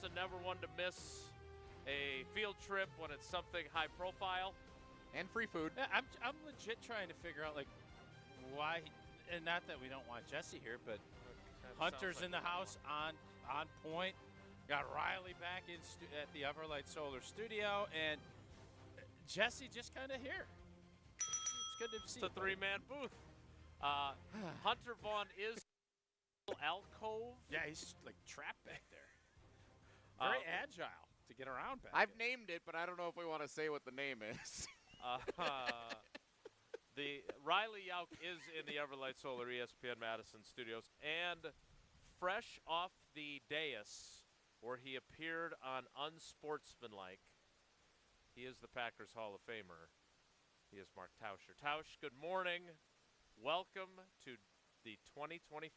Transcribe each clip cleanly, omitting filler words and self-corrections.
Madison, never one to miss a field trip when it's something high profile. And free food. Yeah, I'm legit trying to figure out, like, why, and not that we don't want Jesse here, but Hunter's in the house on point. Got Riley back at the Everlight Solar Studio, and Jesse just kind of here. It's good to see. It's a three-man booth. Hunter Vaughn is alcove. Yeah, he's like trapped back there. Very agile to get around back I've there. named it, but I don't know if we want to say what the name is. The Riley Yauk is in the Everlight Solar ESPN Madison studios, and fresh off the dais where he appeared on Unsportsmanlike, he is the Packers Hall of Famer. He is Mark Tauscher. Tausch, good morning. Welcome to the 2025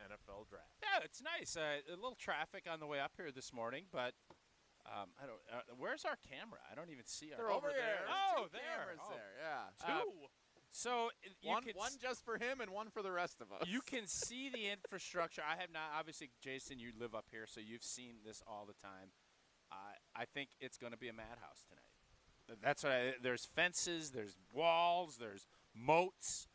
NFL Draft. Yeah, it's nice. A little traffic on the way up here this morning, but I don't. Where's our camera? I don't even see our. They're over there. Oh, There's two there. cameras there. Yeah. Two. So One just for him and one for the rest of us. You can see the infrastructure. I have not. Obviously, Jason, you live up here, so you've seen this all the time. I think it's going to be a madhouse tonight. That's what there's fences, there's walls, there's moats.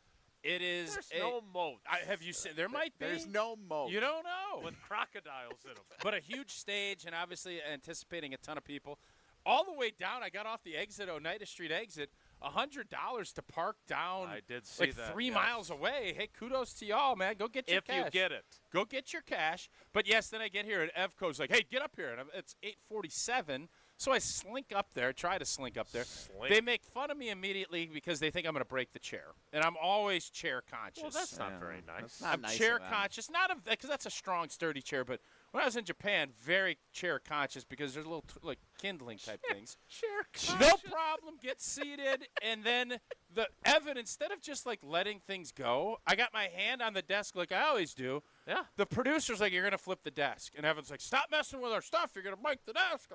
It is. There's no moat. Have you seen? There might be. There's no moat. You don't know. With crocodiles in them. But a huge stage, and obviously anticipating a ton of people. All the way down, I got off the exit, Oneida Street exit, $100 to park down. I did see like that. 3 miles away. Hey, kudos to y'all, man. Go get your cash. If you get it. Go get your cash. But, yes, then I get here, and Evco's like, hey, get up here. And it's 8:47, so I slink up there, try to slink up there. They make fun of me immediately because they think I'm going to break the chair. And I'm always chair conscious. Well, that's not very nice. That's not I'm nice chair of them. conscious, not because that's a strong, sturdy chair. But when I was in Japan, very chair conscious because there's little like kindling type things. Chair No problem. Get seated, and then Evan, instead of just like letting things go, I got my hand on the desk like I always do. Yeah. The producer's like, "You're gonna flip the desk," and Evan's like, "Stop messing with our stuff. You're gonna break the desk."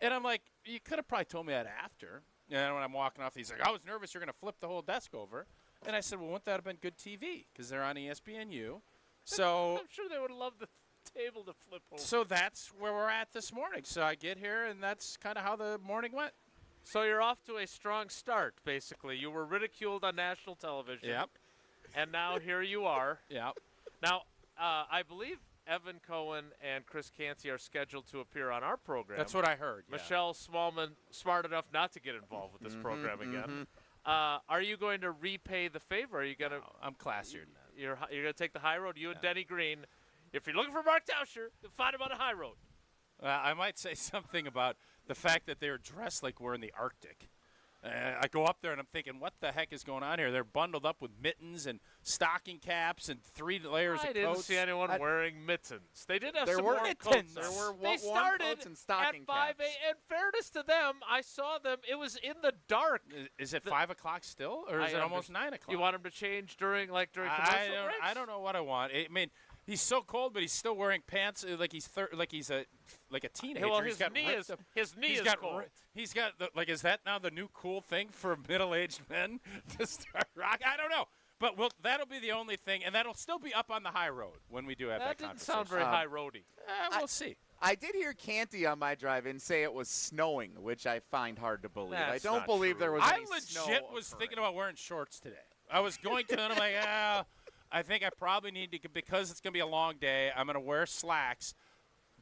And I'm like, "You could have probably told me that after." And when I'm walking off, he's like, "I was nervous. You're gonna flip the whole desk over." And I said, "Well, wouldn't that have been good TV? Because they're on ESPNU." So I'm sure they would love the table to flip over. So that's where we're at this morning. So I get here, and that's kind of how the morning went. So you're off to a strong start, basically. You were ridiculed on national television. Yep. And now here you are. Yep. Now, I believe Evan Cohen and Chris Canty are scheduled to appear on our program. That's what I heard. Yeah. Michelle Smallman, smart enough not to get involved with this program again. Are you going to repay the favor? Are you going to? No, I'm classier than that. You're going to take the high road. You and Denny Green. If you're looking for Mark Tauscher, you'll find him on the high road. I might say something about the fact that they're dressed like we're in the Arctic. I go up there and I'm thinking, what the heck is going on here? They're bundled up with mittens and stocking caps and 3 layers of coats. I didn't see anyone wearing mittens. They did have some were warm mittens. coats. There were They warm started coats and stocking at 5 caps. a.m. In fairness to them, I saw them. It was in the dark. Is it 5 o'clock still, or is it almost 9 o'clock? You want them to change during commercial breaks? I don't know what I want. I mean, he's so cold, but he's still wearing pants like he's a teenager. Well, his knee is cold. He's got is that now the new cool thing for middle-aged men to start rock? I don't know, but that'll be the only thing, and that'll still be up on the high road when we do have that didn't conversation. sound very high roady. We'll see. I did hear Canty on my drive-in say it was snowing, which I find hard to believe. That's I don't not believe true. there was I any snow legit was occurring. thinking about wearing shorts today. I was going to, and I'm like, I think I probably need to, because it's going to be a long day, I'm going to wear slacks.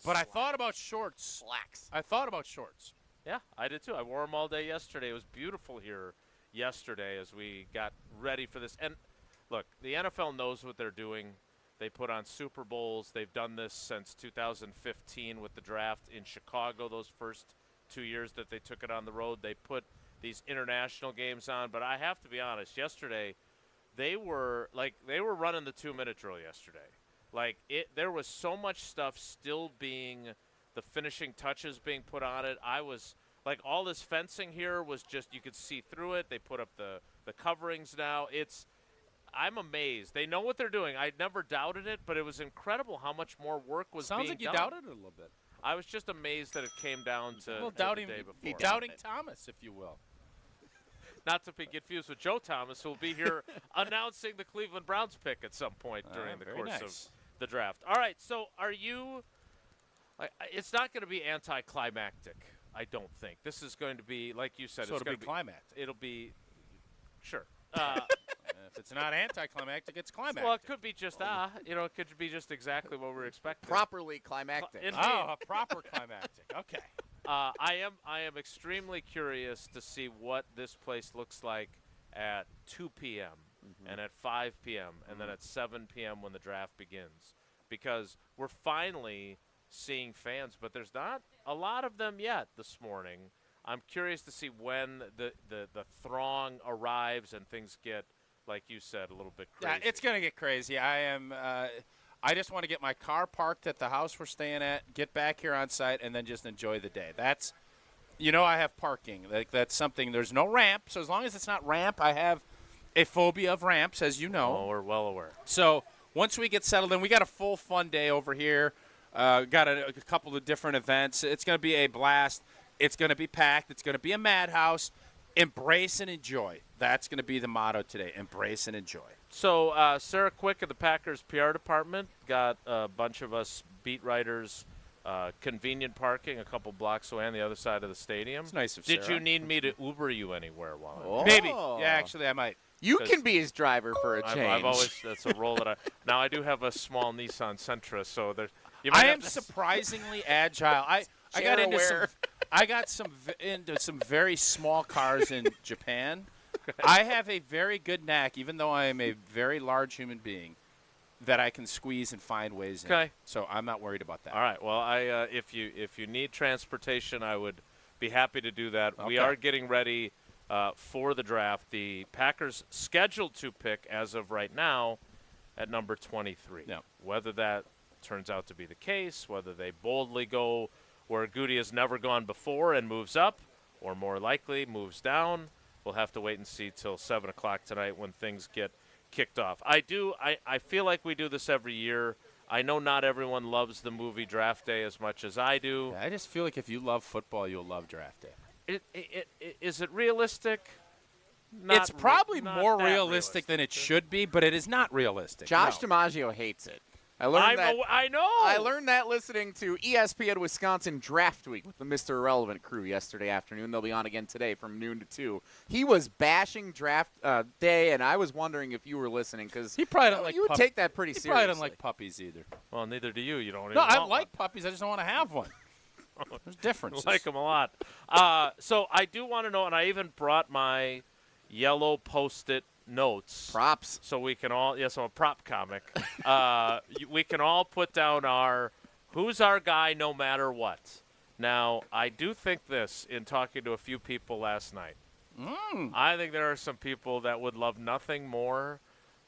But I thought about shorts. Slacks. I thought about shorts. Yeah, I did too. I wore them all day yesterday. It was beautiful here yesterday as we got ready for this. And look, the NFL knows what they're doing. They put on Super Bowls. They've done this since 2015 with the draft in Chicago, those first 2 years that they took it on the road. They put these international games on. But I have to be honest, yesterday they were running the 2-minute drill yesterday. There was so much stuff still being the finishing touches being put on it. I was like, all this fencing here was just, you could see through it. They put up the coverings now. I'm amazed. They know what they're doing. I never doubted it, but it was incredible how much more work was being done. Sounds like you doubted it a little bit. I was just amazed that it came down to Well, the day before. doubting Thomas, if you will. Not to be confused with Joe Thomas, who will be here announcing the Cleveland Browns pick at some point during the course of the draft. All right, so are you It's not going to be anticlimactic. I don't think this is going to be like you said. So it's it'll going be to climactic. It'll be sure. If it's not anticlimactic, it's climactic. Well, it could be just it could be just exactly what we're expecting. Properly climactic. Indeed. Oh, a proper climactic. Okay. I am extremely curious to see what this place looks like at 2 p.m. And at 5 p.m. and then at 7 p.m. when the draft begins, because we're finally seeing fans, but there's not a lot of them yet this morning. I'm curious to see when the throng arrives and things get, like you said, a little bit crazy. Yeah, it's going to get crazy. I just want to get my car parked at the house we're staying at, get back here on site, and then just enjoy the day. That's, I have parking. That's something. There's no ramp, so as long as it's not ramp, I have a phobia of ramps, as you know. Oh, we're well aware. So once we get settled in, we got a full fun day over here. Got a couple of different events. It's going to be a blast. It's going to be packed. It's going to be a madhouse. Embrace and enjoy. That's going to be the motto today. Embrace and enjoy. So Sarah Quick of the Packers PR department got a bunch of us beat writers convenient parking a couple blocks away on the other side of the stadium. It's nice of Did Sarah. you need me to Uber you anywhere while I'm Oh. Maybe. Yeah, actually, I might. You can be his driver for a change. I've always that's a role that I do have a small Nissan Sentra, so there's. I am surprisingly agile. I got into aware. into some very small cars in Japan. I have a very good knack, even though I am a very large human being, that I can squeeze and find ways in. Okay. So I'm not worried about that. All right. Well, if you need transportation, I would be happy to do that. Okay. We are getting ready for the draft. The Packers scheduled to pick as of right now at number 23. Yeah. Whether that turns out to be the case, whether they boldly go where Goody has never gone before and moves up, or more likely moves down, we'll have to wait and see till 7 o'clock tonight when things get kicked off. I feel like we do this every year. I know not everyone loves the movie Draft Day as much as I do. Yeah, I just feel like if you love football, you'll love Draft Day. Is it realistic? It's probably not more that realistic than it should be, but it is not realistic. Josh no. DiMaggio hates it. I learned that. I know. I learned that listening to ESPN Wisconsin Draft Week with the Mr. Irrelevant crew yesterday afternoon. They'll be on again today from noon to 2. He was bashing Draft Day, and I was wondering if you were listening because He probably don't like you would take that pretty He seriously. probably doesn't like puppies either. Well, neither do you. You don't. No, even I want like puppies. I just don't want to have one. There's differences. I like them a lot. So I do want to know, and I even brought my yellow Post-it notes. Props. So we can all, yes, I'm a prop comic. We can all put down who's our guy no matter what. Now, I do think this in talking to a few people last night. I think there are some people that would love nothing more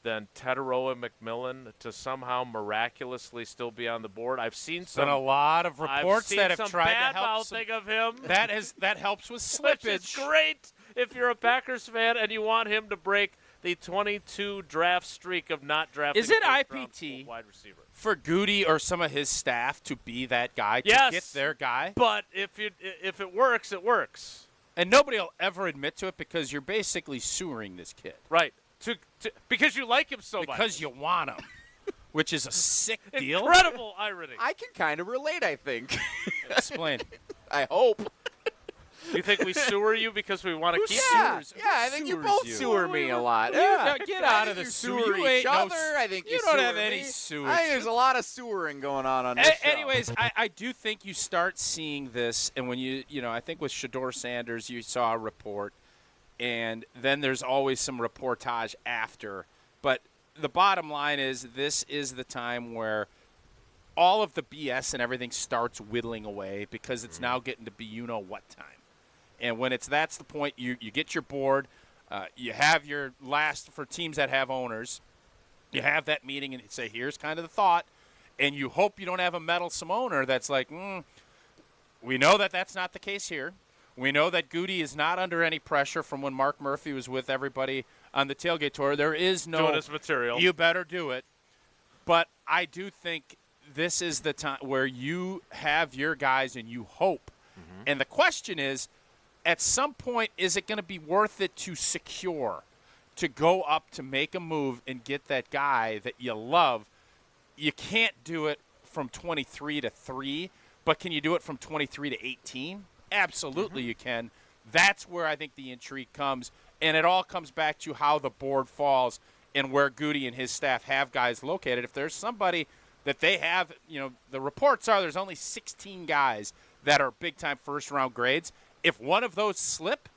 than Teteroa McMillan to somehow miraculously still be on the board. I've seen Been a lot of reports that have tried to help. Think of him. That helps with Which is slippage. great if you're a Packers fan and you want him to break the 22 draft streak of not drafting. Is it first-round IPT wide receiver? For Goody or some of his staff to be that guy, to Yes. get their guy. But if it works, it works. And nobody will ever admit to it because you're basically sewering this kid. Right. Because you like him so much. Because you want him, which is a sick deal. Incredible irony. I can kind of relate, I think. Explain. I hope. You think we sewer you because we want to keep Yeah, sewers- yeah, I think you sewers both you? sewer me a lot. You- Yeah. get I out think of the you sewer. sewer You each ain't no other. s- I think you sewer don't have me. any sewage. I think there's a lot of sewering going on this show. Anyways, I do think you start seeing this, and when I think with Shedeur Sanders, you saw a report, and then there's always some reportage after. But the bottom line is this is the time where all of the BS and everything starts whittling away because it's now getting to be what time. And when that's the point, you get your board, you have your last for teams that have owners, you have that meeting and you say, here's kind of the thought, and you hope you don't have a meddlesome owner that's like, we know that that's not the case here. We know that Goody is not under any pressure from when Mark Murphy was with everybody on the tailgate tour. There is no doing his material. You better do it. But I do think this is the time where you have your guys and you hope. And the question is, at some point, is it going to be worth it to secure, to go up to make a move and get that guy that you love? You can't do it from 23 to 3, But can you do it from 23 to 18? Absolutely you can. That's where I think the intrigue comes, and it all comes back to how the board falls and where Goody and his staff have guys located. If there's somebody that they have, the reports are there's only 16 guys that are big-time first-round grades. If one of those slip,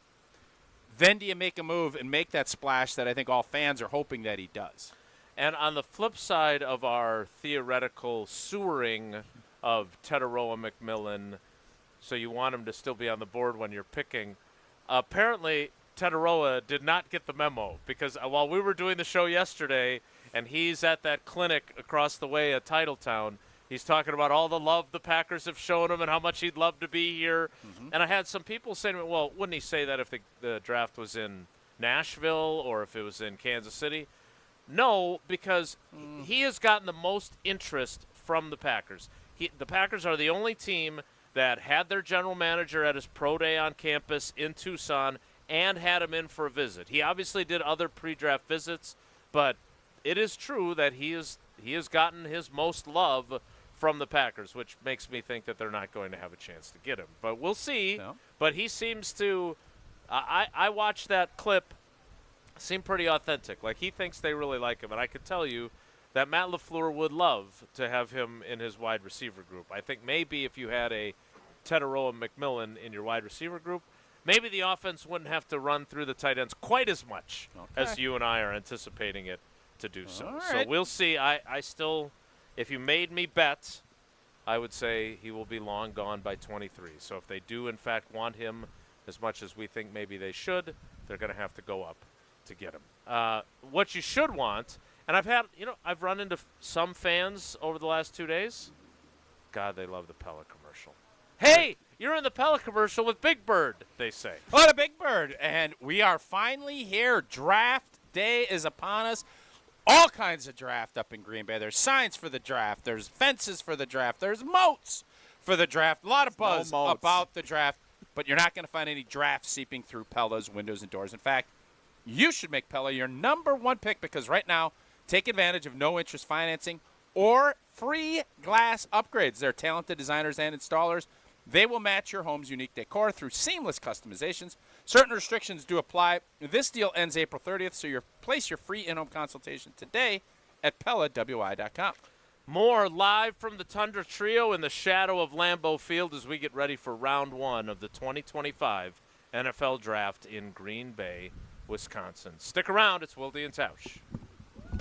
then do you make a move and make that splash that I think all fans are hoping that he does? And on the flip side of our theoretical sewering of Tetaroa McMillan, so you want him to still be on the board when you're picking, apparently Tetaroa did not get the memo, because while we were doing the show yesterday and he's at that clinic across the way at Titletown, he's talking about all the love the Packers have shown him and how much he'd love to be here. And I had some people saying to me, well, wouldn't he say that if the draft was in Nashville or if it was in Kansas City? No, because he has gotten the most interest from the Packers. The Packers are the only team that had their general manager at his pro day on campus in Tucson and had him in for a visit. He obviously did other pre-draft visits, but it is true that he has gotten his most love from the Packers, which makes me think that they're not going to have a chance to get him. But we'll see. No. But he seems to I watched that clip. Seemed pretty authentic. Like, he thinks they really like him. And I could tell you that Matt LaFleur would love to have him in his wide receiver group. I think maybe if you had a Tetaroa McMillan in your wide receiver group, maybe the offense wouldn't have to run through the tight ends quite as much as you and I are anticipating it to do so. Right. So we'll see. I still, if you made me bet, I would say he will be long gone by 23. So if they do, in fact, want him as much as we think maybe they should, they're going to have to go up to get him. What you should want, and I've run into some fans over the last 2 days. God, they love the Pella commercial. Hey, you're in the Pella commercial with Big Bird, they say. What a Big Bird. And we are finally here. Draft day is upon us. All kinds of draft up in Green Bay. There's signs for the draft. There's fences for the draft. There's moats for the draft. A lot of buzz about the draft, but you're not going to find any draft seeping through Pella's windows and doors. In fact, you should make Pella your number one pick, because right now, take advantage of no-interest financing or free glass upgrades. They're talented designers and installers. They will match your home's unique decor through seamless customizations. Certain restrictions do apply. This deal ends April 30th, so place your free in-home consultation today at PellaWI.com. More live from the Tundra Trio in the shadow of Lambeau Field as we get ready for round one of the 2025 NFL Draft in Green Bay, Wisconsin. Stick around. It's Wilde Tausch.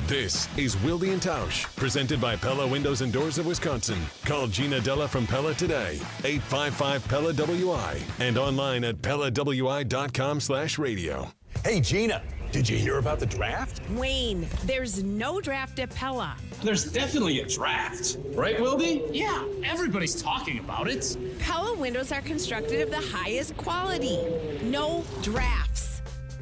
This is Wilde Tausch, presented by Pella Windows and Doors of Wisconsin. Call Gina Della from Pella today, 855-PELLA-WI, and online at PellaWI.com/radio. Hey, Gina, did you hear about the draft? Wayne, there's no draft at Pella. There's definitely a draft. Right, Wilde? Yeah, everybody's talking about it. Pella windows are constructed of the highest quality. No drafts.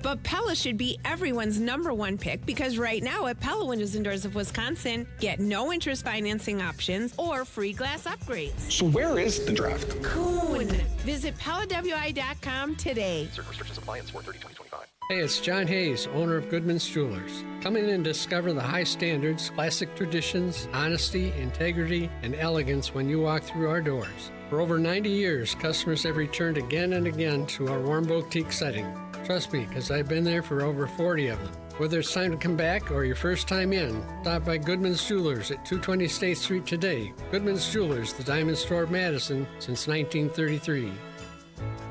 But Pella should be everyone's number one pick, because right now at Pella Windows and Doors of Wisconsin, get no interest financing options or free glass upgrades. So where is the draft? Coon. Visit PellaWI.com today. Certain restrictions apply in Sport 30-2025. Hey, it's John Hayes, owner of Goodman's Jewelers. Come in and discover the high standards, classic traditions, honesty, integrity, and elegance when you walk through our doors. For over 90 years, customers have returned again and again to our warm boutique setting. Trust me, because I've been there for over 40 of them. Whether it's time to come back or your first time in, stop by Goodman's Jewelers at 220 State Street today. Goodman's Jewelers, the Diamond Store of Madison since 1933.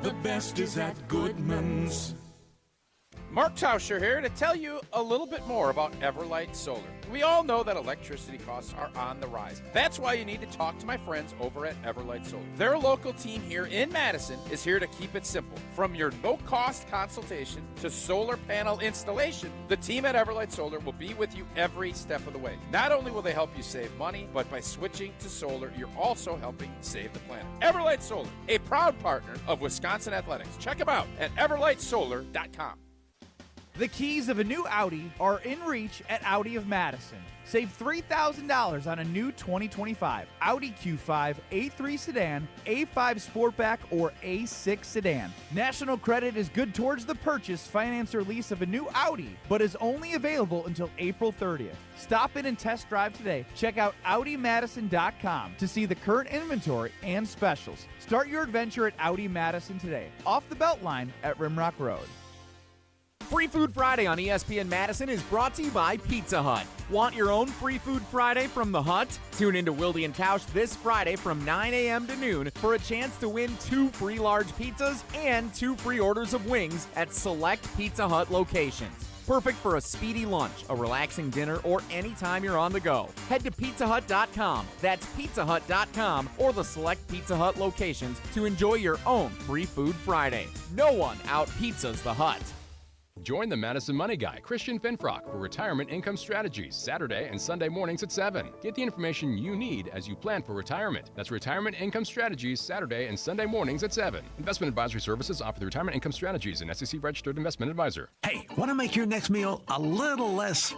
The best is at Goodman's. Mark Tauscher here to tell you a little bit more about Everlight Solar. We all know that electricity costs are on the rise. That's why you need to talk to my friends over at Everlight Solar. Their local team here in Madison is here to keep it simple. From your no-cost consultation to solar panel installation, the team at Everlight Solar will be with you every step of the way. Not only will they help you save money, but by switching to solar, you're also helping save the planet. Everlight Solar, a proud partner of Wisconsin Athletics. Check them out at everlightsolar.com. The keys of a new Audi are in reach at Audi of Madison. Save $3,000 on a new 2025 Audi Q5, A3 sedan, A5 Sportback, or A6 sedan. National Credit is good towards the purchase, finance, or lease of a new Audi, but is only available until April 30th. Stop in and test drive today. Check out AudiMadison.com to see the current inventory and specials. Start your adventure at Audi Madison today, off the Beltline at Rimrock Road. Free Food Friday on ESPN Madison is brought to you by Pizza Hut. Want your own Free Food Friday from the Hut? Tune into Wilde Tausch this Friday from 9 a.m. to noon for a chance to win 2 free large pizzas and 2 free orders of wings at select Pizza Hut locations. Perfect for a speedy lunch, a relaxing dinner, or anytime you're on the go. Head to pizzahut.com. That's pizzahut.com or the select Pizza Hut locations to enjoy your own Free Food Friday. No one out-pizzas the Hut. Join the Madison Money Guy, Christian Finfrock, for Retirement Income Strategies, Saturday and Sunday mornings at 7. Get the information you need as you plan for retirement. That's Retirement Income Strategies, Saturday and Sunday mornings at 7. Investment advisory services offered through Retirement Income Strategies, an SEC-registered investment advisor. Hey, want to make your next meal a little less,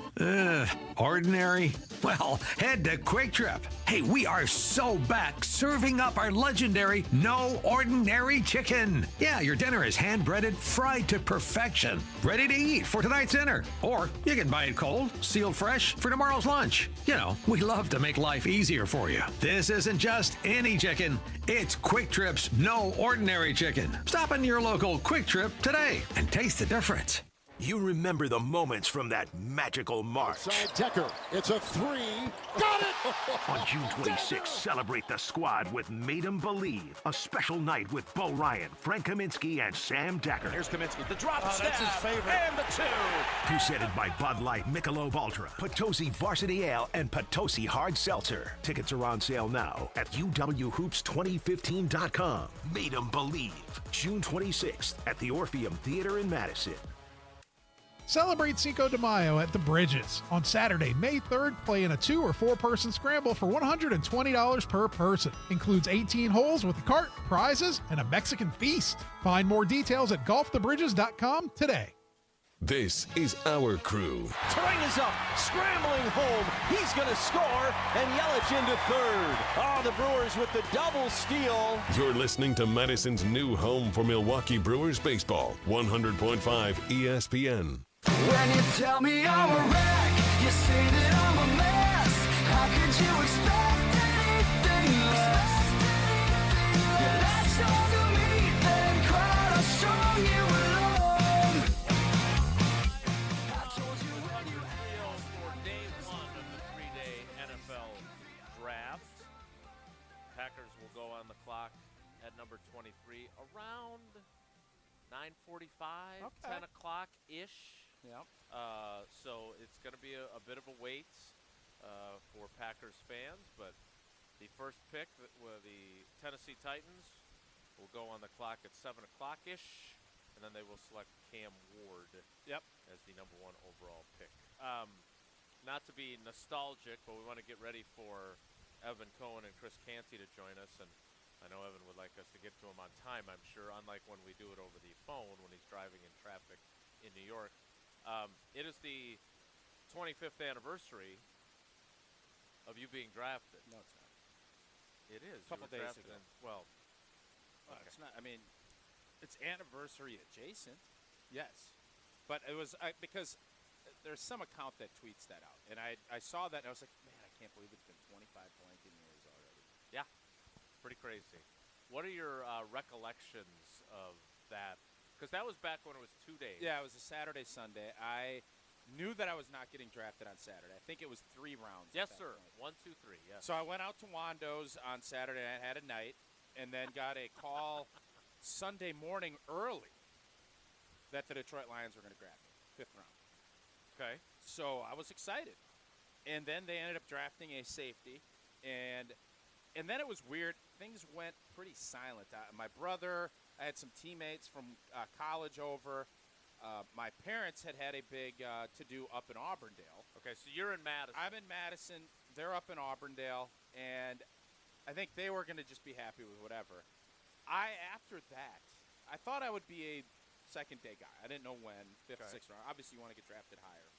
ordinary? Well, head to Quick Trip. Hey, we are so back serving up our legendary No Ordinary Chicken. Yeah, your dinner is hand-breaded, fried to perfection. Ready to eat for tonight's dinner. Or you can buy it cold, sealed fresh for tomorrow's lunch. You know, we love to make life easier for you. This isn't just any chicken. It's Quick Trip's No Ordinary Chicken. Stop into your local Quick Trip today and taste the difference. You remember the moments from that magical March. Outside Decker. It's a 3. Got it! On June 26th, celebrate the squad with Made 'em Believe. A special night with Bo Ryan, Frank Kaminsky, and Sam Decker. Here's Kaminsky. The drop stab. That's his favorite. And the 2. Presented by Bud Light, Michelob Ultra, Potosi Varsity Ale, and Potosi Hard Seltzer. Tickets are on sale now at uwhoops2015.com. Made 'em Believe. June 26th at the Orpheum Theater in Madison. Celebrate Cinco de Mayo at the Bridges. On Saturday, May 3rd, play in a 2 or 4 person scramble for $120 per person. Includes 18 holes with a cart, prizes, and a Mexican feast. Find more details at golfthebridges.com today. This is our crew. Terrain is up, scrambling home. He's going to score, and Yelich into third. Oh, the Brewers with the double steal. You're listening to Madison's new home for Milwaukee Brewers baseball, 100.5 ESPN. When you tell me I'm a wreck, you say that I'm a mess. How could you expect anything less? You latched onto me, then cried how strong you alone. I told you when you for day 1 of the 3-day NFL draft. Packers will go on the clock at number 23 around 9:45, 10 o'clock-ish. Yep. So it's going to be a bit of a wait for Packers fans, but the first pick, the Tennessee Titans, will go on the clock at 7 o'clock-ish, and then they will select Cam Ward as the number 1 overall pick. Not to be nostalgic, but we want to get ready for Evan Cohen and Chris Canty to join us, and I know Evan would like us to get to him on time, I'm sure, unlike when we do it over the phone when he's driving in traffic in New York. It is the 25th anniversary of you being drafted. No, it's not. It is. A couple days ago. Okay. It's not. I mean, it's anniversary adjacent. Yes. But it was because there's some account that tweets that out. And I saw that and I was like, man, I can't believe it's been 25 blanking years already. Yeah. Pretty crazy. What are your recollections of that? Because that was back when it was 2 days. Yeah, it was a Saturday, Sunday. I knew that I was not getting drafted on Saturday. I think it was 3 rounds. Yes, sir. 1, 2, 3, yes. So I went out to Wando's on Saturday. I had a night and then got a call Sunday morning early that the Detroit Lions were going to grab me, 5th round. Okay. So I was excited. And then they ended up drafting a safety. And then it was weird. Things went pretty silent. My brother, I had some teammates from college over. My parents had a big to-do up in Auburndale. Okay, so you're in Madison. I'm in Madison. They're up in Auburndale. And I think they were going to just be happy with whatever. After that, I thought I would be a second day guy. I didn't know when, fifth, sixth round. Obviously, you want to get drafted higher.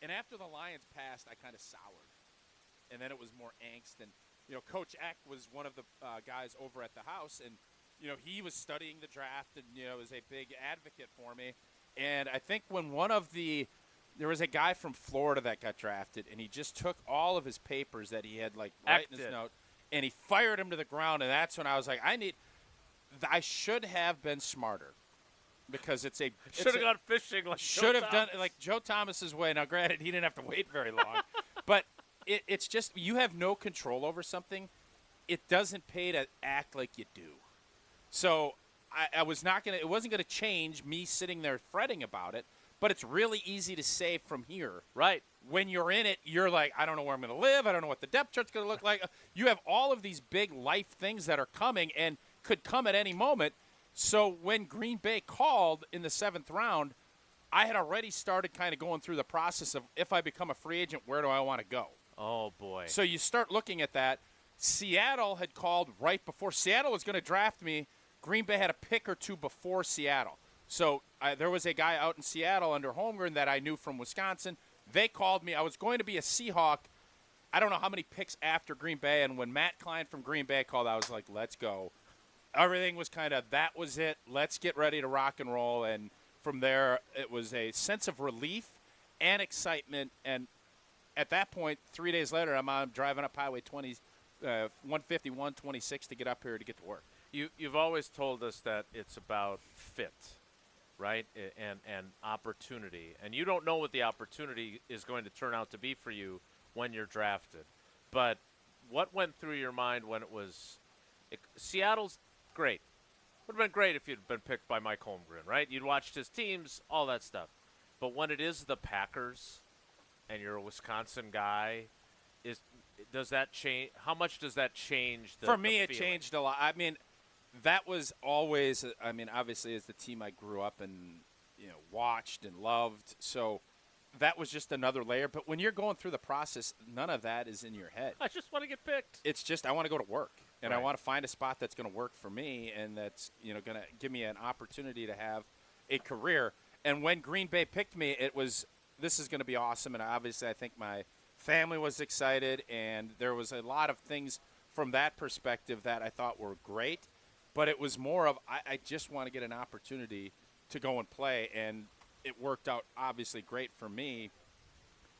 And after the Lions passed, I kind of soured. And then it was more angst. And, Coach Eck was one of the guys over at the house. And, he was studying the draft and, was a big advocate for me. And I think when there was a guy from Florida that got drafted, and he just took all of his papers that he had, right in his note, and he fired him to the ground. And that's when I was like, I should have been smarter. Because should have gone fishing like should have done like Joe Thomas's way. Now, granted, he didn't have to wait very long, but it's just you have no control over something. It doesn't pay to act like you do. So it wasn't gonna change me sitting there fretting about it. But it's really easy to say from here. Right. When you're in it, you're like, I don't know where I'm gonna live. I don't know what the depth chart's gonna look like. You have all of these big life things that are coming and could come at any moment. So when Green Bay called in the 7th round, I had already started kind of going through the process of if I become a free agent, where do I want to go? Oh, boy. So you start looking at that. Seattle had called right before. Seattle was going to draft me. Green Bay had a pick or two before Seattle. So there was a guy out in Seattle under Holmgren that I knew from Wisconsin. They called me. I was going to be a Seahawk. I don't know how many picks after Green Bay. And when Matt Klein from Green Bay called, I was like, let's go. Everything was kind of, that was it. Let's get ready to rock and roll. And from there, it was a sense of relief and excitement. And at that point, 3 days later, I'm driving up Highway 151, 26 to get up here to get to work. You've always told us that it's about fit, right, and opportunity. And you don't know what the opportunity is going to turn out to be for you when you're drafted. But what went through your mind when it was Seattle's great. Would have been great if you'd been picked by Mike Holmgren, right? You'd watched his teams, all that stuff. But when it is the Packers and you're a Wisconsin guy, does that change? How much does that change For me, it changed a lot. I mean, that was always, obviously, as the team I grew up and, watched and loved. So that was just another layer. But when you're going through the process, none of that is in your head. I just want to get picked. It's just I want to go to work. And right. I want to find a spot that's going to work for me and that's, going to give me an opportunity to have a career. And when Green Bay picked me, this is going to be awesome. And obviously I think my family was excited. And there was a lot of things from that perspective that I thought were great. But it was more of I just want to get an opportunity to go and play. And it worked out obviously great for me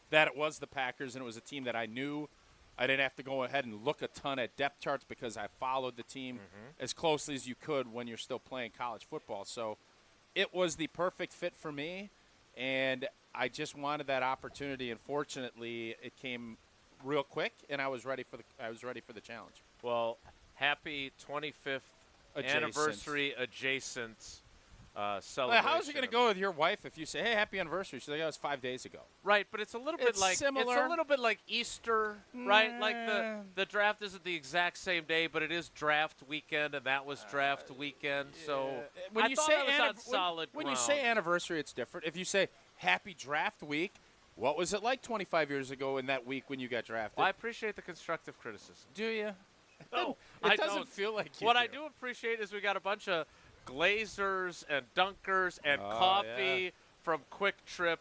that it was the Packers and it was a team that I knew. I didn't have to go ahead and look a ton at depth charts because I followed the team as closely as you could when you're still playing college football. So it was the perfect fit for me, and I just wanted that opportunity. And fortunately, it came real quick, and I was ready for the challenge. Well, happy 25th anniversary adjacent celebration. How's it going to go with your wife if you say, "Hey, happy anniversary"? She's like, "That was 5 days ago." Right, but it's a little bit like similar. It's a little bit like Easter, right? Like the draft isn't the exact same day, but it is draft weekend, and that was draft weekend. So when I you thought say I was on solid when ground. you say anniversary, it's different. If you say happy draft week, what was it like 25 years ago in that week when you got drafted? Well, I appreciate the constructive criticism. Do you? No, it doesn't feel like you What do. I do appreciate is we got a bunch of Glazers and Dunkers and Oh, coffee yeah. from Quick Trip,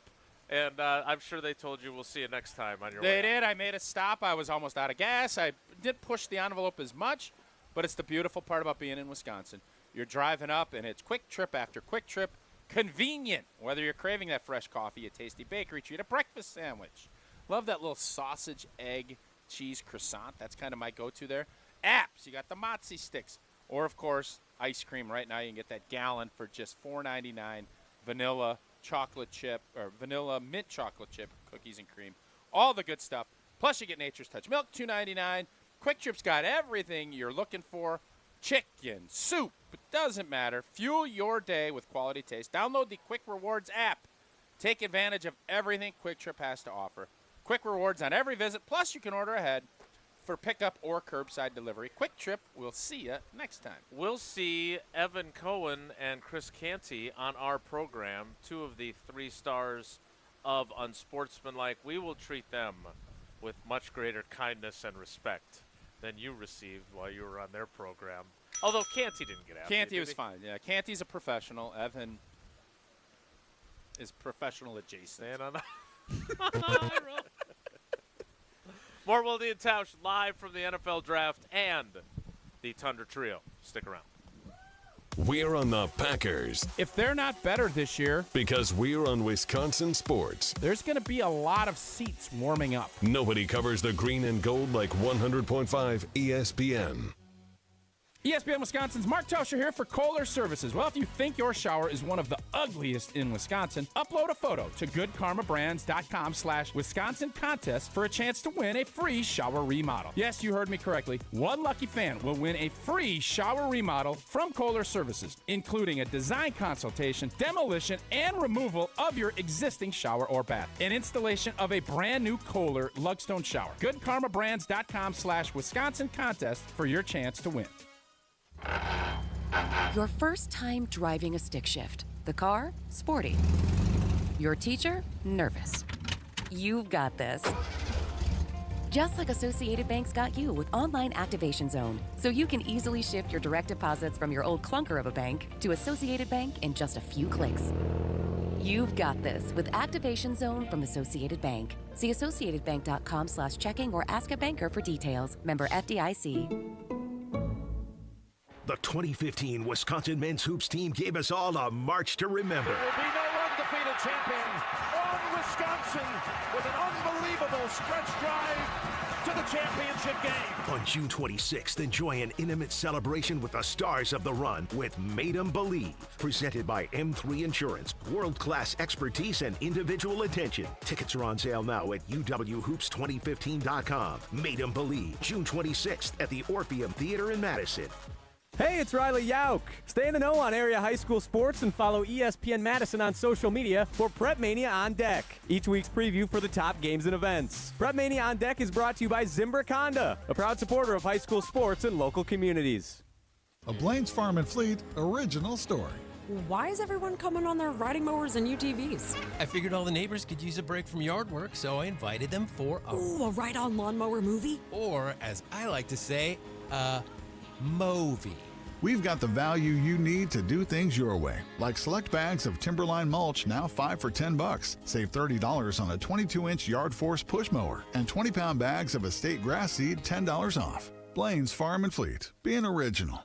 and I'm sure they told you we'll see you next time on your They way. did. I made a stop. I was almost out of gas. I didn't push the envelope as much, but it's the beautiful part about being in Wisconsin. You're driving up, and it's Quick Trip after Quick Trip. Convenient. Whether you're craving that fresh coffee, a tasty bakery treat, a breakfast sandwich. Love that little sausage, egg, cheese croissant. That's kind of my go-to there. Apps. You got the mozzie sticks. Or, of course, ice cream. Right now you can get that gallon for just $4.99. Vanilla chocolate chip or vanilla mint chocolate chip cookies and cream. All the good stuff. Plus you get Nature's Touch milk, $2.99. Quick Trip's got everything you're looking for. Chicken, soup, it doesn't matter. Fuel your day with quality taste. Download the Quick Rewards app. Take advantage of everything Quick Trip has to offer. Quick Rewards on every visit. Plus you can order ahead for pickup or curbside delivery. Quick Trip, we'll see you next time. We'll see Evan Cohen and Chris Canty on our program, 2 of the 3 stars of Unsportsmanlike. We will treat them with much greater kindness and respect than you received while you were on their program. Although Canty didn't get after Canty you, was did he? fine. Yeah, Canty's a professional. Evan is professional adjacent. Stand on More Wilde Tausch live from the NFL Draft and the Tundra Trio. Stick around. We're on the Packers If they're not better this year, because we're on Wisconsin sports. there's going to be a lot of seats warming up. Nobody covers the green and gold like 100.5 ESPN. ESPN Wisconsin's Mark Tauscher here for Kohler Services. Well, if you think your shower is one of the ugliest in Wisconsin, upload a photo to goodkarmabrands.com/Wisconsin contest for a chance to win a free shower remodel. Yes, you heard me correctly. One lucky fan will win a free shower remodel from Kohler Services, including a design consultation, demolition, and removal of your existing shower or bath, and installation of a brand new Kohler Lugstone shower. goodkarmabrands.com/Wisconsin contest for your chance to win. Your first time driving a stick shift. The car, sporty. Your teacher, nervous. You've got this. Just like Associated Bank's got you with Online Activation Zone, so you can easily shift your direct deposits from your old clunker of a bank to Associated Bank in just a few clicks. You've got this with Activation Zone from Associated Bank. See associatedbank.com/checking or ask a banker for details. Member FDIC. The 2015 Wisconsin men's hoops team gave us all a march to remember. There will be no undefeated champion on Wisconsin with an unbelievable stretch drive to the championship game. On June 26th, enjoy an intimate celebration with the stars of the run with Made 'em Believe. Presented by M3 Insurance. World-class expertise and individual attention. Tickets are on sale now at uwhoops2015.com. Made 'em Believe, June 26th at the Orpheum Theater in Madison. Hey, it's Riley Yauk. Stay in the know on area high school sports and follow ESPN Madison on social media for Prep Mania on Deck, each week's preview for the top games and events. Prep Mania on Deck is brought to you by Zimbrick Honda, a proud supporter of high school sports and local communities. A Blaine's Farm and Fleet original story. Why is everyone coming on their riding mowers and UTVs? I figured all the neighbors could use a break from yard work, so I invited them for a ride-on lawnmower movie? Or, as I like to say, a movie. We've got the value you need to do things your way, like select bags of Timberline mulch, now 5 for $10. Save $30 on a 22-inch Yard Force push mower, and 20-pound bags of estate grass seed, $10 off. Blaine's Farm and Fleet, being original.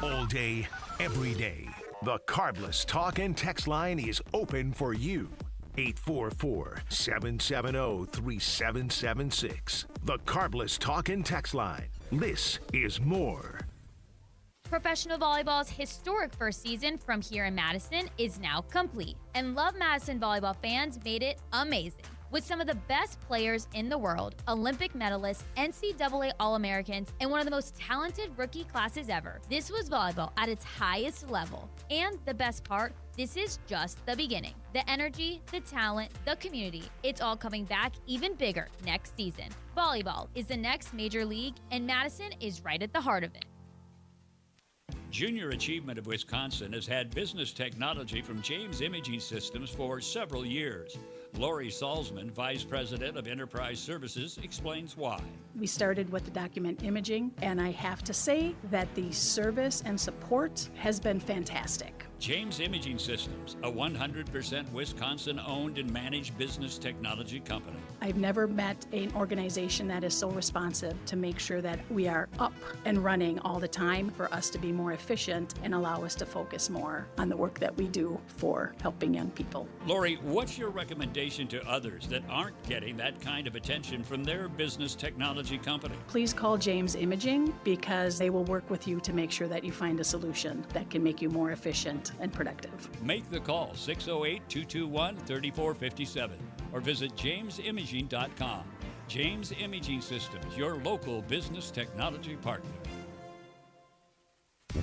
All day, every day. The Carbless Talk and Text line is open for you. 844-770-3776. The Carbless Talk and Text line. This is more. Professional volleyball's historic first season from here in Madison is now complete, and Love Madison volleyball fans made it amazing. With some of the best players in the world, Olympic medalists, NCAA All-Americans, and one of the most talented rookie classes ever. This was volleyball at its highest level. And the best part, this is just the beginning. The energy, the talent, the community, it's all coming back even bigger next season. Volleyball is the next major league, and Madison is right at the heart of it. Junior Achievement of Wisconsin has had business technology from James Imaging Systems for several years. Lori Salzman, Vice President of Enterprise Services, explains why. We started with the document imaging, and I have to say that the service and support has been fantastic. James Imaging Systems, a 100% Wisconsin-owned and managed business technology company. I've never met an organization that is so responsive to make sure that we are up and running all the time for us to be more efficient and allow us to focus more on the work that we do for helping young people. Lori, what's your recommendation to others that aren't getting that kind of attention from their business technology company? Please call James Imaging because they will work with you to make sure that you find a solution that can make you more efficient and productive. Make the call 608-221-3457 or visit jamesimaging.com. James Imaging Systems, your local business technology partner.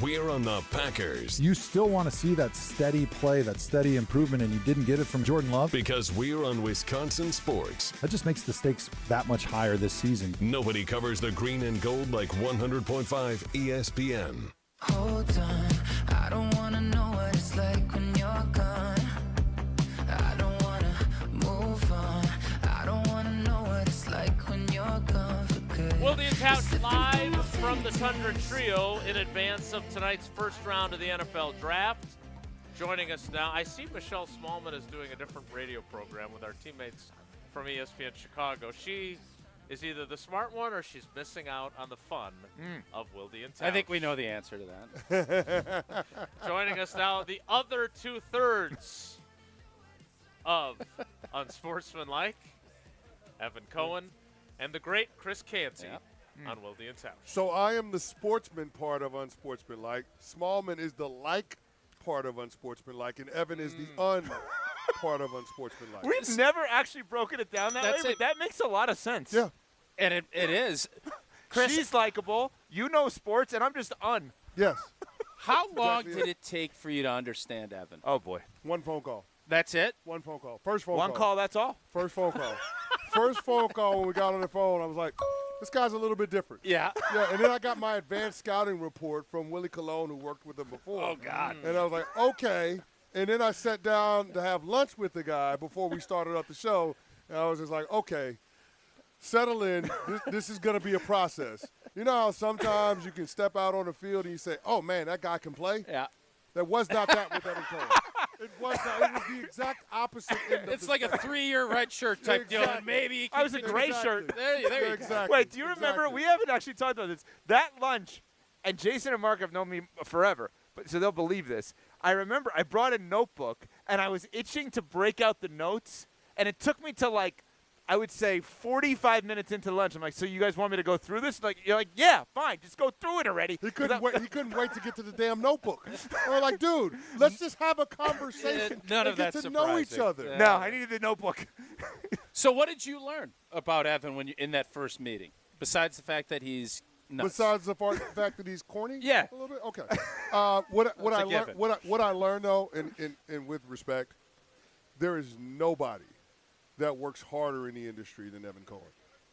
We're on the Packers. You still want to see that steady play, that steady improvement, and you didn't get it from Jordan Love? Because we're on Wisconsin sports. That just makes the stakes that much higher this season. Nobody covers the green and gold like 100.5 ESPN. Hold on, I don't wanna know what it's like when you're gone. I don't wanna move on. I don't wanna know what it's like when you're gone for good. Wilde Tausch live from from the Tundra Trio in advance of tonight's first round of the NFL Draft. Joining us now, I see Michelle Smallman is doing a different radio program with our teammates from ESPN Chicago. She is either the smart one or she's missing out on the fun of Wilde Tausch. I think we know the answer to that. Joining us now, the other 2/3 of Unsportsmanlike, Evan Cohen, and the great Chris Canty on Wilde Tausch. So I am the sportsman part of Unsportsmanlike. Smallman is the like part of Unsportsmanlike, and Evan is the part of Unsportsmanlike. We've never actually broken it down that way, but that makes a lot of sense. Yeah. And it is. Chris, she's likable. You know sports, and I'm just un. Yes. How long did it take for you to understand Evan? Oh, boy. One phone call. That's it? One phone call. First phone call. One call, that's all? First phone call. First phone call when we got on the phone, I was like, this guy's a little bit different. Yeah. Yeah, and then I got my advanced scouting report from Willie Colon, who worked with him before. Oh, God. And I was like, okay. And then I sat down to have lunch with the guy before we started up the show, and I was just like, okay, settle in. This is going to be a process. You know how sometimes you can step out on the field and you say, oh, man, that guy can play? Yeah. That was not that with Evan Cohen. It was not. It was the exact opposite end of It's like a 3-year red shirt type deal, and maybe he I was a gray shirt. There you go. Exactly. Wait, do you remember? We haven't actually talked about this. That lunch, and Jason and Mark have known me forever, so they'll believe this. I remember I brought a notebook, and I was itching to break out the notes, and it took me to, like, I would say 45 minutes into lunch. I'm like, so you guys want me to go through this? Like, you're like, yeah, fine, just go through it already. He couldn't wait. He couldn't wait to get to the damn notebook. We're like, dude, let's just have a conversation. None and of get that's to know each surprising. other. No, I needed the notebook. So what did you learn about Evan when you in that first meeting, besides the fact that he's nuts? Besides the fact that he's corny. Yeah. A little bit. Okay. What I learned though, and with respect, there is nobody that works harder in the industry than Evan Cohen.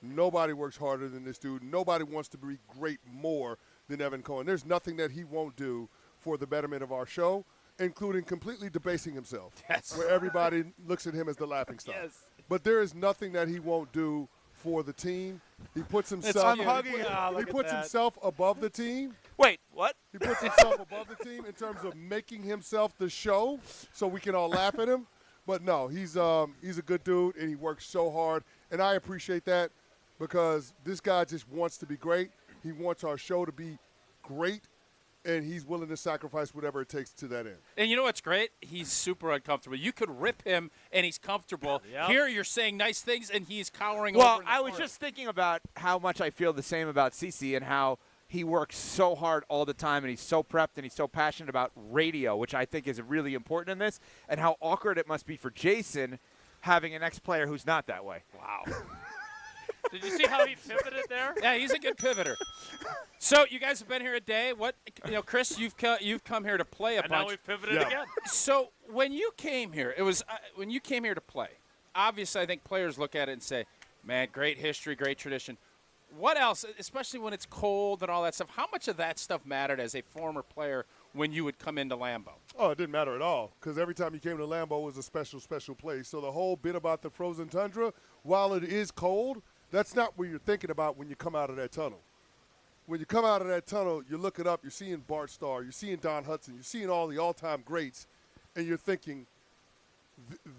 Nobody works harder than this dude. Nobody wants to be great more than Evan Cohen. There's nothing that he won't do for the betterment of our show, including completely debasing himself, where everybody looks at him as the laughingstock. Yes. But there is nothing that he won't do for the team. He puts himself. I'm hugging. He puts himself above the team. Wait, what? He puts himself above the team in terms of making himself the show, so we can all laugh at him. But no, he's a good dude, and he works so hard, and I appreciate that because this guy just wants to be great. He wants our show to be great, and he's willing to sacrifice whatever it takes to that end. And you know what's great? He's super uncomfortable. You could rip him, and he's comfortable. Yep. Here you're saying nice things, and he's cowering Well, over in the I was corner. just thinking about how much I feel the same about Cece and how he works so hard all the time, and he's so prepped, and he's so passionate about radio, which I think is really important in this, and how awkward it must be for Jason having an ex-player who's not that way. Wow. Did you see how he pivoted there? Yeah, he's a good pivoter. So you guys have been here a day. What, Chris, you've come here to play a And bunch. now we pivoted again. So when you came here, it was when you came here to play. Obviously, I think players look at it and say, "Man, great history, great tradition." What else, especially when it's cold and all that stuff? How much of that stuff mattered as a former player when you would come into Lambeau? Oh, it didn't matter at all because every time you came to Lambeau was a special, special place. So the whole bit about the frozen tundra, while it is cold, that's not what you're thinking about when you come out of that tunnel. When you come out of that tunnel, you're looking up, you're seeing Bart Starr, you're seeing Don Hudson, you're seeing all the all-time greats, and you're thinking,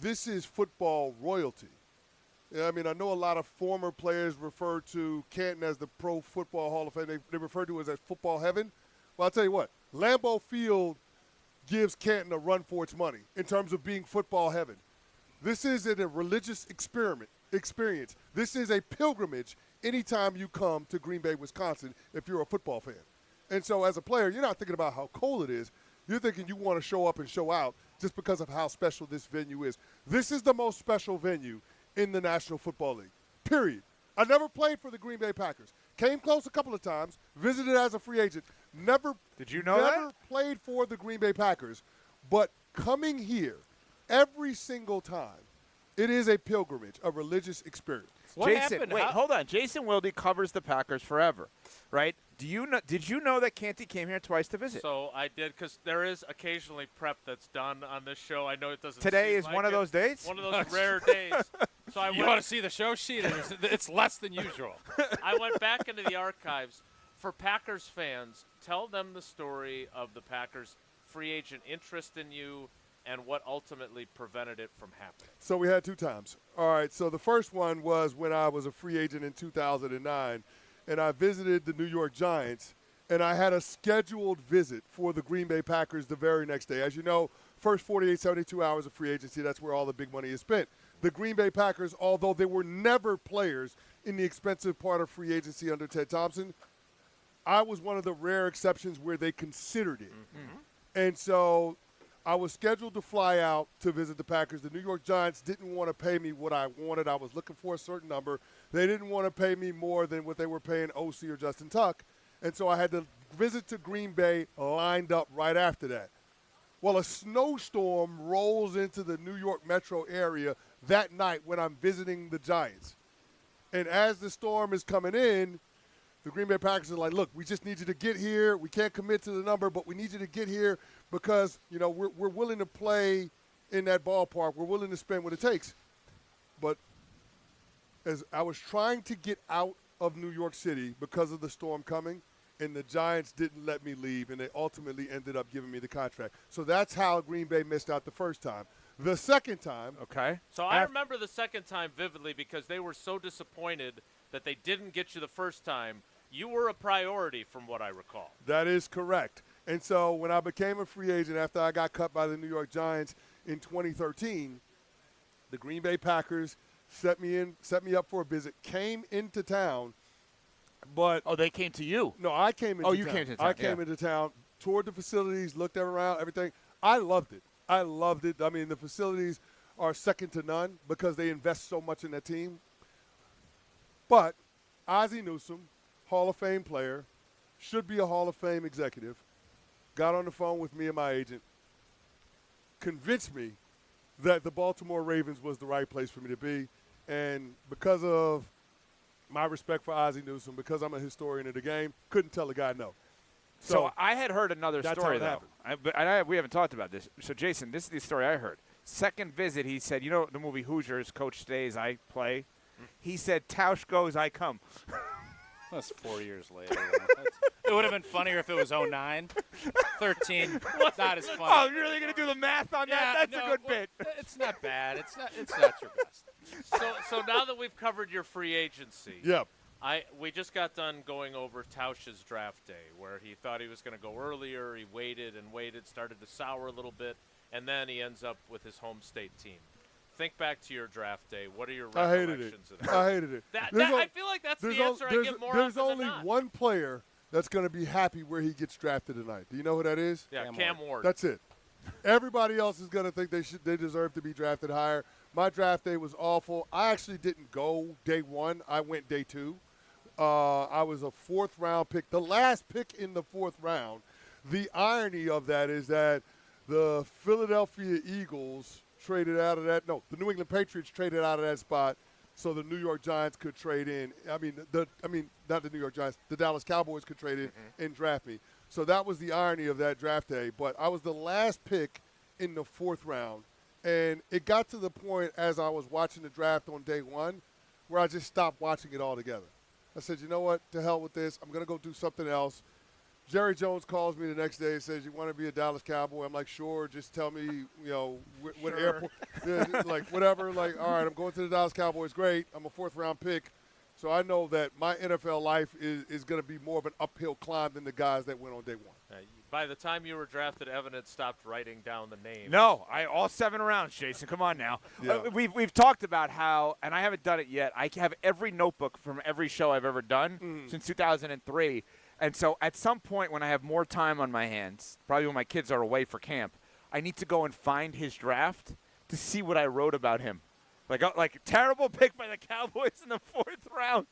this is football royalty. I mean, I know a lot of former players refer to Canton as the Pro Football Hall of Fame. They refer to it as football heaven. Well, I'll tell you what, Lambeau Field gives Canton a run for its money in terms of being football heaven. This isn't a religious experience. This is a pilgrimage anytime you come to Green Bay, Wisconsin, if you're a football fan. And so as a player, you're not thinking about how cold it is. You're thinking you want to show up and show out just because of how special this venue is. This is the most special venue in the National Football League, period. I never played for the Green Bay Packers. Came close a couple of times, visited as a free agent. Never played for the Green Bay Packers, but coming here every single time, it is a pilgrimage, a religious experience. Hold on. Jason Wilde covers the Packers forever, right? Did you know that Canty came here twice to visit? So I did, because there is occasionally prep that's done on this show. I know it doesn't. Today seem is like one of it. those days? One of those rare days. So I you want to see the show sheet? It's less than usual. I went back into the archives. for Packers fans, tell them the story of the Packers' free agent interest in you and what ultimately prevented it from happening. So we had 2 times. All right, so the first one was when I was a free agent in 2009, and I visited the New York Giants, and I had a scheduled visit for the Green Bay Packers the very next day. As you know, first 48, 72 hours of free agency, that's where all the big money is spent. The Green Bay Packers, although they were never players in the expensive part of free agency under Ted Thompson, I was one of the rare exceptions where they considered it. And so I was scheduled to fly out to visit the Packers. The New York Giants didn't want to pay me what I wanted. I was looking for a certain number. They didn't want to pay me more than what they were paying OC or Justin Tuck. And so I had to visit to Green Bay lined up right after that. Well, a snowstorm rolls into the New York metro area that night when I'm visiting the Giants. And as the storm is coming in, the Green Bay Packers are like, look, we just need you to get here. We can't commit to the number, but we need you to get here because, you know, we're willing to play in that ballpark. We're willing to spend what it takes. But as I was trying to get out of New York City because of the storm coming, and the Giants didn't let me leave, and they ultimately ended up giving me the contract. So that's how Green Bay missed out the first time. The second time. Okay. So I remember the second time vividly because they were so disappointed that they didn't get you the first time. You were a priority from what I recall. That is correct. And so when I became a free agent after I got cut by the New York Giants in 2013, the Green Bay Packers set me up for a visit, came into town. But they came to you? No, I came into town. Oh, you came to town. I came into town, toured the facilities, looked around, everything. I loved it. I mean, the facilities are second to none because they invest so much in that team. But Ozzie Newsome, Hall of Fame player, should be a Hall of Fame executive, got on the phone with me and my agent, convinced me that the Baltimore Ravens was the right place for me to be. And because of my respect for Ozzie Newsome, because I'm a historian of the game, couldn't tell the guy no. So I had heard another that's story, how it though. happened. We haven't talked about this. So, Jason, this is the story I heard. Second visit, he said, you know the movie Hoosiers, Coach Stays, I play? He said, Tausch goes, I come. That's 4 years later. It would have been funnier if it was 09. 13, not as funny. Oh, you're really going to do the math on that? That's a good bit. It's not bad. It's not your best. So now that we've covered your free agency, yep. We just got done going over Tausch's draft day where he thought he was going to go earlier. He waited, started to sour a little bit, and then he ends up with his home state team. Think back to your draft day. What are your recollections of that? I hated it. I feel like that's the answer I give more There's often only than not. one player that's going to be happy where he gets drafted tonight. Do you know who that is? Yeah, Cam Ward. That's it. Everybody else is going to think they deserve to be drafted higher. My draft day was awful. I actually didn't go day one. I went day two. I was a fourth-round pick, the last pick in the fourth round. The irony of that is that the Philadelphia Eagles traded out of that. No, the New England Patriots traded out of that spot so the New York Giants could trade in. Not the New York Giants. The Dallas Cowboys could trade in and draft me. So that was the irony of that draft day. But I was the last pick in the fourth round. And it got to the point as I was watching the draft on day one where I just stopped watching it altogether. I said, you know what, to hell with this. I'm going to go do something else. Jerry Jones calls me the next day and says, you want to be a Dallas Cowboy? I'm like, sure, just tell me, what Sure. airport. Yeah, like, whatever. Like, all right, I'm going to the Dallas Cowboys. Great. I'm a fourth-round pick. So I know that my NFL life is going to be more of an uphill climb than the guys that went on day one. By the time you were drafted, Evan had stopped writing down the names. No, all 7 rounds, Jason. Come on now. Yeah. We've talked about how, and I haven't done it yet, I have every notebook from every show I've ever done since 2003. And so at some point when I have more time on my hands, probably when my kids are away for camp, I need to go and find his draft to see what I wrote about him. Like terrible pick by the Cowboys in the fourth round.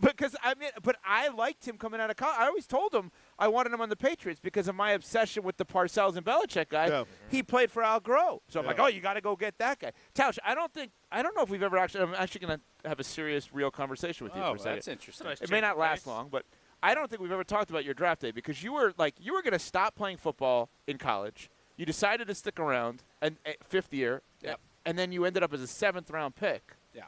But I liked him coming out of college. I always told him I wanted him on the Patriots because of my obsession with the Parcells and Belichick guy. Yeah. He played for Al Groh. So I'm Yeah. like, oh, you got to go get that guy. Tausch, I don't know if we've ever I'm actually going to have a serious, real conversation with you for a second. That's interesting. Nice It may change not of last pace. long, but I don't think we've ever talked about your draft day because you were going to stop playing football in college. You decided to stick around, and fifth year, Yep. and then you ended up as a 7th-round pick. Yeah.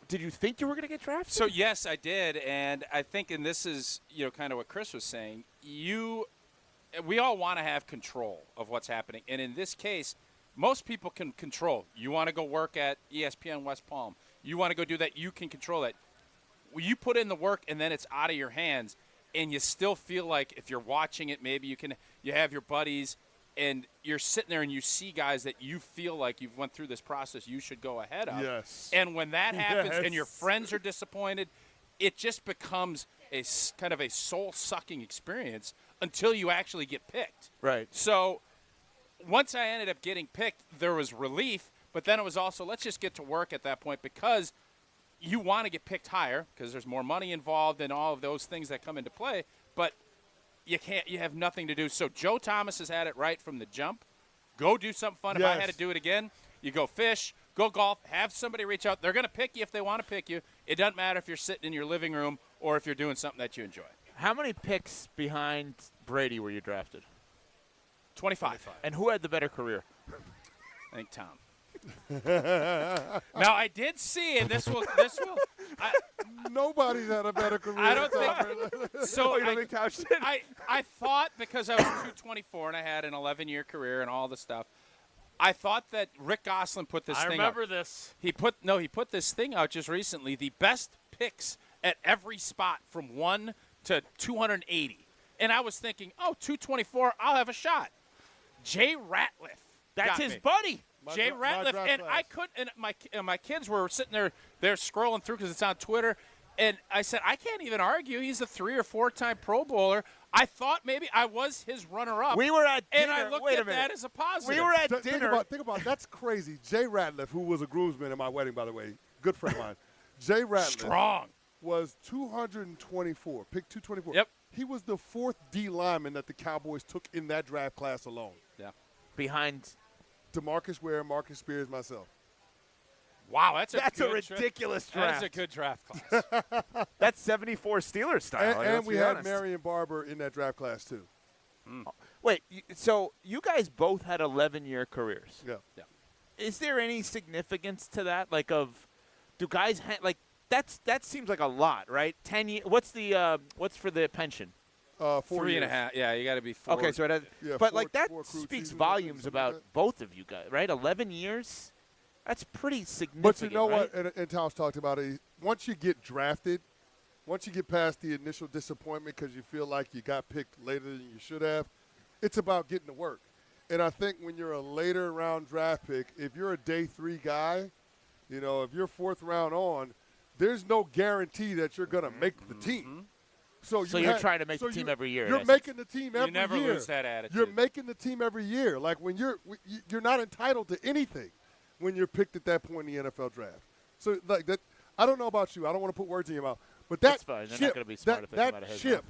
did you think you were going to get drafted? So yes, I did, and I think, and this is kind of what Chris was saying. We all want to have control of what's happening, and in this case, most people can control. You want to go work at ESPN West Palm. You want to go do that. You can control that. You put in the work, and then it's out of your hands, and you still feel like if you're watching it, maybe you have your buddies, and you're sitting there and you see guys that you feel like you've went through this process you should go ahead of. Yes. And when that happens Yes. and your friends are disappointed, it just becomes a kind of a soul-sucking experience until you actually get picked. Right. So once I ended up getting picked, there was relief, but then it was also let's just get to work at that point because you want to get picked higher because there's more money involved and all of those things that come into play, but you have nothing to do. So Joe Thomas has had it right from the jump. Go do something fun. If I had to do it again, you go fish, go golf, have somebody reach out. They're going to pick you if they want to pick you. It doesn't matter if you're sitting in your living room or if you're doing something that you enjoy. How many picks behind Brady were you drafted? 25. And who had the better career? I think Tom. Now I did see, and this will. Nobody's had a better career. I don't think. So you don't think Tausch did? I thought because I was 224 and I had an 11-year career and all the stuff, I thought that Rick Gosselin put this I thing out. remember this. He put this thing out just recently. The best picks at every spot from 1 to 280, and I was thinking, 224, I'll have a shot. Jay Ratliff. That's got his me. buddy. Jay Ratliff, and I couldn't. And my kids were sitting there. They're scrolling through because it's on Twitter, and I said, I can't even argue. He's a 3 or 4-time Pro Bowler. I thought maybe I was his runner-up. We were at dinner. And I looked at that as a positive. We were at dinner. Think about that's crazy. Jay Ratliff, who was a groomsman at my wedding, by the way, good friend of mine. Jay Ratliff Strong. was 224, pick 224. Yep. He was the 4th D lineman that the Cowboys took in that draft class alone. Yeah. Behind DeMarcus Ware, Marcus Spears, myself. Wow, that's a ridiculous draft. That's a good draft class. That's 74 Steelers style. And we had Marion Barber in that draft class, too. Wait, so you guys both had 11-year careers. Yeah. Is there any significance to that? Do guys that seems like a lot, right? 10 years. What's for the pension? 4 3 and a years. half. Yeah, you got to be 4. Okay, so that, Yeah, but that four accrued speaks seasons, volumes something about like that. both of you guys, right? 11 years. That's pretty significant. But you know right? what? And Tausch talked about it. Once you get drafted, once you get past the initial disappointment because you feel like you got picked later than you should have, it's about getting to work. And I think when you're a later round draft pick, if you're a day 3 guy, if you're 4th round on, there's no guarantee that you're going to make the team. So you're trying to make the team every year. You're making the team every year. You never lose that attitude. You're making the team every year. Like when you're not entitled to anything when you're picked at that point in the NFL draft. So like that, I don't know about you. I don't want to put words in your mouth, but That's fine. They're not going to be smart if they come out of his mouth.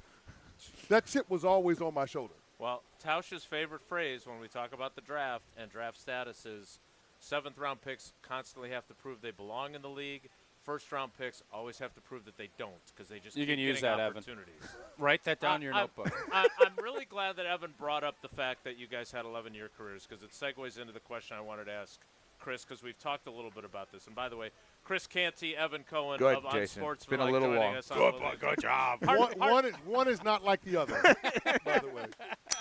That chip was always on my shoulder. Well, Tausch's favorite phrase when we talk about the draft and draft status is 7th-round picks constantly have to prove they belong in the league. First-round picks always have to prove that they don't because they just You keep can use getting that, Evan. opportunities. Write that down in your notebook. I'm really glad that Evan brought up the fact that you guys had 11-year careers because it segues into the question I wanted to ask Chris because we've talked a little bit about this. And by the way, Chris Canty, Evan Cohen Good, of Jason. Unsportsmanlike It's been a little joining long. us on Good job. One is not like the other, by the way.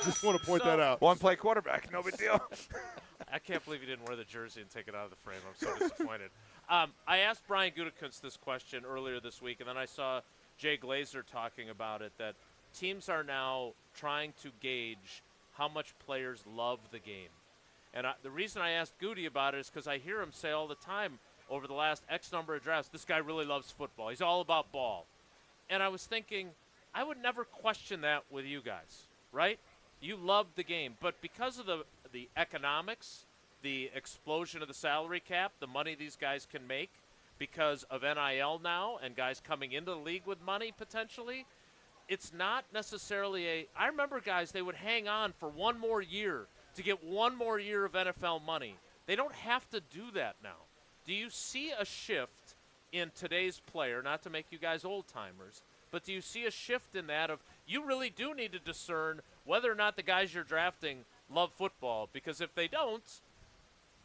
Just want to point that out. One-play quarterback, no big deal. I can't believe you didn't wear the jersey and take it out of the frame. I'm so disappointed. I asked Brian Gutekunst this question earlier this week, and then I saw Jay Glazer talking about it, that teams are now trying to gauge how much players love the game. And the reason I asked Goody about it is because I hear him say all the time over the last X number of drafts, this guy really loves football. He's all about ball. And I was thinking, I would never question that with you guys, right? You love the game. But because of the economics, the explosion of the salary cap, the money these guys can make because of NIL now and guys coming into the league with money potentially, it's not necessarily I remember guys, they would hang on for one more year to get one more year of NFL money. They don't have to do that now. Do you see a shift in today's player, not to make you guys old-timers, but do you see a shift in that of you really do need to discern whether or not the guys you're drafting love football? Because if they don't,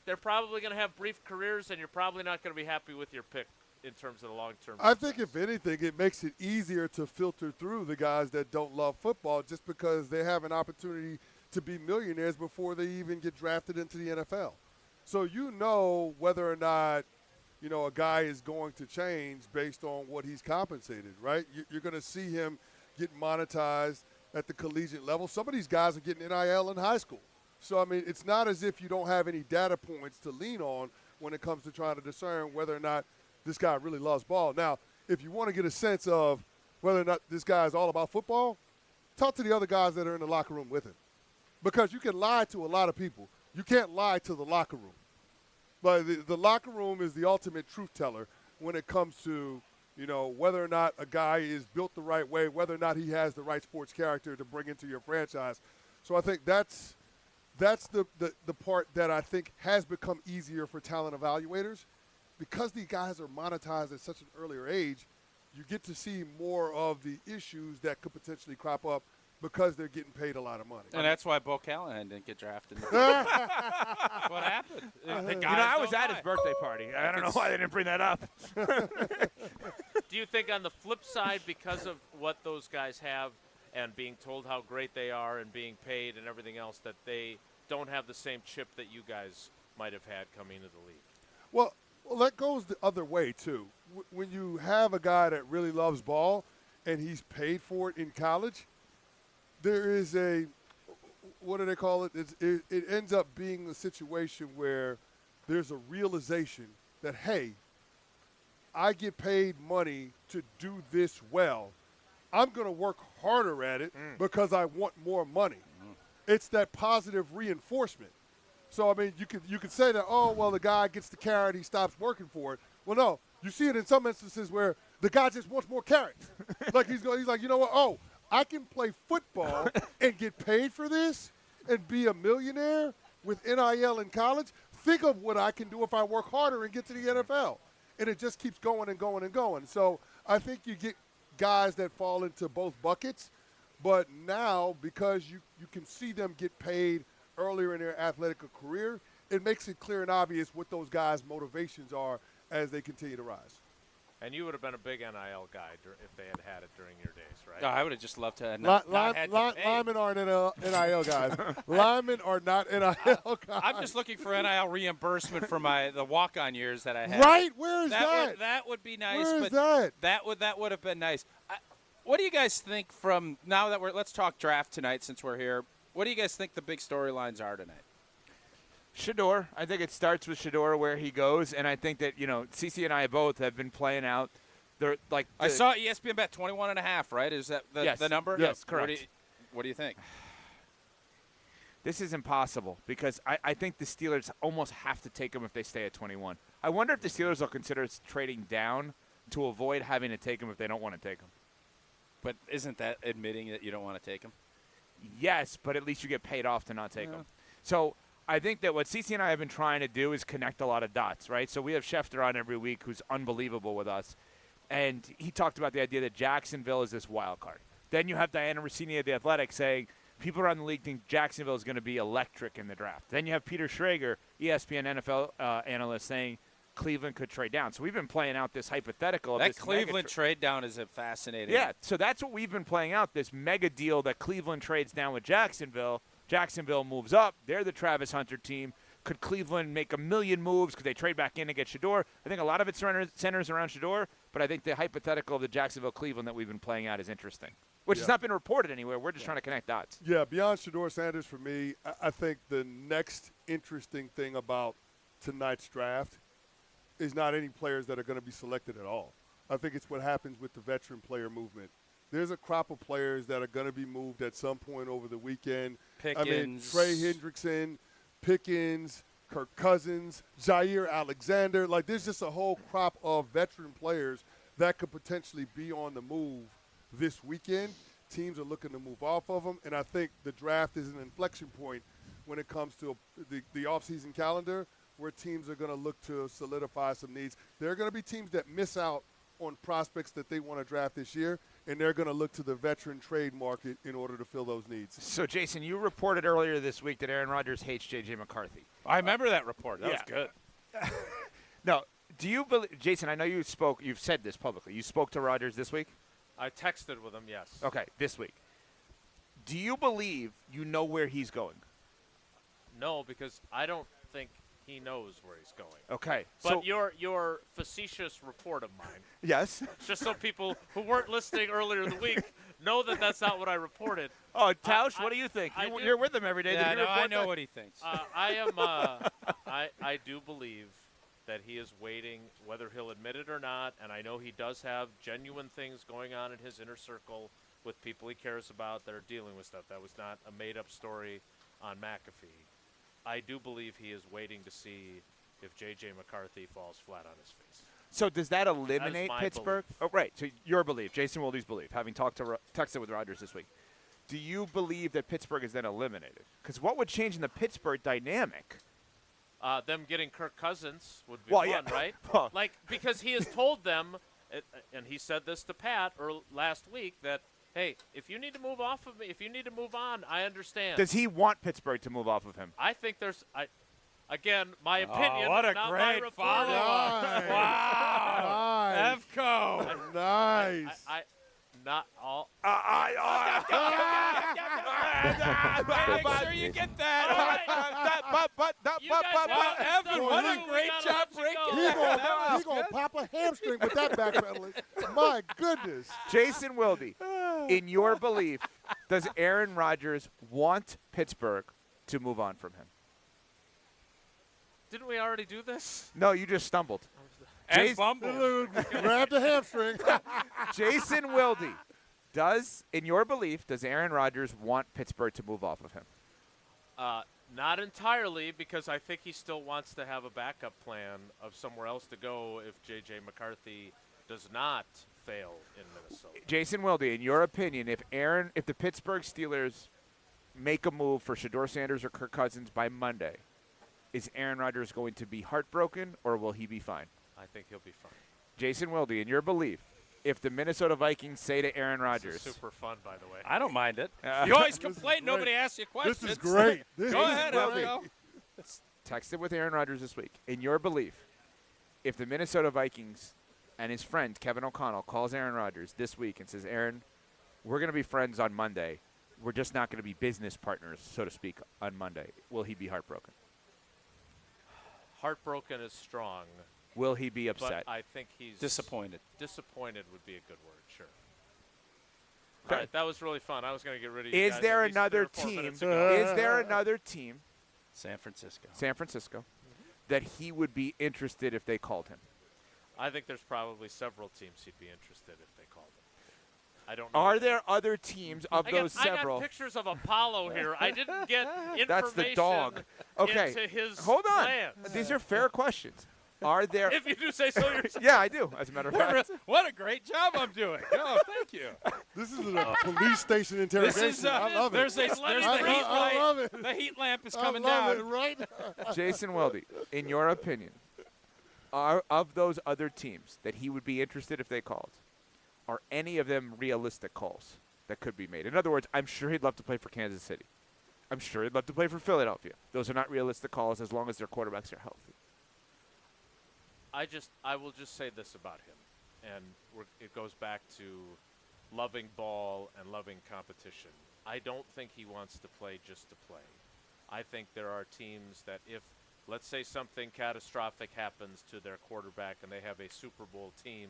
they're probably going to have brief careers, and you're probably not going to be happy with your pick in terms of the long-term? I think if anything, it makes it easier to filter through the guys that don't love football just because they have an opportunity to be millionaires before they even get drafted into the NFL. So you know whether or not, a guy is going to change based on what he's compensated, right? You're going to see him get monetized at the collegiate level. Some of these guys are getting NIL in high school. So, I mean, it's not as if you don't have any data points to lean on when it comes to trying to discern whether or not this guy really loves ball. Now, if you want to get a sense of whether or not this guy is all about football, talk to the other guys that are in the locker room with him. Because you can lie to a lot of people. You can't lie to the locker room. But the locker room is the ultimate truth teller when it comes to, whether or not a guy is built the right way, whether or not he has the right sports character to bring into your franchise. So I think that's the part that I think has become easier for talent evaluators. Because these guys are monetized at such an earlier age, you get to see more of the issues that could potentially crop up because they're getting paid a lot of money. And that's why Bo Callahan didn't get drafted. What happened? I was at his birthday party. I don't know why they didn't bring that up. Do you think on the flip side, because of what those guys have and being told how great they are and being paid and everything else, that they don't have the same chip that you guys might have had coming into the league? Well, that goes the other way, too. When you have a guy that really loves ball and he's paid for it in college, there is what do they call it? It ends up being a situation where there's a realization that, hey, I get paid money to do this well. I'm going to work harder at it because I want more money. It's that positive reinforcement. So, I mean, you could say that, oh, well, the guy gets the carrot, he stops working for it. Well, no, you see it in some instances where the guy just wants more carrots. Like he's like, you know what? Oh, I can play football and get paid for this and be a millionaire with NIL in college. Think of what I can do if I work harder and get to the NFL. And it just keeps going and going and going. So I think you get guys that fall into both buckets. But now, because you can see them get paid earlier in their athletic career, it makes it clear and obvious what those guys' motivations are as they continue to rise. And you would have been a big NIL guy if they had it during your days, right? No, I would have just loved to not had to pay. Linemen aren't NIL guys. Linemen are not NIL guys. I'm just looking for NIL reimbursement for the walk-on years that I had. Right? Where is that? That would be nice. Where is but that? That would have been nice. What do you guys think from now that let's talk draft tonight since we're here. What do you guys think the big storylines are tonight? Shedeur. I think it starts with Shedeur where he goes, and I think that, CC and I both have been playing out. I saw ESPN bet 21.5, right? Is that the number? Yes, correct. What do you think? This is impossible because I think the Steelers almost have to take him if they stay at 21. I wonder if the Steelers will consider trading down to avoid having to take him if they don't want to take him. But isn't that admitting that you don't want to take him? Yes, but at least you get paid off to not take him. So I think that what CC and I have been trying to do is connect a lot of dots, right? So we have Schefter on every week who's unbelievable with us. And he talked about the idea that Jacksonville is this wild card. Then you have Diana Rossini of The Athletic saying people around the league think Jacksonville is going to be electric in the draft. Then you have Peter Schrager, ESPN NFL analyst, saying Cleveland could trade down. So we've been playing out this hypothetical of that this Cleveland trade down is fascinating. Yeah, so that's what we've been playing out, this mega deal that Cleveland trades down with Jacksonville. Jacksonville moves up. They're the Travis Hunter team. Could Cleveland make a million moves? Could they trade back in to get Shedeur? I think a lot of it centers around Shedeur, but I think the hypothetical of the Jacksonville-Cleveland that we've been playing out is interesting, which has not been reported anywhere. We're just trying to connect dots. Yeah, beyond Shedeur Sanders, for me, I think the next interesting thing about tonight's draft is not any players that are going to be selected at all. I think it's what happens with the veteran player movement. There's a crop of players that are going to be moved at some point over the weekend. Pickens. I mean, Trey Hendrickson, Pickens, Kirk Cousins, Jair Alexander. Like, there's just a whole crop of veteran players that could potentially be on the move this weekend. Teams are looking to move off of them, and I think the draft is an inflection point when it comes to the offseason calendar where teams are going to look to solidify some needs. There are going to be teams that miss out on prospects that they want to draft this year, and they're going to look to the veteran trade market in order to fill those needs. So, Jason, you reported earlier this week that Aaron Rodgers hates J.J. McCarthy. I remember that report. That was good. No, Do you believe, Jason? I know you've said this publicly. You spoke to Rodgers this week. I texted with him, yes. Okay, this week. Do you believe you know where he's going? No, because I don't think he knows where he's going. Okay. But your facetious report of mine. Yes. Just so people who weren't listening earlier in the week know that that's not what I reported. Oh, Tausch, what do you think? You're with him every day. Yeah, Did you report I know that? what he thinks. I do believe that he is waiting, whether he'll admit it or not, and I know he does have genuine things going on in his inner circle with people he cares about that are dealing with stuff. That was not a made-up story on McAfee. I do believe he is waiting to see if J.J. McCarthy falls flat on his face. So does that eliminate my Pittsburgh? Oh, right. So your belief, Jason Wilde's belief, having texted with Rodgers this week. Do you believe that Pittsburgh is then eliminated? Because what would change in the Pittsburgh dynamic? Them getting Kirk Cousins would be Well, fun, yeah. right? Well. Like, because he has told them, and he said this to Pat last week, that, hey, if you need to move off of me, if you need to move on, I understand. Does he want Pittsburgh to move off of him? I think there's again, my opinion, what a not great my report. follow-up. Nice. Wow. Nice. EFCO. Nice. I not all. Make sure you get that. You guys have Evan, what a great job breaking that. He's going to pop a hamstring with that backpedaling. My goodness. Jason Wilde, in your belief, does Aaron Rodgers want Pittsburgh to move on from him? Didn't we already do this? No, you just stumbled. And fumble. Grabbed a hamstring. Jason Wilde, in your belief, does Aaron Rodgers want Pittsburgh to move off of him? Not entirely, because I think he still wants to have a backup plan of somewhere else to go if J.J. McCarthy does not fail in Minnesota. Jason Wilde, in your opinion, if the Pittsburgh Steelers make a move for Shedeur Sanders or Kirk Cousins by Monday, is Aaron Rodgers going to be heartbroken or will he be fine? I think he'll be fine. Jason Wilde, in your belief, if the Minnesota Vikings say to Aaron Rodgers, This is super fun, by the way. I don't mind it. You always complain nobody asks you questions. This is great. Go ahead, Elko. texted with Aaron Rodgers this week. In your belief, if the Minnesota Vikings and his friend Kevin O'Connell calls Aaron Rodgers this week and says, Aaron, we're going to be friends on Monday. We're just not going to be business partners, so to speak, on Monday. Will he be heartbroken? Heartbroken is strong. Will he be upset? But I think he's disappointed. Disappointed would be a good word, sure. Okay. All right, that was really fun. I was going to get rid of you Is guys there at least another 3 or 4 team? minutes ago. Is there another team? San Francisco. That he would be interested if they called him. I think there's probably several teams he'd be interested if they called him. I don't know. Are there other teams of those several? I got pictures of Apollo here. I didn't get information. That's the dog. Okay. Into his Hold on. plans. These are fair questions. Are there? If you do say so yourself. Yeah, I do. As a matter of fact. What a great job I'm doing. Oh, thank you. This is a police station interrogation. This is, I love it. there's the heat I love it. The heat lamp is I coming love down. it, right? Jason Wilde, in your opinion, are of those other teams that he would be interested if they called, are any of them realistic calls that could be made? In other words, I'm sure he'd love to play for Kansas City. I'm sure he'd love to play for Philadelphia. Those are not realistic calls as long as their quarterbacks are healthy. I will just say this about him, and it goes back to loving ball and loving competition. I don't think he wants to play just to play. I think there are teams that if, let's say something catastrophic happens to their quarterback and they have a Super Bowl team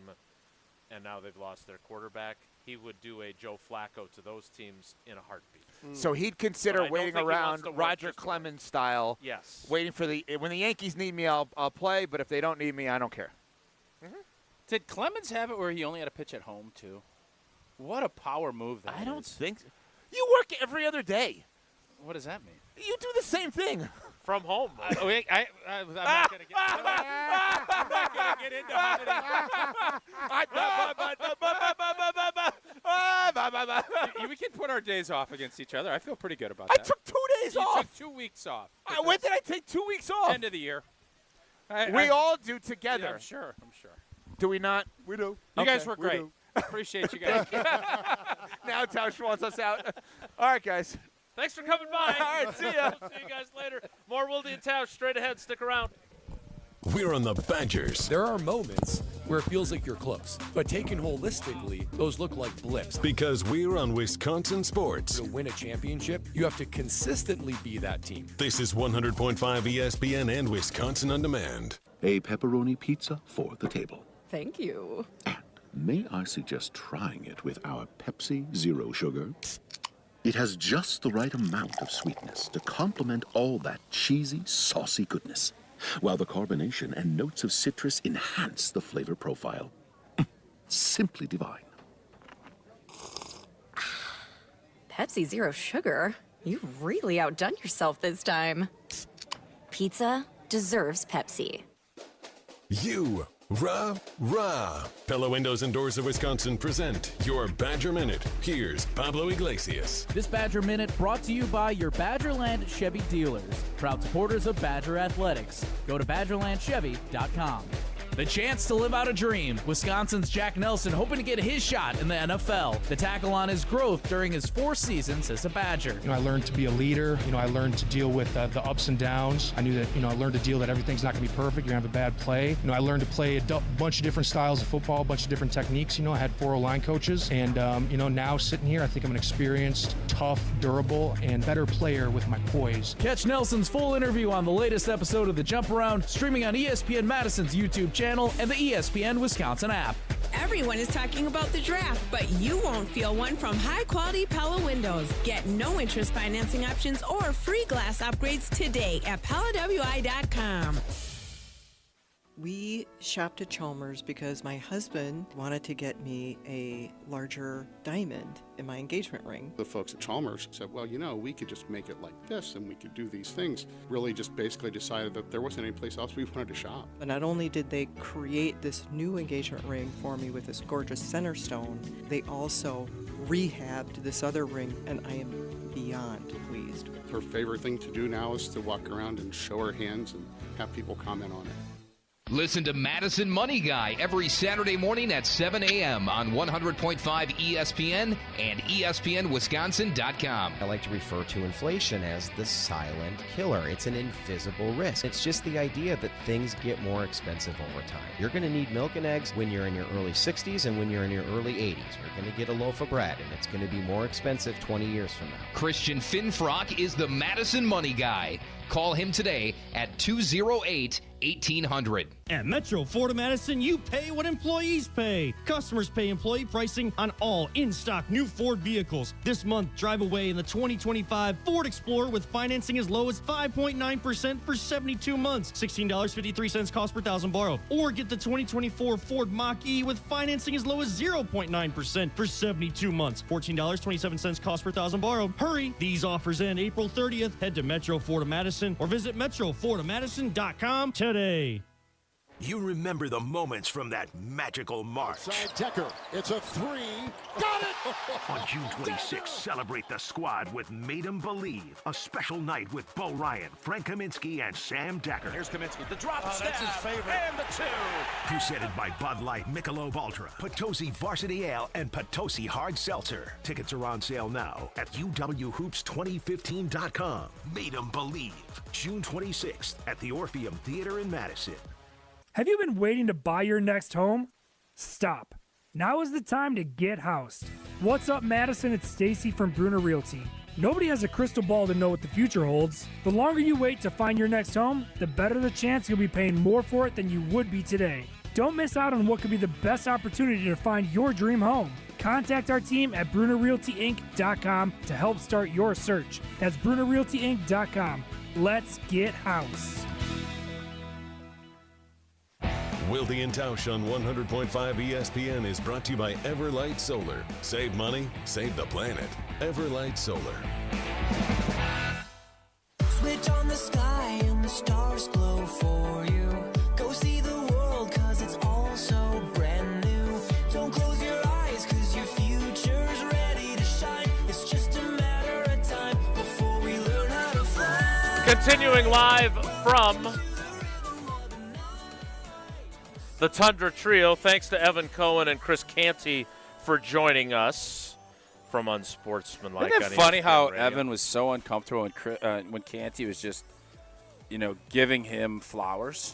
and now they've lost their quarterback, he would do a Joe Flacco to those teams in a heartbeat. So he'd consider But I don't waiting think he wants around to work Roger just to Clemens style. Yes. Waiting for when the Yankees need me, I'll play. But if they don't need me, I don't care. Did Clemens have it where he only had to pitch at home, too? What a power move that I don't is. think so. You work every other day. What does that mean? You do the same thing. From home. I'm not going to get I'm not going to get into how many. We can put our days off against each other. I feel pretty good about that. I took 2 days you off. took 2 weeks off. When did I take 2 weeks off? End of the year. We all do together. Yeah, I'm sure. Do we not? We do. You guys were we great. do. Appreciate you guys. Now Tausch wants us out. All right, guys. Thanks for coming by. All right, see ya. See you guys later. More Wilde and Tausch straight ahead. Stick around. we're on the Badgers. There are moments where it feels like you're close, but taken holistically, those look like blips. Because we're on Wisconsin Sports. To win a championship, you have to consistently be that team. This is 100.5 ESPN and Wisconsin On Demand. A pepperoni pizza for the table. Thank you. May I suggest trying it with our Pepsi Zero Sugar? It has just the right amount of sweetness to complement all that cheesy, saucy goodness, while the carbonation and notes of citrus enhance the flavor profile. Simply divine. Pepsi Zero Sugar? You've really outdone yourself this time. Pizza deserves Pepsi. Rah. Pella Windows and Doors of Wisconsin present your Badger Minute. Here's Pablo Iglesias. This Badger Minute brought to you by your Badgerland Chevy dealers, proud supporters of Badger Athletics. Go to BadgerlandChevy.com. The chance to live out a dream. Wisconsin's Jack Nelson hoping to get his shot in the NFL. The tackle on his growth during his 4 seasons as a Badger. I learned to be a leader. I learned to deal with the ups and downs. I knew that, I learned to deal that everything's not going to be perfect. You're going to have a bad play. I learned to play a bunch of different styles of football, a bunch of different techniques. I had 4 O-line coaches. And, now sitting here, I think I'm an experienced, tough, durable, and better player with my poise. Catch Nelson's full interview on the latest episode of The Jump Around, streaming on ESPN Madison's YouTube channel and the ESPN Wisconsin app. Everyone is talking about the draft, but you won't feel one from high-quality Pella Windows. Get no-interest financing options or free glass upgrades today at PellaWI.com. We shopped at Chalmers because my husband wanted to get me a larger diamond in my engagement ring. The folks at Chalmers said, well, we could just make it like this and we could do these things. Really just basically decided that there wasn't any place else we wanted to shop. But not only did they create this new engagement ring for me with this gorgeous center stone, they also rehabbed this other ring, and I am beyond pleased. Her favorite thing to do now is to walk around and show her hands and have people comment on it. Listen to Madison Money Guy every Saturday morning at 7 a.m. on 100.5 ESPN and ESPNWisconsin.com. I like to refer to inflation as the silent killer. It's an invisible risk. It's just the idea that things get more expensive over time. You're going to need milk and eggs when you're in your early 60s and when you're in your early 80s. You're going to get a loaf of bread, and it's going to be more expensive 20 years from now. Christian Finfrock is the Madison Money Guy. Call him today at 208-1800. At Metro Ford of Madison, you pay what employees pay. Customers pay employee pricing on all in-stock new Ford vehicles. This month, drive away in the 2025 Ford Explorer with financing as low as 5.9% for 72 months. $16.53 cost per thousand borrowed. Or get the 2024 Ford Mach-E with financing as low as 0.9% for 72 months. $14.27 cost per thousand borrowed. Hurry! These offers end April 30th. Head to Metro Ford of Madison or visit MetroFordofMadison.com today. You remember the moments from that magical March. Side Decker, it's a 3. Got it! On June 26th, celebrate the squad with Made 'em Believe. A special night with Bo Ryan, Frank Kaminsky, and Sam Decker. Here's Kaminsky, the drop That's his favorite. and the 2. Presented by Bud Light, Michelob Ultra, Potosi Varsity Ale, and Potosi Hard Seltzer. Tickets are on sale now at UWHoops2015.com. Made 'em Believe. June 26th at the Orpheum Theater in Madison. Have you been waiting to buy your next home? Stop. Now is the time to get housed. What's up, Madison? It's Stacy from Bruner Realty. Nobody has a crystal ball to know what the future holds. The longer you wait to find your next home, the better the chance you'll be paying more for it than you would be today. Don't miss out on what could be the best opportunity to find your dream home. Contact our team at BrunerRealtyInc.com to help start your search. That's BrunerRealtyInc.com. Let's get house. Wilde Tausch on 100.5 ESPN is brought to you by Everlight Solar. Save money, save the planet. Everlight Solar. Switch on the sky and the stars glow for you. Go see the world 'cause it's all so brand new. Don't close your eyes 'cause your future's ready to shine. It's just a matter of time before we learn how to fly. Continuing live from the Tundra Trio. Thanks to Evan Cohen and Chris Canty for joining us from Unsportsmanlike. Isn't it funny how Radio. Evan was so uncomfortable when Canty was just, giving him flowers?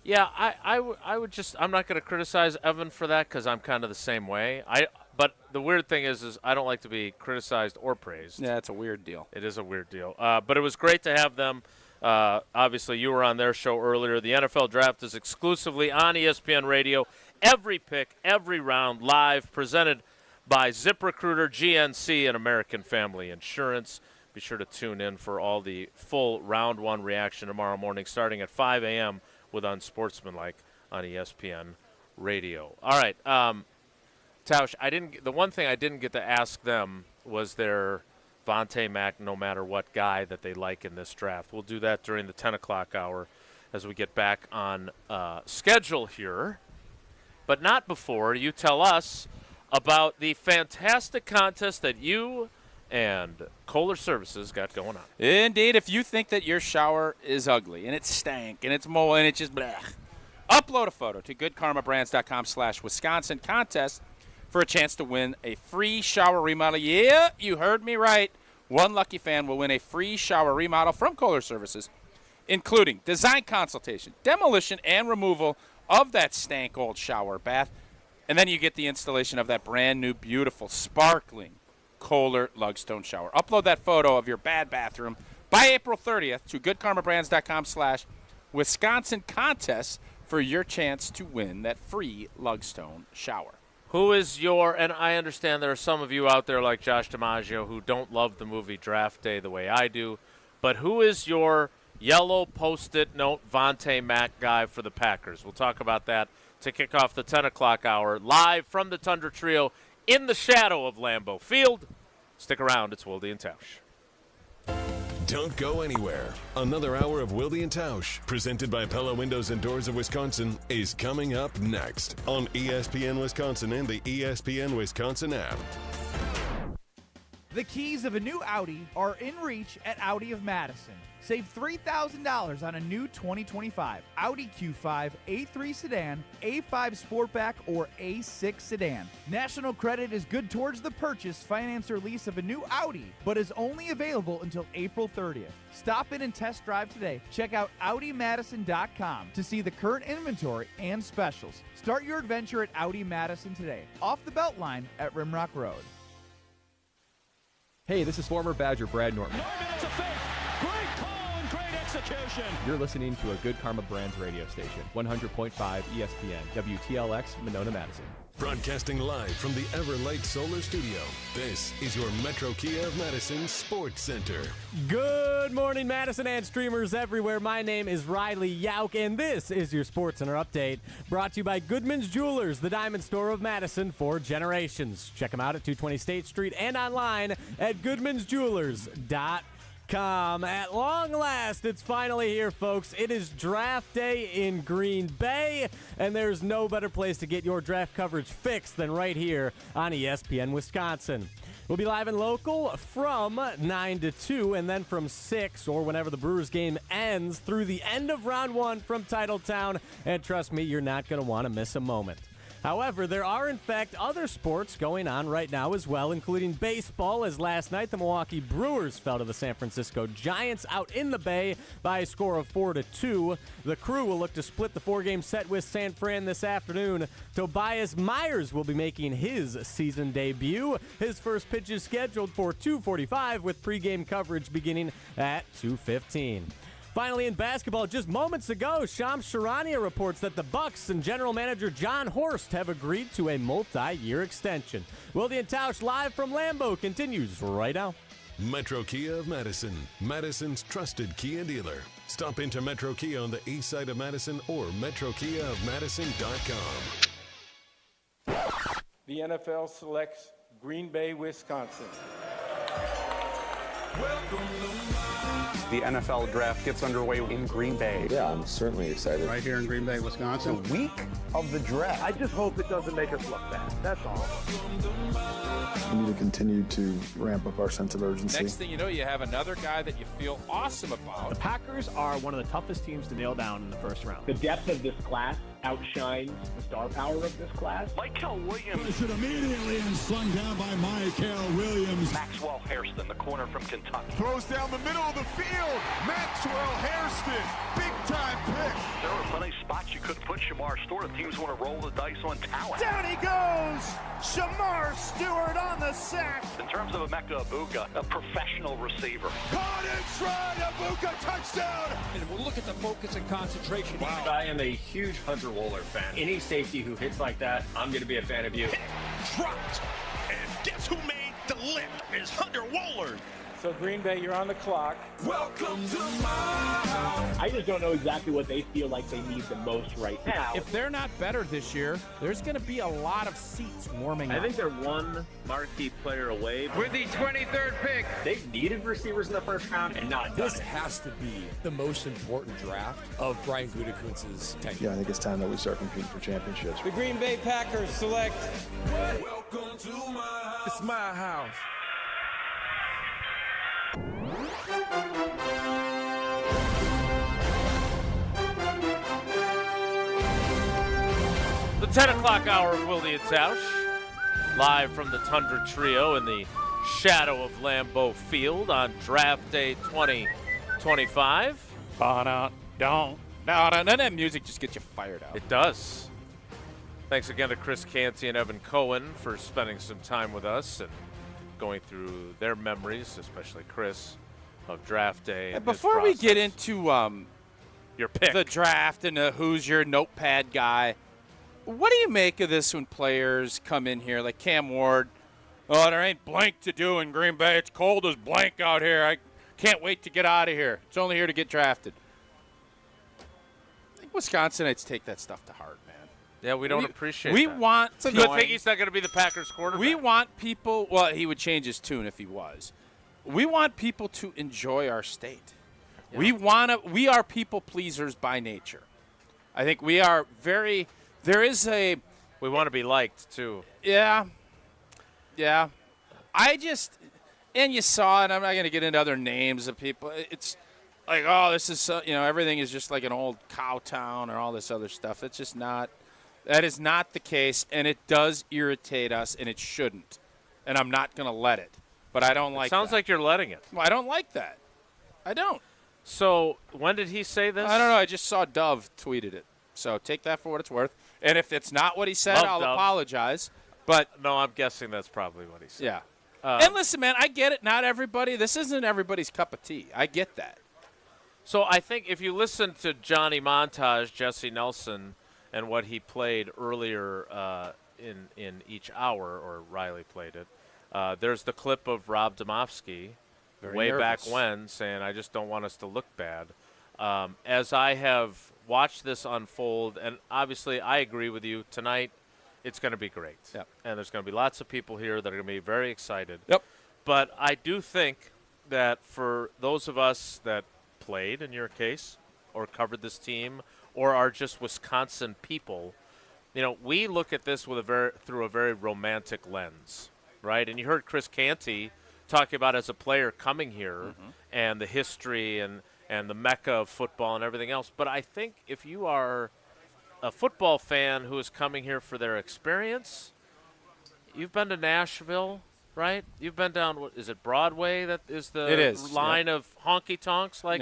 Yeah, I would just, I'm not going to criticize Evan for that because I'm kind of the same way. But the weird thing is I don't like to be criticized or praised. Yeah, it's a weird deal. It is a weird deal. But it was great to have them. Obviously, you were on their show earlier. The NFL Draft is exclusively on ESPN Radio. Every pick, every round, live, presented by ZipRecruiter, GNC, and American Family Insurance. Be sure to tune in for all the full round one reaction tomorrow morning, starting at 5 a.m. with Unsportsmanlike on ESPN Radio. All right, Tausch, the one thing I didn't get to ask them was their Vontae Mack no matter what guy that they like in this draft. We'll do that during the 10 o'clock hour as we get back on schedule here. But not before you tell us about the fantastic contest that you and Kohler Services got going on. Indeed, if you think that your shower is ugly and it stank and it's mold and it's just blech, upload a photo to goodkarmabrands.com/Wisconsin contest for a chance to win a free shower remodel. Yeah, you heard me right. One lucky fan will win a free shower remodel from Kohler Services, including design consultation, demolition, and removal of that stank old shower bath. And then you get the installation of that brand new, beautiful, sparkling Kohler Lugstone shower. Upload that photo of your bad bathroom by April 30th to goodkarmabrands.com/Wisconsin contest for your chance to win that free Lugstone shower. Who is your, and I understand there are some of you out there like Josh DiMaggio who don't love the movie Draft Day the way I do, but who is your yellow Post-it note Vontae Mack guy for the Packers? We'll talk about that to kick off the 10 o'clock hour, live from the Tundra Trio in the shadow of Lambeau Field. Stick around. It's Wilde Tausch. Don't go anywhere. Another hour of Wilde Tausch, presented by Pella Windows and Doors of Wisconsin, is coming up next on ESPN Wisconsin and the ESPN Wisconsin app. The keys of a new Audi are in reach at Audi of Madison. Save $3,000 on a new 2025 Audi Q5, A3 sedan, A5 Sportback, or A6 sedan. National credit is good towards the purchase, finance, or lease of a new Audi, but is only available until April 30th. Stop in and test drive today. Check out AudiMadison.com to see the current inventory and specials. Start your adventure at Audi Madison today, off the Beltline at Rimrock Road. Hey, this is former Badger Brad Norton. It's a fake. Great call and great execution. You're listening to a Good Karma Brands radio station, 100.5 ESPN, WTLX, Monona, Madison. Broadcasting live from the Everlight Solar Studio, this is your Metro Kia of Madison Sports Center. Good morning, Madison and streamers everywhere. My name is Riley Yauk, and this is your Sports Center update, brought to you by Goodman's Jewelers, the diamond store of Madison for generations. Check them out at 220 State Street and online at goodmansjewelers.com. At long last, it's finally here, folks. It is draft day in Green Bay, and there's no better place to get your draft coverage fixed than right here on ESPN Wisconsin. We'll be live and local from 9 to 2, and then from 6, or whenever the Brewers game ends, through the end of round 1 from Titletown. And trust me, you're not going to want to miss a moment. However, there are, in fact, other sports going on right now as well, including baseball, as last night the Milwaukee Brewers fell to the San Francisco Giants out in the Bay by a score of 4-2. The Crew will look to split the 4-game set with San Fran this afternoon. Tobias Myers will be making his season debut. His first pitch is scheduled for 2:45 with pregame coverage beginning at 2:15. Finally, in basketball, just moments ago, Shams Charania reports that the Bucks and general manager John Horst have agreed to a multi-year extension. Wilde Tausch live from Lambeau continues right now. Metro Kia of Madison, Madison's trusted Kia dealer. Stop into Metro Kia on the east side of Madison or metrokiaofmadison.com. The NFL selects Green Bay, Wisconsin. The NFL draft gets underway in Green Bay. Yeah, I'm certainly excited. Right here in Green Bay, Wisconsin. The week of the draft. I just hope it doesn't make us look bad. That's all. We need to continue to ramp up our sense of urgency. Next thing you know, you have another guy that you feel awesome about. The Packers are one of the toughest teams to nail down in the first round. The depth of this class outshines the star power of this class. Michael Williams. Push it immediately and slung down by Michael Williams. Maxwell Hairston, the corner from Kentucky. Throws down the middle of the field. Maxwell Hairston, big time pick. There are plenty of spots you and Shamar Stewart. Teams want to roll the dice on talent. Down he goes! Shamar Stewart on the sack. In terms of Emeka Ibuka, a professional receiver. Caught in stride, Ibuka touchdown! And we'll look at the focus and concentration. Wow. I am a huge Hunter Wohler fan. Any safety who hits like that, I'm going to be a fan of you. Dropped. And guess who made the lip is Hunter Wohler. So Green Bay, you're on the clock. Welcome to my house. I just don't know exactly what they feel like they need the most right now. If they're not better this year, there's going to be a lot of seats warming up. I think they're one marquee player away. With the 23rd pick. They've needed receivers in the first round and not done This has to be the most important draft of Brian Gutekunst's tenure. Yeah, I think it's time that we start competing for championships. The Green Bay Packers select. Welcome to my house. It's my house. The 10 o'clock hour of Wilde Tausch, live from the Tundra Trio in the shadow of Lambeau Field on draft day 2025. That music just gets you fired out. It does. Thanks again to Chris Canty and Evan Cohen for spending some time with us and going through their memories, especially Chris, of draft day. And before we get into your pick, the draft and who's your notepad guy, what do you make of this when players come in here like Cam Ward? Oh, there ain't blank to do in Green Bay. It's cold as blank out here. I can't wait to get out of here. It's only here to get drafted. I think Wisconsinites take that stuff to heart, man. Yeah, we don't appreciate we that. want it's a good thing he's not going to be the Packers quarterback. We want people – well, he would change his tune if he was. We want people to enjoy our state. Yeah. We are people pleasers by nature. I think we are very – there is a – we want to be liked, too. Yeah. Yeah. I just – and you saw it. I'm not going to get into other names of people. It's like, oh, this is everything is just like an old cow town or all this other stuff. It's just not – that is not the case, and it does irritate us, and it shouldn't. And I'm not going to let it. But I don't like it. Sounds like you're letting it. Well, I don't like that. I don't. So when did he say this? I don't know. I just saw Dove tweeted it. So take that for what it's worth. And if it's not what he said, I'll apologize. But no, I'm guessing that's probably what he said. Yeah. And listen, man, I get it. Not everybody. This isn't everybody's cup of tea. I get that. So I think if you listen to Johnny Montage, Jesse Nelson, and what he played earlier in each hour, or Riley played it, there's the clip of Rob Domofsky way back when saying, I just don't want us to look bad. As I have watched this unfold, and obviously I agree with you, tonight it's going to be great. Yep. And there's going to be lots of people here that are going to be very excited. Yep. But I do think that for those of us that played, in your case, or covered this team, or are just Wisconsin people, we look at this with through a very romantic lens, right? And you heard Chris Canty talking about as a player coming here and the history and the mecca of football and everything else. But I think if you are a football fan who is coming here for their experience, you've been to Nashville, right? You've been down, what is it, Broadway? That is the line of honky tonks. Like,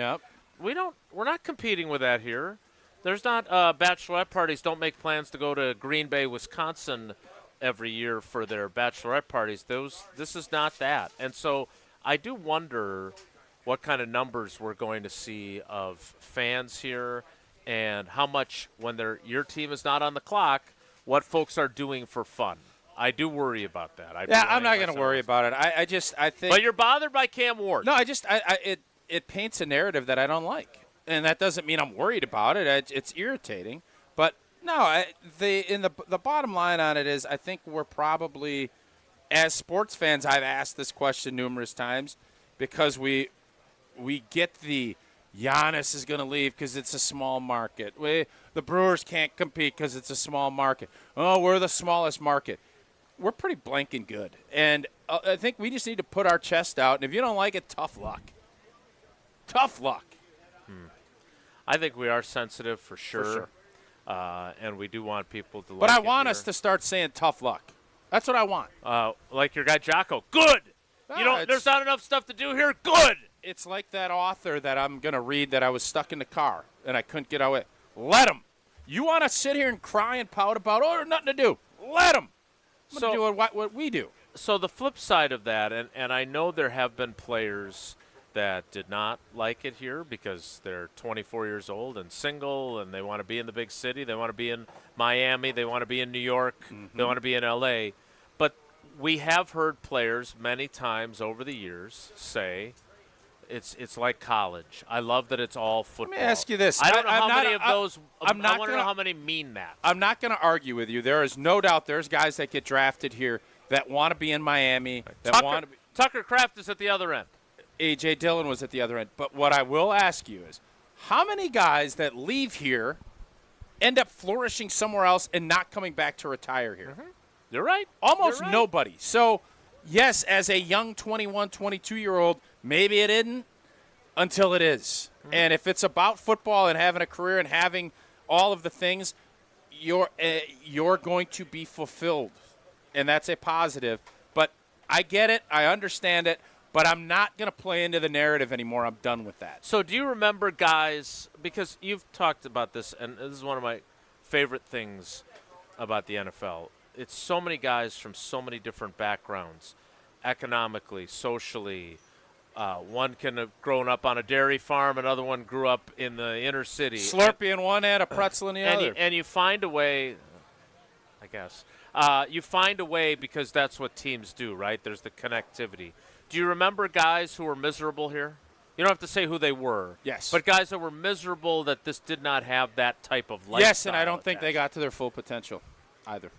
we're not competing with that here. There's not bachelorette parties. Don't make plans to go to Green Bay, Wisconsin every year for their bachelorette parties. This is not that. And so I do wonder what kind of numbers we're going to see of fans here and how much, when your team is not on the clock, what folks are doing for fun. I do worry about that. I'm not going to worry about it. I think. But you're bothered by Cam Ward. No, it paints a narrative that I don't like. And that doesn't mean I'm worried about it. It's irritating. But no, the bottom line on it is I think we're probably, as sports fans, I've asked this question numerous times because we get the Giannis is going to leave because it's a small market. The Brewers can't compete because it's a small market. Oh, we're the smallest market. We're pretty blank and good. And I think we just need to put our chest out. And if you don't like it, tough luck. Tough luck. I think we are sensitive for sure. And we do want people to like it. But I want us to start saying tough luck. That's what I want. Like your guy Jocko. Good. There's not enough stuff to do here. Good. It's like that author that I'm going to read that I was stuck in the car and I couldn't get away. Let him. You want to sit here and cry and pout about, oh, there's nothing to do. Let them. I'm going to do what we do. So the flip side of that, and I know there have been players that did not like it here because they're 24 years old and single and they want to be in the big city. They want to be in Miami. They want to be in New York. They want to be in L.A. But we have heard players many times over the years say it's like college. I love that it's all football. Let me ask you this. I don't know how many of those. I I'm not want to know how many mean that. I'm not going to argue with you. There is no doubt there's guys that get drafted here that want to be in Miami. That want to be. Tucker Kraft is at the other end. A.J. Dillon was at the other end. But what I will ask you is, how many guys that leave here end up flourishing somewhere else and not coming back to retire here? You're right. Almost You're right. nobody. So, yes, as a young 21, 22-year-old, maybe it isn't until it is. And if it's about football and having a career and having all of the things, you're going to be fulfilled. And that's a positive. But I get it. I understand it. But I'm not going to play into the narrative anymore. I'm done with that. So do you remember guys, because you've talked about this, and this is one of my favorite things about the NFL. It's so many guys from so many different backgrounds, economically, socially. One can have grown up on a dairy farm. Another one grew up in the inner city. Slurpee in one hand, a pretzel in the other. And you find a way, I guess. You find a way because that's what teams do, right? There's the connectivity. Do you remember guys who were miserable here? You don't have to say who they were. Yes. But guys that were miserable that this did not have that type of lifestyle. Yes, and I don't think they got to their full potential either.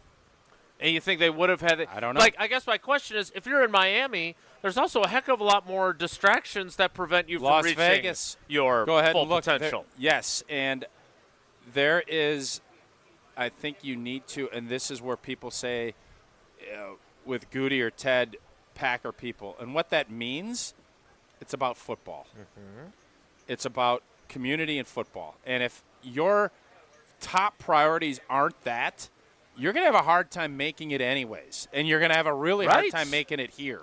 And you think they would have had it? I don't know. Like, I guess my question is, if you're in Miami, there's also a heck of a lot more distractions that prevent you from reaching Vegas. your Go ahead full and look. potential. Yes, and there is, I think you need to, and this is where people say, with Goody or Ted, Packer people. And what that means, it's about football. It's about community and football. And if your top priorities aren't that, you're going to have a hard time making it anyways. And you're going to have a really hard time making it here.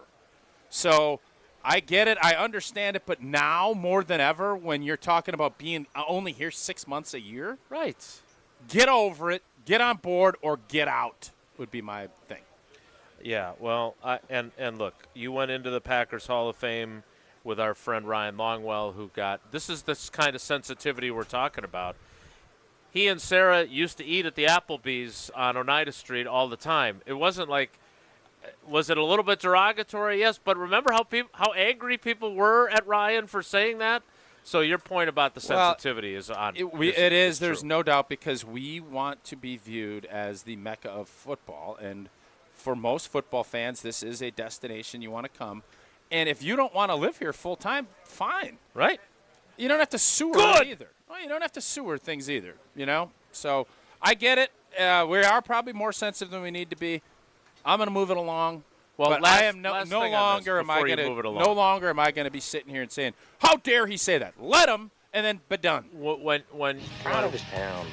So I get it. I understand it. But now more than ever, when you're talking about being only here 6 months a year, get over it, get on board, or get out would be my thing. Yeah, well, and look, you went into the Packers Hall of Fame with our friend Ryan Longwell, who got – this is this kind of sensitivity we're talking about. He and Sarah used to eat at the Applebee's on Oneida Street all the time. It wasn't like – was it a little bit derogatory? Yes, but remember how angry people were at Ryan for saying that? So your point about the sensitivity is on – It is. There's no doubt, because we want to be viewed as the mecca of football, and – for most football fans, this is a destination you want to come. And if you don't want to live here full time, fine. Right. You don't have to sewer it either. Well, you don't have to sewer things either, you know? So I get it. We are probably more sensitive than we need to be. I'm going to move it along. Well, but I am no longer am I going to be sitting here and saying, how dare he say that? Let him, and then be done. When out of his town.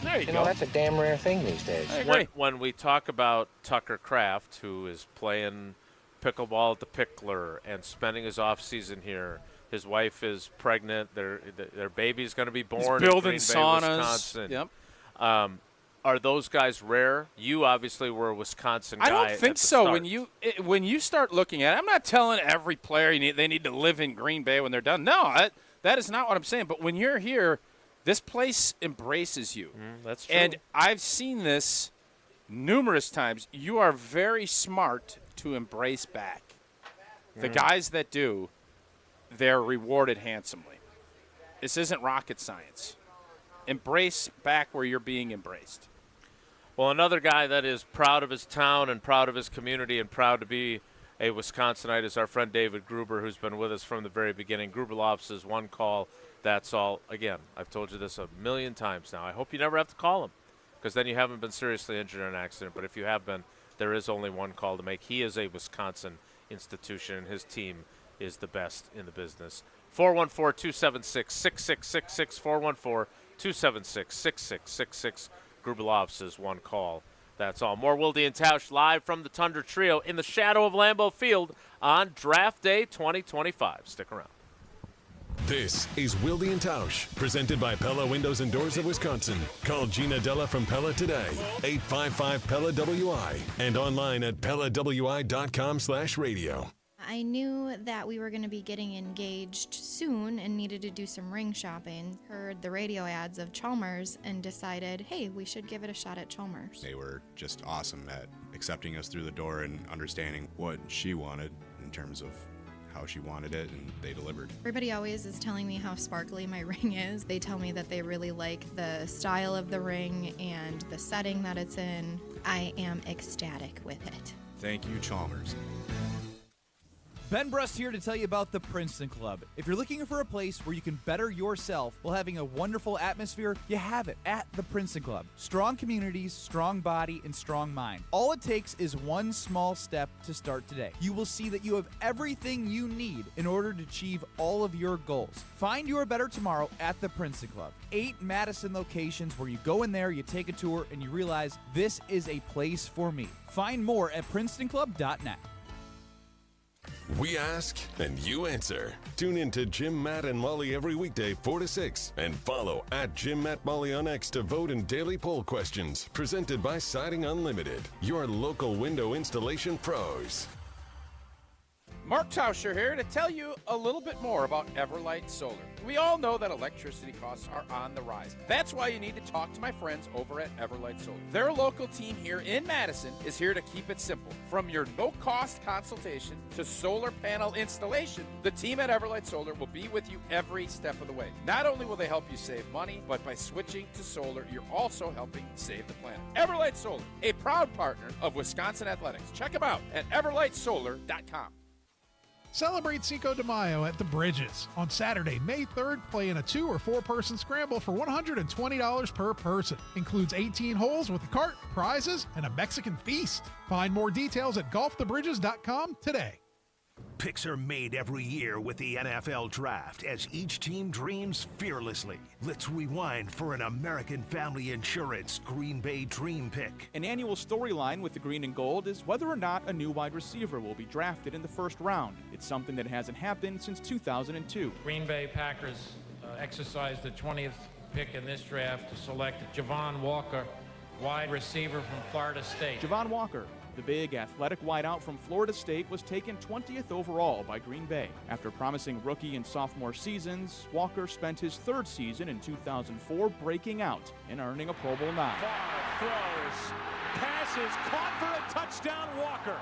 There you go. You know, that's a damn rare thing these days. When we talk about Tucker Kraft, who is playing pickleball at the Pickler and spending his off season here, his wife is pregnant. Their baby's going to be born. He's building in Green saunas. Bay, Wisconsin. Yep. Are those guys rare? You obviously were a Wisconsin guy. I don't think so. Start. When you start looking at it, I'm not telling every player they need to live in Green Bay when they're done. No, that is not what I'm saying. But when you're here, this place embraces you. That's true. And I've seen this numerous times. You are very smart to embrace back. The guys that do, they're rewarded handsomely. This isn't rocket science. Embrace back where you're being embraced. Well, another guy that is proud of his town and proud of his community and proud to be a Wisconsinite is our friend David Gruber, who's been with us from the very beginning. Gruber Law Offices, one call. That's all. Again, I've told you this a million times now. I hope you never have to call him, because then you haven't been seriously injured in an accident. But if you have been, there is only one call to make. He is a Wisconsin institution, and his team is the best in the business. 414-276-6666, 414-276-6666. Gruber Law Offices, one call. That's all. More Wilde Tausch live from the Tundra Trio in the shadow of Lambeau Field on Draft Day 2025. Stick around. This is Wilde Tausch, presented by Pella Windows and Doors of Wisconsin. Call Gina Della from Pella today, 855-PELLA-WI, and online at PellaWI.com/radio. I knew that we were going to be getting engaged soon and needed to do some ring shopping. Heard the radio ads of Chalmers and decided, hey, we should give it a shot at Chalmers. They were just awesome at accepting us through the door and understanding what she wanted in terms of how she wanted it, and they delivered. Everybody always is telling me how sparkly my ring is. They tell me that they really like the style of the ring and the setting that it's in. I am ecstatic with it. Thank you, Chalmers. Ben Brust here to tell you about the Princeton Club. If you're looking for a place where you can better yourself while having a wonderful atmosphere, you have it at the Princeton Club. Strong communities, strong body, and strong mind. All it takes is one small step to start today. You will see that you have everything you need in order to achieve all of your goals. Find your better tomorrow at the Princeton Club. 8 Madison locations where you go in there, you take a tour, and you realize this is a place for me. Find more at PrincetonClub.net. We ask and you answer. Tune in to Jim, Matt, and Molly every weekday 4 to 6. And follow at Jim, Matt, Molly on X to vote in daily poll questions. Presented by Siding Unlimited, your local window installation pros. Mark Tauscher here to tell you a little bit more about Everlight Solar. We all know that electricity costs are on the rise. That's why you need to talk to my friends over at Everlight Solar. Their local team here in Madison is here to keep it simple. From your no-cost consultation to solar panel installation, the team at Everlight Solar will be with you every step of the way. Not only will they help you save money, but by switching to solar, you're also helping save the planet. Everlight Solar, a proud partner of Wisconsin Athletics. Check them out at everlightsolar.com. Celebrate Cinco de Mayo at the Bridges. On Saturday, May 3rd, play in a 2- or 4-person scramble for $120 per person. Includes 18 holes with a cart, prizes, and a Mexican feast. Find more details at golfthebridges.com today. Picks are made every year with the NFL Draft as each team dreams fearlessly. Let's rewind for an American Family Insurance Green Bay Dream Pick. An annual storyline with the green and gold is whether or not a new wide receiver will be drafted in the first round. It's something that hasn't happened since 2002. Green Bay Packers exercised the 20th pick in this draft to select Javon Walker, wide receiver from Florida State. Javon Walker, the big athletic wideout from Florida State, was taken 20th overall by Green Bay. After promising rookie and sophomore seasons, Walker spent his 3rd season in 2004 breaking out and earning a Pro Bowl nod. Far throws, passes, caught for a touchdown, Walker.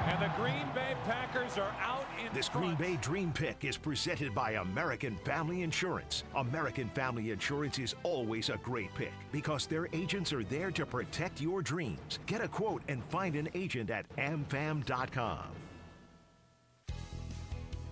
And the Green Bay Packers are out in This front. Green Bay Dream Pick is presented by American Family Insurance. American Family Insurance is always a great pick because their agents are there to protect your dreams. Get a quote and find an agent at amfam.com.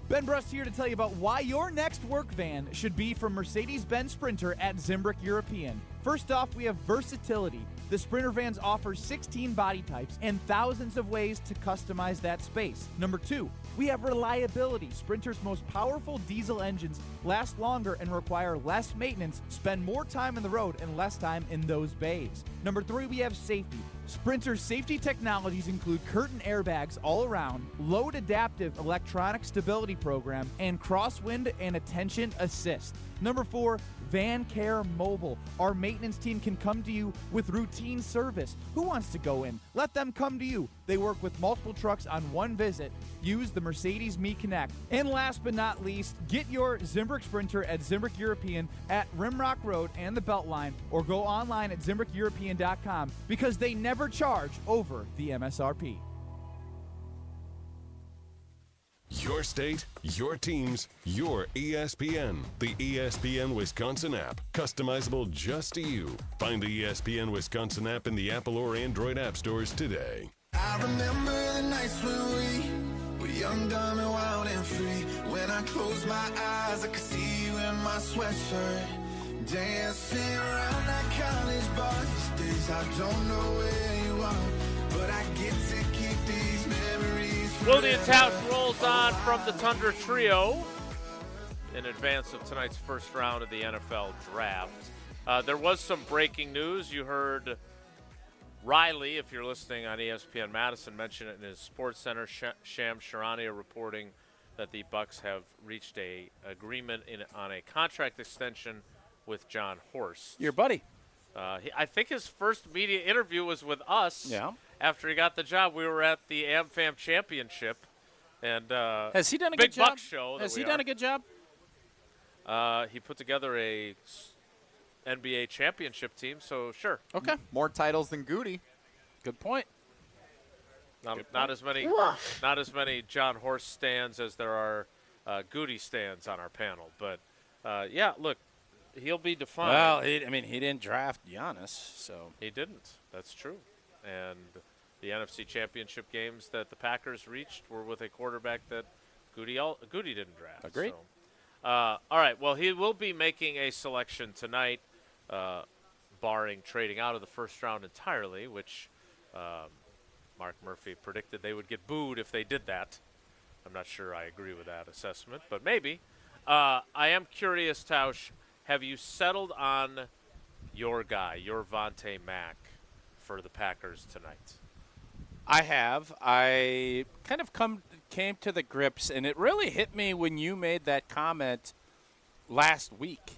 Ben Brust here to tell you about why your next work van should be from Mercedes-Benz Sprinter at Zimbrick European. First off, we have versatility. The Sprinter vans offer 16 body types and thousands of ways to customize that space. Number 2, we have reliability. Sprinter's most powerful diesel engines last longer and require less maintenance, spend more time on the road and less time in those bays. Number 3, we have safety. Sprinter's safety technologies include curtain airbags all around, load adaptive electronic stability program, and crosswind and attention assist. Number 4, Van Care Mobile. Our maintenance team can come to you with routine service. Who wants to go in? Let them come to you. They work with multiple trucks on one visit. Use the Mercedes Me Connect. And last but not least, get your Zimbrick Sprinter at Zimbrick European at Rimrock Road and the Beltline, or go online at ZimbrickEuropean.com because they never charge over the MSRP. Your state, your teams, your ESPN. The ESPN Wisconsin app. Customizable just to you. Find the ESPN Wisconsin app in the Apple or Android app stores today. I remember the nights when we were young, dumb, and wild and free. When I closed my eyes, I could see you in my sweatshirt. Dancing around that college bar. These days I don't know where you are, but I get to keep these memories. Wilde Tausch rolls on from the Tundra Trio in advance of tonight's first round of the NFL Draft. There was some breaking news. You heard Riley, if you're listening on ESPN Madison, mention it in his Sports Center. Sham Charania reporting that the Bucks have reached a agreement on a contract extension with John Horst. Your buddy. I think his first media interview was with us. Yeah. After he got the job, we were at the AmFam Championship, and has he done a Big good job? Buck show. Has he done a good job? He put together a NBA championship team, so sure. Okay. More titles than Goody. Good point. Not as many John Horst stands as there are Goody stands on our panel, but yeah, look, he'll be defined. Well, he didn't draft Giannis, so he didn't. That's true. And the NFC Championship games that the Packers reached were with a quarterback that Goody didn't draft. Agreed. So. All right. Well, he will be making a selection tonight, barring trading out of the first round entirely, which Mark Murphy predicted they would get booed if they did that. I'm not sure I agree with that assessment, but maybe. I am curious, Tausch, have you settled on your guy, your Vontae Mack, for the Packers tonight? I have. I kind of came to the grips, and it really hit me when you made that comment last week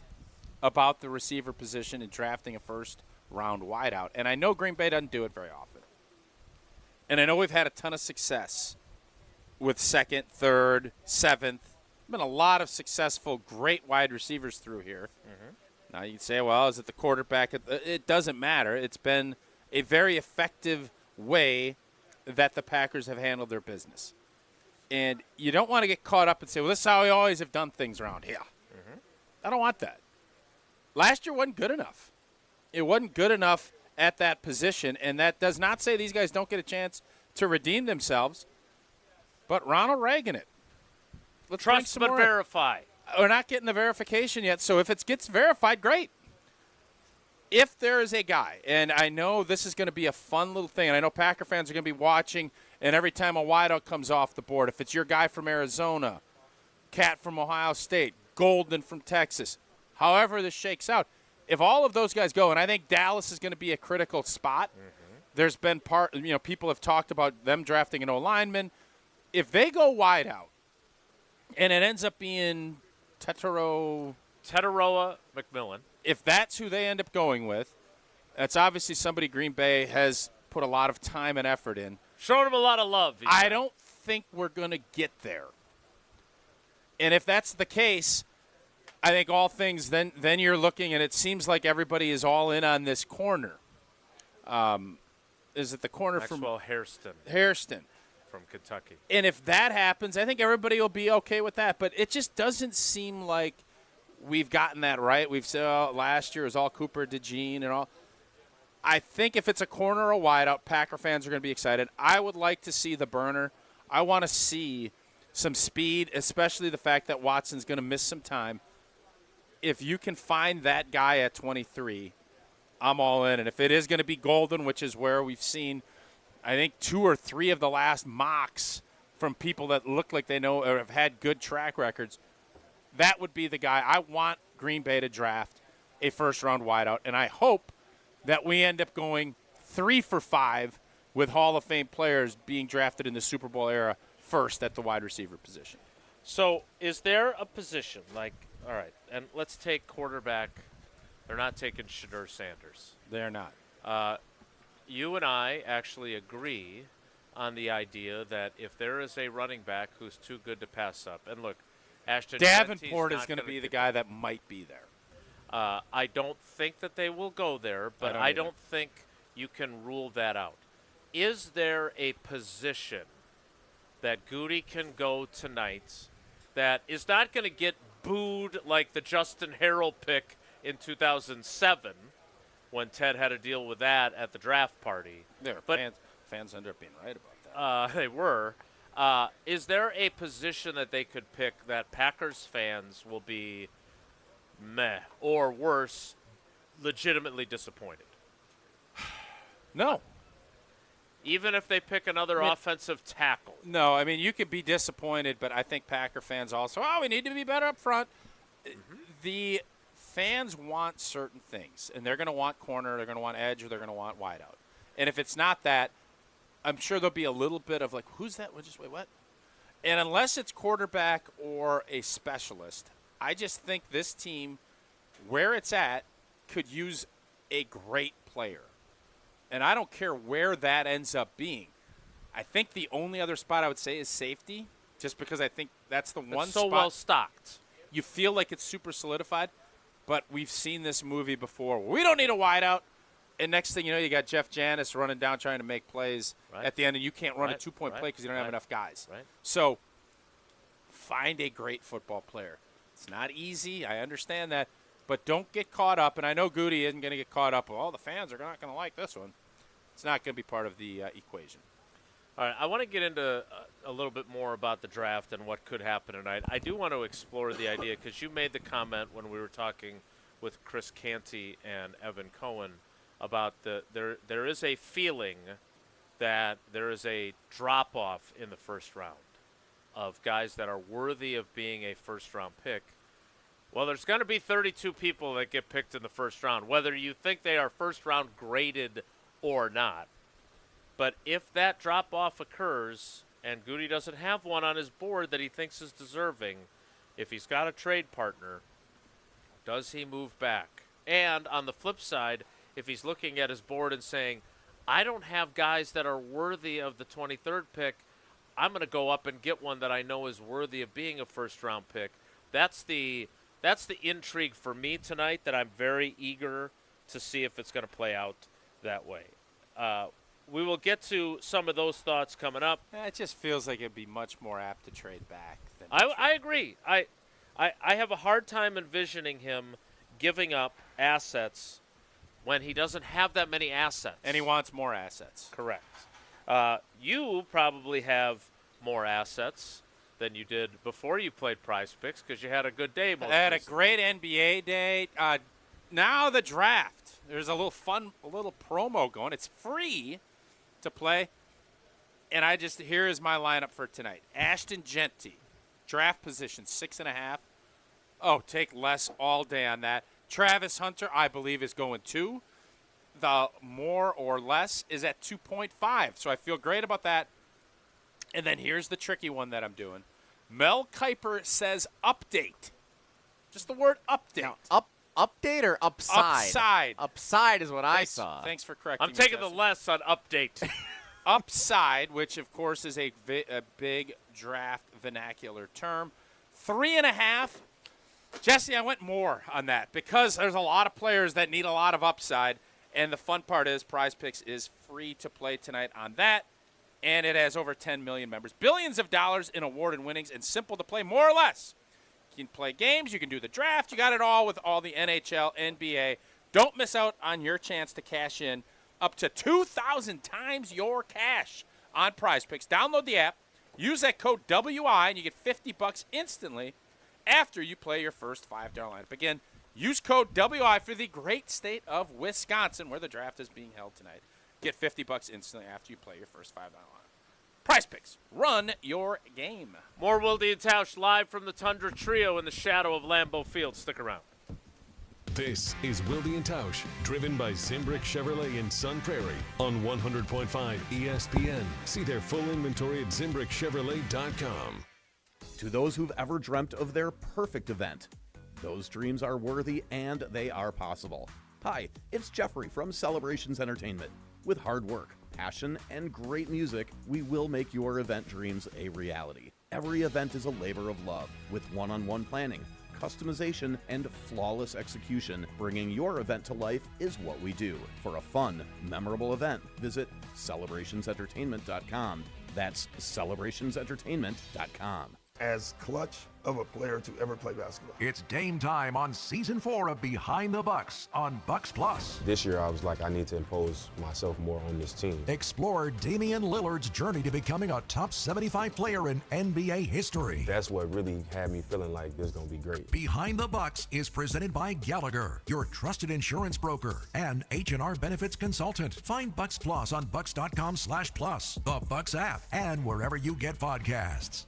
about the receiver position and drafting a first-round wideout. And I know Green Bay doesn't do it very often. And I know we've had a ton of success with second, third, seventh. Been a lot of successful, great wide receivers through here. Mm-hmm. Now you can say, well, is it the quarterback? It doesn't matter. It's been a very effective way that the Packers have handled their business. And you don't want to get caught up and say, well, this is how we always have done things around here. Mm-hmm. I don't want that. Last year wasn't good enough. It wasn't good enough at that position, and that does not say these guys don't get a chance to redeem themselves. But Ronald Reagan it. Let's trust but verify. We're not getting the verification yet, so if it gets verified, great. If there is a guy, and I know this is going to be a fun little thing, and I know Packer fans are going to be watching, and every time a wideout comes off the board, if it's your guy from Arizona, Cat from Ohio State, Golden from Texas, however this shakes out, if all of those guys go, and I think Dallas is going to be a critical spot, there's been people have talked about them drafting an O-lineman. If they go wide out, and it ends up being Teteroa McMillan, if that's who they end up going with, that's obviously somebody Green Bay has put a lot of time and effort in. Showing him a lot of love. I don't think we're going to get there. And if that's the case, I think all things, then you're looking, and it seems like everybody is all in on this corner. Is it the corner Maxwell from Hairston from Kentucky? And if that happens, I think everybody will be okay with that. But it just doesn't seem like we've gotten that right. We've said last year it was all Cooper DeJean and all. I think if it's a corner or a wideout, Packer fans are going to be excited. I would like to see the burner. I want to see some speed, especially the fact that Watson's going to miss some time. If you can find that guy at 23, I'm all in. And if it is going to be Golden, which is where we've seen, I think, 2 or 3 of the last mocks from people that look like they know or have had good track records, that would be the guy. I want Green Bay to draft a first-round wideout, and I hope that we end up going 3 for 5 with Hall of Fame players being drafted in the Super Bowl era first at the wide receiver position. So is there a position like, all right, and let's take quarterback. They're not taking Shedeur Sanders. They're not. You and I actually agree on the idea that if there is a running back who's too good to pass up, and look, Ashton Davenport is going to be the guy that might be there. I don't think that they will go there, but I don't think you can rule that out. Is there a position that Goody can go tonight that is not going to get booed like the Justin Harrell pick in 2007 when Ted had to deal with that at the draft party? Fans ended up being right about that. They were. Is there a position that they could pick that Packers fans will be meh or worse, legitimately disappointed? No. Even if they pick another offensive tackle? No, I mean, you could be disappointed, but I think Packer fans also, we need to be better up front. Mm-hmm. The fans want certain things, and they're going to want corner, they're going to want edge, or they're going to want wideout. And if it's not that, I'm sure there'll be a little bit of like, who's that? Wait, what? And unless it's quarterback or a specialist, I just think this team, where it's at, could use a great player. And I don't care where that ends up being. I think the only other spot I would say is safety, just because I think that's the one so spot. well stocked. You feel like it's super solidified, but we've seen this movie before. We don't need a wideout. And next thing you know, you got Jeff Janis running down trying to make plays at the end, and you can't run a two-point play because you don't have enough guys. Right. So find a great football player. It's not easy. I understand that. But don't get caught up, and I know Goody isn't going to get caught up. Well, the fans are not going to like this one. It's not going to be part of the equation. All right, I want to get into a little bit more about the draft and what could happen tonight. I do want to explore the idea because you made the comment when we were talking with Chris Canty and Evan Cohen about there is a feeling that there is a drop-off in the first round of guys that are worthy of being a first-round pick. Well, there's going to be 32 people that get picked in the first round, whether you think they are first-round graded or not. But if that drop-off occurs and Goody doesn't have one on his board that he thinks is deserving, if he's got a trade partner, does he move back? And on the flip side, if he's looking at his board and saying, I don't have guys that are worthy of the 23rd pick, I'm going to go up and get one that I know is worthy of being a first-round pick. That's the intrigue for me tonight that I'm very eager to see if it's going to play out that way. We will get to some of those thoughts coming up. It just feels like it'd be much more apt to trade back. Than I agree. I have a hard time envisioning him giving up assets when he doesn't have that many assets. And he wants more assets. Correct. You probably have more assets than you did before you played Prize Picks because you had a good day. I had a great NBA day. Now the draft. There's a little promo going. It's free to play. And here is my lineup for tonight. Ashton Genty, draft position 6.5. Oh, take less all day on that. Travis Hunter, I believe, is going 2. The more or less is at 2.5. So I feel great about that. And then here's the tricky one that I'm doing. Mel Kiper says update. Just the word update. Now, update or upside? Upside. Upside is what I saw. Thanks for correcting me. I'm taking the less on update. Upside, which, of course, is a big draft vernacular term. 3.5. Jesse, I went more on that because there's a lot of players that need a lot of upside. And the fun part is Prize Picks is free to play tonight on that. And it has over 10 million members. Billions of dollars in award and winnings and simple to play, more or less. You can play games. You can do the draft. You got it all with all the NHL, NBA. Don't miss out on your chance to cash in up to 2,000 times your cash on Prize Picks. Download the app. Use that code WI, and you get $50 instantly after you play your first $5 lineup. Again, use code WI for the great state of Wisconsin, where the draft is being held tonight. Get $50 instantly after you play your first $5 lineup. Prize Picks. Run your game. More Wilde Tausch live from the Tundra Trio in the shadow of Lambeau Field. Stick around. This is Wilde Tausch, driven by Zimbrick Chevrolet in Sun Prairie on 100.5 ESPN. See their full inventory at ZimbrickChevrolet.com. To those who've ever dreamt of their perfect event, those dreams are worthy and they are possible. Hi, it's Jeffrey from Celebrations Entertainment. With hard work, passion, and great music, we will make your event dreams a reality. Every event is a labor of love, with one-on-one planning, customization, and flawless execution. Bringing your event to life is what we do. For a fun, memorable event, visit celebrationsentertainment.com. That's celebrationsentertainment.com. As clutch of a player to ever play basketball. It's game time on Season 4 of Behind the Bucks on Bucks Plus. This year I was like, I need to impose myself more on this team. Explore Damian Lillard's journey to becoming a top 75 player in NBA history. That's what really had me feeling like this is going to be great. Behind the Bucks is presented by Gallagher, your trusted insurance broker and H&R benefits consultant. Find Bucks Plus on bucks.com/plus, the Bucks app, and wherever you get podcasts.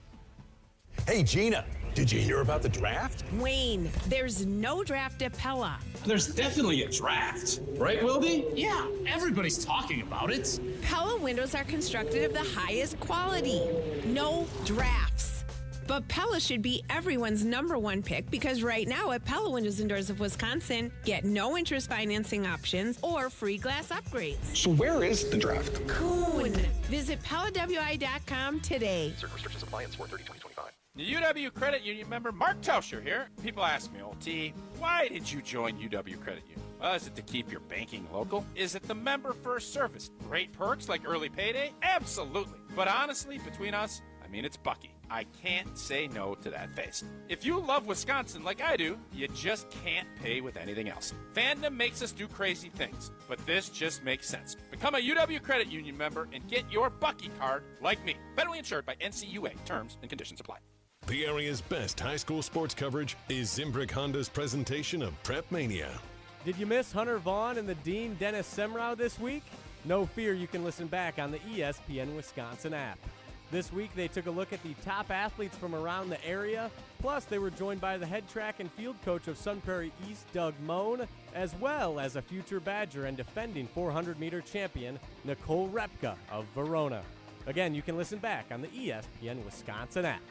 Hey, Gina, did you hear about the draft? Wayne, there's no draft at Pella. There's definitely a draft. Right, Wilde? Yeah, everybody's talking about it. Pella windows are constructed of the highest quality. No drafts. But Pella should be everyone's #1 pick because right now at Pella Windows and Doors of Wisconsin, get no interest financing options or free glass upgrades. So where is the draft? Coon. Visit PellaWI.com today. Certain restrictions apply in Sport 30/2025. UW Credit Union member Mark Tauscher here. People ask me, old T, why did you join UW Credit Union? Well, is it to keep your banking local? Is it the member first service? Great perks like early payday? Absolutely. But honestly, between us, I mean, it's Bucky. I can't say no to that face. If you love Wisconsin like I do, you just can't pay with anything else. Fandom makes us do crazy things, but this just makes sense. Become a UW Credit Union member and get your Bucky card like me. Federally insured by NCUA. Terms and conditions apply. The area's best high school sports coverage is Zimbrick Honda's presentation of Prep Mania. Did you miss Hunter Vaughn and the Dean Dennis Semrau this week? No fear, you can listen back on the ESPN Wisconsin app. This week, they took a look at the top athletes from around the area. Plus, they were joined by the head track and field coach of Sun Prairie East, Doug Moan, as well as a future Badger and defending 400-meter champion, Nicole Repka of Verona. Again, you can listen back on the ESPN Wisconsin app.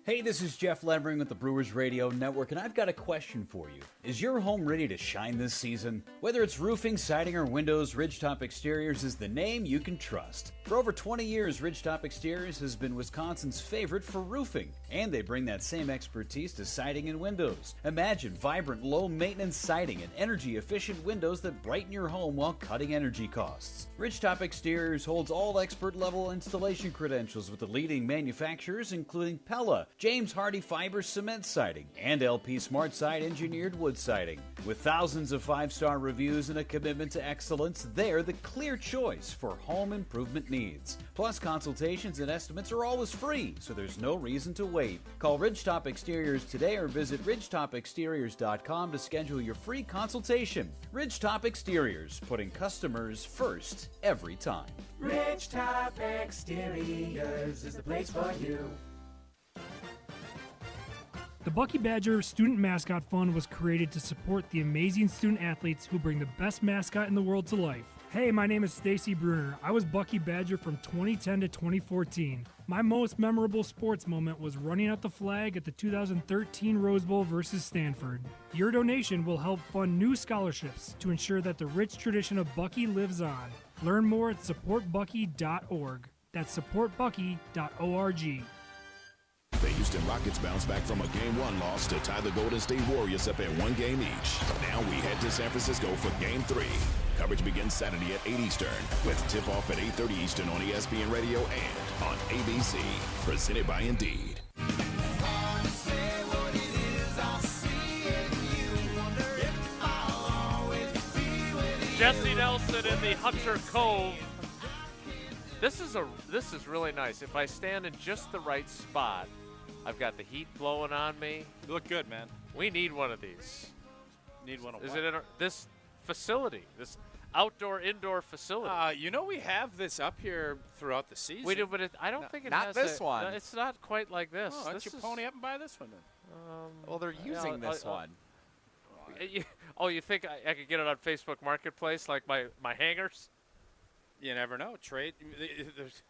Hey, this is Jeff Levering with the Brewers Radio Network, and I've got a question for you. Is your home ready to shine this season? Whether it's roofing, siding, or windows, Ridgetop Exteriors is the name you can trust. For over 20 years, Ridgetop Exteriors has been Wisconsin's favorite for roofing, and they bring that same expertise to siding and windows. Imagine vibrant, low-maintenance siding and energy-efficient windows that brighten your home while cutting energy costs. Ridgetop Exteriors holds all expert-level installation credentials with the leading manufacturers, including Pella, James Hardy Fiber Cement Siding, and LP SmartSide Engineered Wood Siding. With thousands of 5-star reviews and a commitment to excellence, they're the clear choice for home improvement needs. Plus, consultations and estimates are always free, so there's no reason to wait. Call Ridgetop Exteriors today or visit ridgetopexteriors.com to schedule your free consultation. Ridgetop Exteriors, putting customers first every time. Ridgetop Exteriors is the place for you. The Bucky Badger Student Mascot Fund was created to support the amazing student athletes who bring the best mascot in the world to life. Hey, my name is Stacy Bruner. I was Bucky Badger from 2010 to 2014. My most memorable sports moment was running out the flag at the 2013 Rose Bowl versus Stanford. Your donation will help fund new scholarships to ensure that the rich tradition of Bucky lives on. Learn more at supportbucky.org. That's supportbucky.org. The Houston Rockets bounce back from a Game 1 loss to tie the Golden State Warriors up at 1 game each. Now we head to San Francisco for Game 3. Coverage begins Saturday at 8 Eastern with tip-off at 8:30 Eastern on ESPN Radio and on ABC. Presented by Indeed. Jesse Nelson in the Hunter Cove. This is really nice. If I stand in just the right spot, I've got the heat blowing on me. You look good, man. We need one of these. Need one of Is what? it in this facility, this outdoor-indoor facility? You know we have this up here throughout the season. We do, but I don't think it not has this one. It's not quite like this. Oh, why don't you pony up and buy this one then? Well, they're using this one. You think I could get it on Facebook Marketplace like my hangers? You never know. Trade.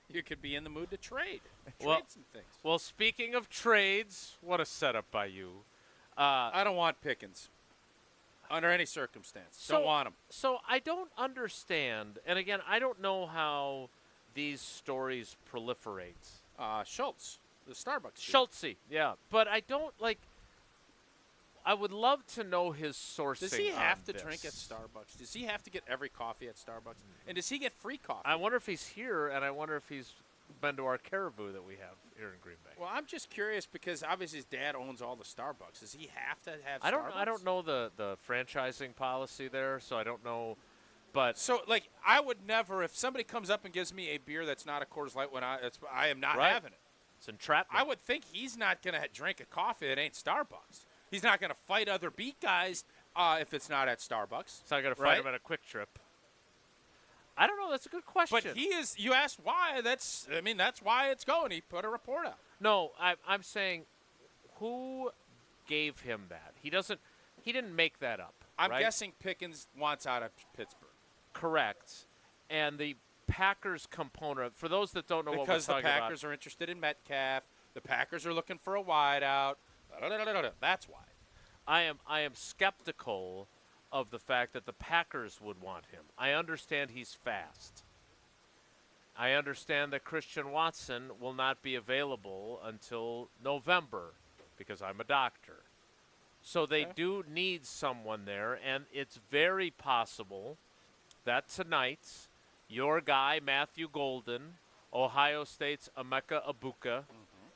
You could be in the mood to trade. Well, Trade some things. Well, speaking of trades, what a setup by you. I don't want Pickens under any circumstance. Don't want him. So I don't understand, and again, I don't know how these stories proliferate. Schultz, the Starbucks. Schultzy, yeah. But I don't, I would love to know his sourcing. Does he have to this. drink at Starbucks? Does he have to get every coffee at Starbucks? And does he get free coffee? I wonder if he's here, and I wonder if he's been to our Caribou that we have here in Green Bay. Well, I'm just curious because obviously his dad owns all the Starbucks. Does he have to have Starbucks? I don't know the franchising policy there, so I don't know. But so, I would never, if somebody comes up and gives me a beer that's not a Coors Light, I am not having it. It's entrapment. I would think he's not going to drink a coffee that ain't Starbucks. He's not going to fight other beat guys if it's not at Starbucks. He's not going to fight him at a Quick Trip. I don't know. That's a good question. But he is. You asked why. That's why it's going. He put a report out. No, I'm saying who gave him that? He didn't make that up. I'm right? guessing Pickens wants out of Pittsburgh. Correct. And the Packers component, for those that don't know what we're because the talking about. Packers are interested in Metcalf, the Packers are looking for a wideout. That's why. I am skeptical of the fact that the Packers would want him. I understand he's fast. I understand that Christian Watson will not be available until November because I'm a doctor. So they do need someone there, and it's very possible that tonight your guy, Matthew Golden, Ohio State's Emeka Egbuka,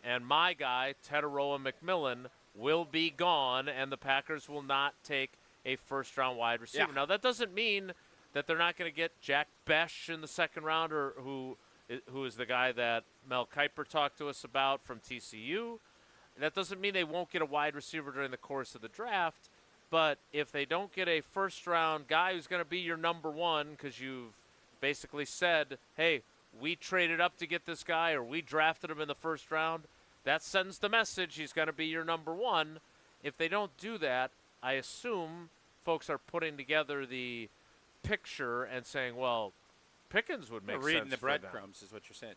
and my guy, Teteroa McMillan, will be gone, and the Packers will not take a first-round wide receiver. Yeah. Now, that doesn't mean that they're not going to get Jack Besh in the second round, or who is the guy that Mel Kiper talked to us about from TCU. That doesn't mean they won't get a wide receiver during the course of the draft, but if they don't get a first-round guy who's going to be your number one because you've basically said, hey, we traded up to get this guy or we drafted him in the first round, that sends the message he's going to be your number one. If they don't do that, I assume folks are putting together the picture and saying, well, Pickens would make sense. Reading the for them. breadcrumbs is what you're saying.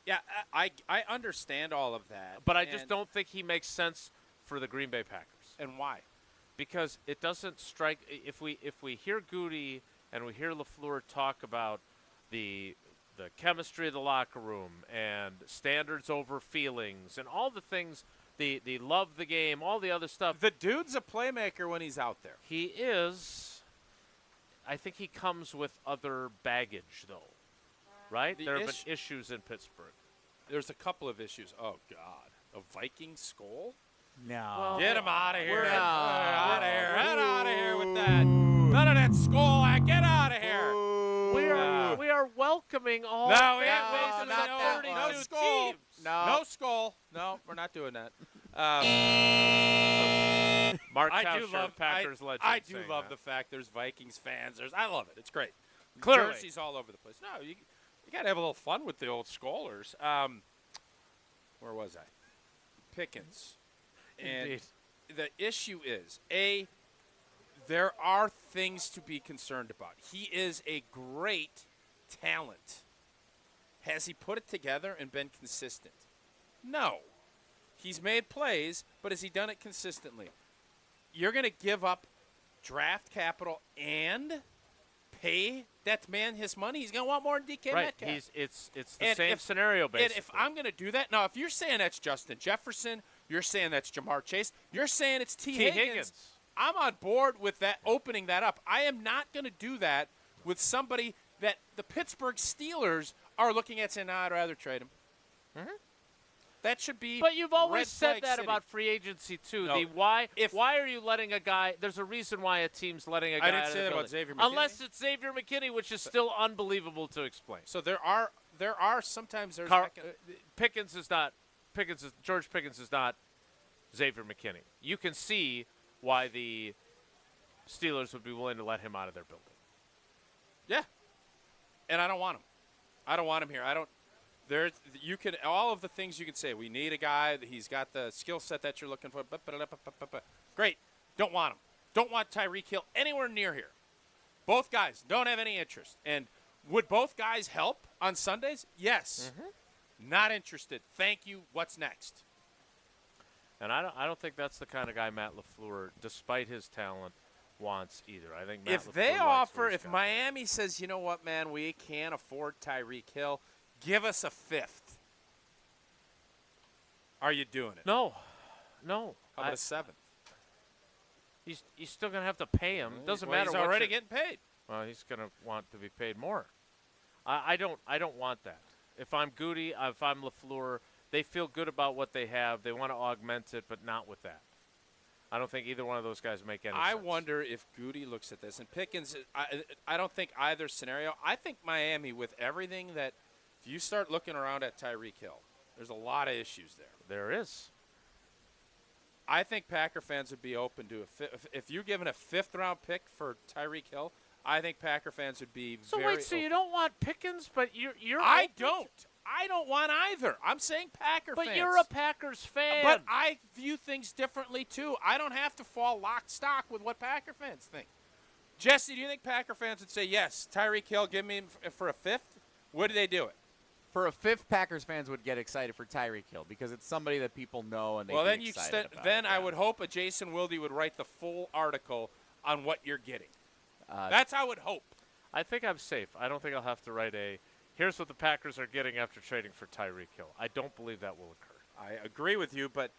Yeah, I understand all of that. But I just don't think he makes sense for the Green Bay Packers. And why? Because it doesn't strike – if we hear Goody and we hear LaFleur talk about the chemistry of the locker room and standards over feelings and all the things, the love the game, all the other stuff. The dude's a playmaker when he's out there. He is. I think he comes with other baggage, though, right? There have been issues in Pittsburgh. There's a couple of issues. Oh, God. A Viking skull? No. Well, get him out of here. Get out of here. Get out of here with that. None of that skull. Get out of here. We are welcoming all families of 32 skull. teams. No skull. No, we're not doing that. Mark I Tauscher, do love Packers legend. I do saying love that. the fact there's Vikings fans. I love it. It's great. Clearly. Jerseys all over the place. No, you got to have a little fun with the old Skolars. Where was I? Pickens. And Indeed. the issue is, there are things to be concerned about. He is a great talent. Has he put it together and been consistent? No. He's made plays, but has he done it consistently? You're going to give up draft capital and pay that man his money? He's going to want more than DK Right. Metcalf. It's the same scenario, basically. And if I'm going to do that, now, if you're saying that's Justin Jefferson, you're saying that's Jamar Chase, you're saying it's T. Higgins, I'm on board with that, opening that up. I am not going to do that with somebody that the Pittsburgh Steelers are looking at saying, I'd rather trade him. Mm-hmm. That should be. But you've always Red said Flag that City. about free agency too. No. Why are you letting a guy? There's a reason why a team's letting a guy. I didn't out say of the that about building. Xavier McKinney. Unless it's Xavier McKinney, which is still unbelievable to explain. So there are sometimes there's George Pickens is not Xavier McKinney. You can see why the Steelers would be willing to let him out of their building. Yeah. And I don't want him. I don't want him here. You can all of the things you can say. We need a guy. He's got the skill set that you're looking for. Great. Don't want him. Don't want Tyreek Hill anywhere near here. Both guys don't have any interest. And would both guys help on Sundays? Yes. Mm-hmm. Not interested. Thank you. What's next? And I don't think that's the kind of guy Matt LaFleur, despite his talent, wants either. I think Matt If LaFleur they likes offer, where he's if got. Miami says, you know what, man, we can't afford Tyreek Hill, give us a fifth. Are you doing it? No. How about a seventh? He's still going to have to pay him. Doesn't matter. He's what already you're- getting paid. Well, he's going to want to be paid more. I don't want that. If I'm Goody, if I'm LaFleur, they feel good about what they have. They want to augment it, but not with that. I don't think either one of those guys make any sense. I wonder if Goody looks at this. And Pickens, I don't think either scenario. I think Miami, with everything that, if you start looking around at Tyreek Hill, there's a lot of issues there. There is. I think Packer fans would be open to if you're given a fifth-round pick for Tyreek Hill, I think Packer fans would be So very wait, so open. you don't want Pickens, but you're I open don't. I don't want either. I'm saying Packer fans. But you're a Packers fan. But I view things differently, too. I don't have to fall lock stock with what Packer fans think. Jesse, do you think Packer fans would say, yes, Tyreek Hill, give me him for a fifth? Would they do it? For a fifth, Packers fans would get excited for Tyreek Hill because it's somebody that people know and they then excited about. Then I would hope a Jason Wilde would write the full article on what you're getting. That's how I would hope. I think I'm safe. I don't think I'll have to write here's what the Packers are getting after trading for Tyreek Hill. I don't believe that will occur. I agree with you, but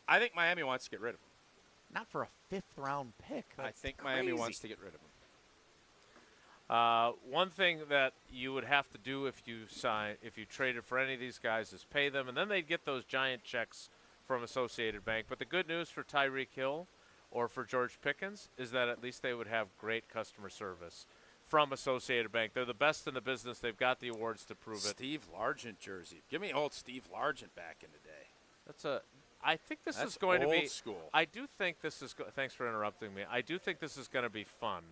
I think Miami wants to get rid of him. Not for a fifth-round pick. I think Miami wants to get rid of him. One thing that you would have to do if you traded for any of these guys is pay them, and then they'd get those giant checks from Associated Bank. But the good news for Tyreek Hill or for George Pickens is that at least they would have great customer service from Associated Bank. They're the best in the business. They've got the awards to prove it. Steve Largent jersey. Give me old Steve Largent back in the day. I think this is going to be old school. I do think this is. Thanks for interrupting me. I do think this is going to be fun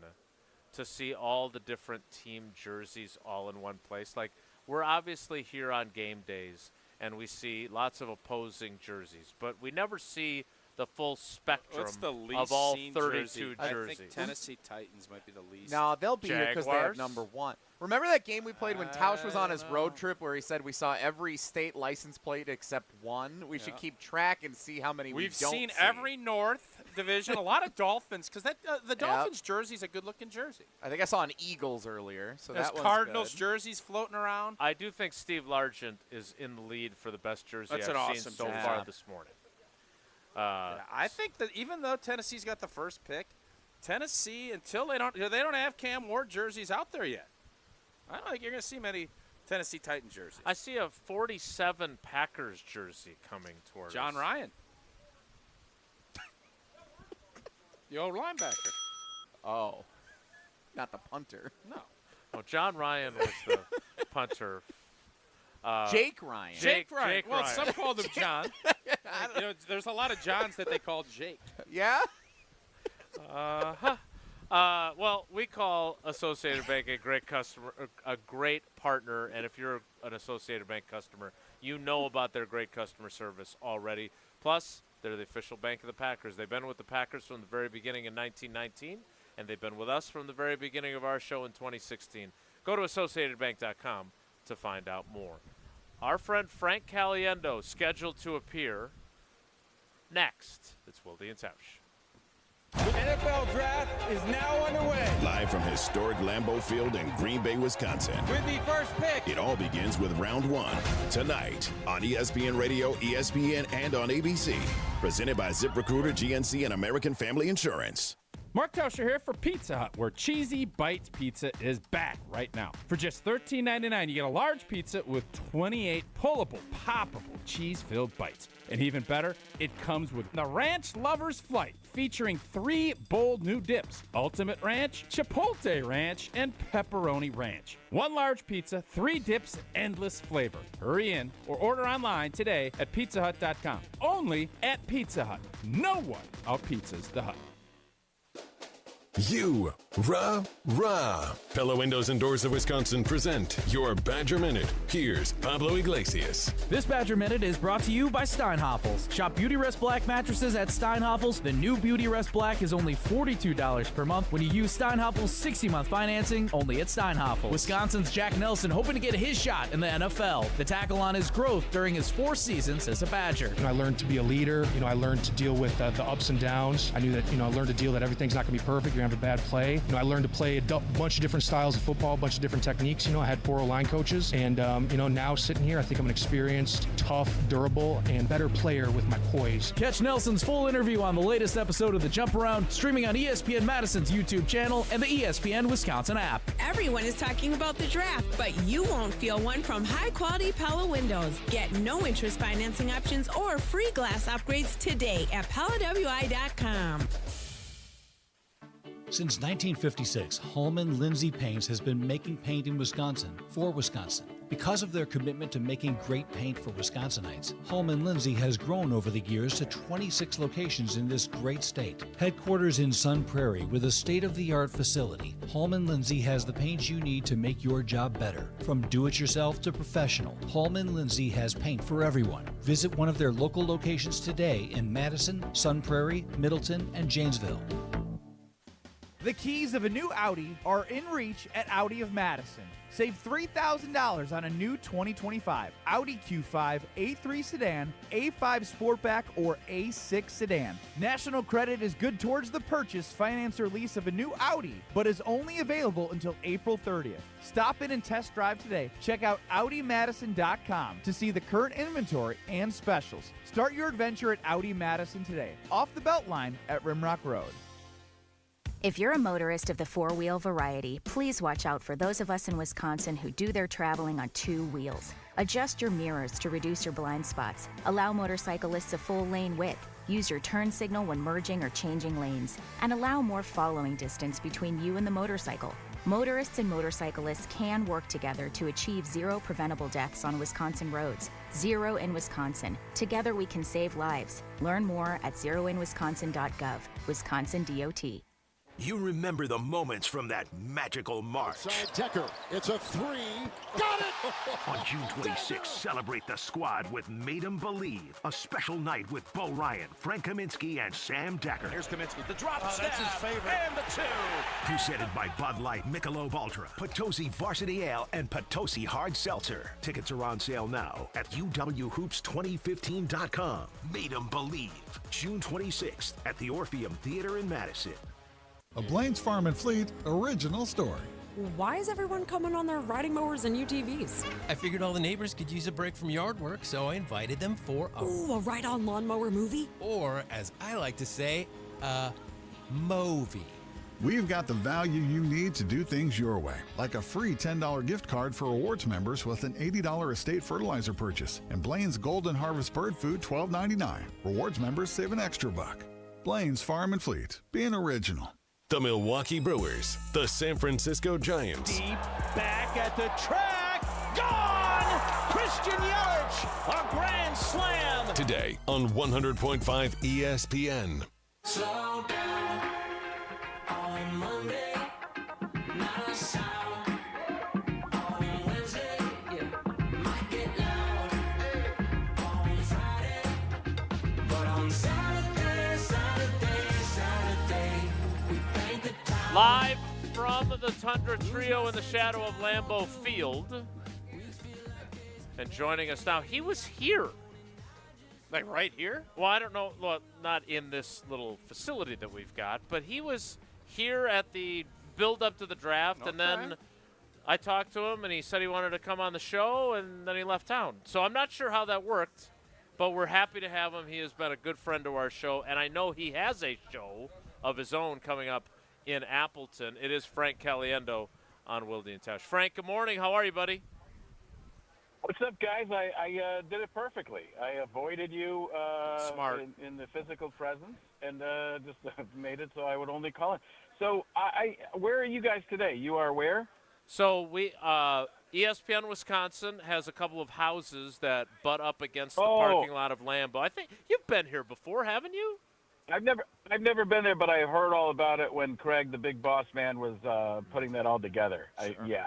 to see all the different team jerseys all in one place. Like, we're obviously here on game days, and we see lots of opposing jerseys, but we never see the full spectrum of all 32 jerseys. I think Tennessee Titans might be the least. No, they'll be here because they have Jaguars? number one. Remember that game we played when Tausch was on his road trip where he said we saw every state license plate except one? We should keep track and see how many We've don't seen see. every North Division, a lot of Dolphins, because the Dolphins jersey is a good-looking jersey. I think I saw an Eagles earlier, so There's that one's Cardinals good. jerseys floating around. I do think Steve Largent is in the lead for the best jersey That's I've an seen awesome so jersey. far this morning. I think that even though Tennessee's got the first pick, Tennessee, until they don't have Cam Ward jerseys out there yet. I don't think you're going to see many Tennessee Titans jerseys. I see a 47 Packers jersey coming towards John us. Ryan. The old linebacker. Oh, not the punter. No. Oh, John Ryan was the punter. Jake Ryan. Jake Ryan. Jake Well, Ryan. some called him John. There's a lot of Johns that they call Jake. Yeah? Well, we call Associated Bank a great customer, a great partner, and if you're an Associated Bank customer, you know about their great customer service already. Plus, they're the official bank of the Packers. They've been with the Packers from the very beginning in 1919, and they've been with us from the very beginning of our show in 2016. Go to AssociatedBank.com to find out more. Our friend Frank Caliendo scheduled to appear next. It's Wilde Tausch. The NFL Draft is now underway. Live from historic Lambeau Field in Green Bay, Wisconsin. With the first pick. It all begins with round one tonight on ESPN Radio, ESPN, and on ABC. Presented by ZipRecruiter, GNC, and American Family Insurance. Mark Tauscher here for Pizza Hut, where Cheesy Bites Pizza is back right now. For just $13.99, you get a large pizza with 28 pullable, poppable, cheese-filled bites. And even better, it comes with the Ranch Lover's Flight, featuring 3 bold new dips: Ultimate Ranch, Chipotle Ranch, and Pepperoni Ranch. 1 large pizza, 3 dips, endless flavor. Hurry in or order online today at pizzahut.com. Only at Pizza Hut. No one outpizzas the Hut. You, rah. Pella Windows and Doors of Wisconsin present your Badger Minute. Here's Pablo Iglesias. This Badger Minute is brought to you by Steinhoffels. Shop Beauty Rest Black mattresses at Steinhoffels. The new Beauty Rest Black is only $42 per month when you use Steinhoffels 60-month financing only at Steinhoffels. Wisconsin's Jack Nelson hoping to get his shot in the NFL. The tackle on his growth during his 4 seasons as a Badger. I learned to be a leader. I learned to deal with the ups and downs. I knew that, I learned to deal that everything's not going to be perfect. You're going to have a bad play. I learned to play a bunch of different styles of football, a bunch of different techniques. I had 4 O-line coaches. And, now sitting here, I think I'm an experienced, tough, durable, and better player with my poise. Catch Nelson's full interview on the latest episode of The Jump Around, streaming on ESPN Madison's YouTube channel and the ESPN Wisconsin app. Everyone is talking about the draft, but you won't feel one from high-quality Pella Windows. Get no-interest financing options or free glass upgrades today at PellaWI.com. Since 1956, Holman Lindsay Paints has been making paint in Wisconsin for Wisconsin. Because of their commitment to making great paint for Wisconsinites, Holman Lindsay has grown over the years to 26 locations in this great state. Headquarters in Sun Prairie with a state-of-the-art facility, Holman Lindsay has the paint you need to make your job better. From do-it-yourself to professional, Holman Lindsay has paint for everyone. Visit one of their local locations today in Madison, Sun Prairie, Middleton, and Janesville. The keys of a new Audi are in reach at Audi of Madison. Save $3,000 on a new 2025 Audi Q5, A3 sedan, A5 Sportback, or A6 sedan. National Credit is good towards the purchase, finance, or lease of a new Audi, but is only available until April 30th. Stop in and test drive today. Check out AudiMadison.com to see the current inventory and specials. Start your adventure at Audi Madison today, off the Beltline at Rimrock Road. If you're a motorist of the four-wheel variety, please watch out for those of us in Wisconsin who do their traveling on two wheels. Adjust your mirrors to reduce your blind spots. Allow motorcyclists a full lane width. Use your turn signal when merging or changing lanes. And allow more following distance between you and the motorcycle. Motorists and motorcyclists can work together to achieve zero preventable deaths on Wisconsin roads. Zero in Wisconsin. Together we can save lives. Learn more at zeroinwisconsin.gov. Wisconsin DOT. You remember the moments from that magical March. Side Decker, it's a three. Got it! On June 26th, celebrate the squad with Made 'em Believe, a special night with Bo Ryan, Frank Kaminsky, and Sam Decker. Here's Kaminsky, the drop step, that's his favorite. And the two. Presented by Bud Light, Michelob Ultra, Potosi Varsity Ale, and Potosi Hard Seltzer. Tickets are on sale now at uwhoops2015.com. Made 'em Believe, June 26th at the Orpheum Theater in Madison. A Blaine's Farm and Fleet original story. Why is everyone coming on their riding mowers and UTVs? I figured all the neighbors could use a break from yard work, so I invited them for a ride-on lawnmower movie? Or, as I like to say, a movie. We've got the value you need to do things your way, like a free $10 gift card for rewards members with an $80 estate fertilizer purchase, and Blaine's Golden Harvest Bird Food $12.99. Rewards members save an extra $1. Blaine's Farm and Fleet, being original. The Milwaukee Brewers, the San Francisco Giants. Deep back at the track, gone! Christian Yelich, a grand slam! Today on 100.5 ESPN. Slow down on Monday, not a sound. On Wednesday, might get loud. On Friday, but on Saturday, we paint the town. Live from the Tundra Trio in the shadow of Lambeau Field. And joining us now, he was here. Like right here? Well, I don't know, well, not in this little facility that we've got, but he was here at the build-up to the draft, and then I talked to him, and he said he wanted to come on the show, and then he left town. So I'm not sure how that worked, but we're happy to have him. He has been a good friend to our show, and I know he has a show of his own coming up in Appleton. It is Frank Caliendo on Wilde Tausch. Frank, good morning. How are you, buddy? What's up, guys? I did it perfectly. I avoided you Smart. In the physical presence and just made it so I would only call it. So where are you guys today? You are where? So we ESPN Wisconsin has a couple of houses that butt up against the parking lot of Lambeau. I think you've been here before, haven't you? I've never been there, but I heard all about it when Craig, the big boss man, was putting that all together. Sure.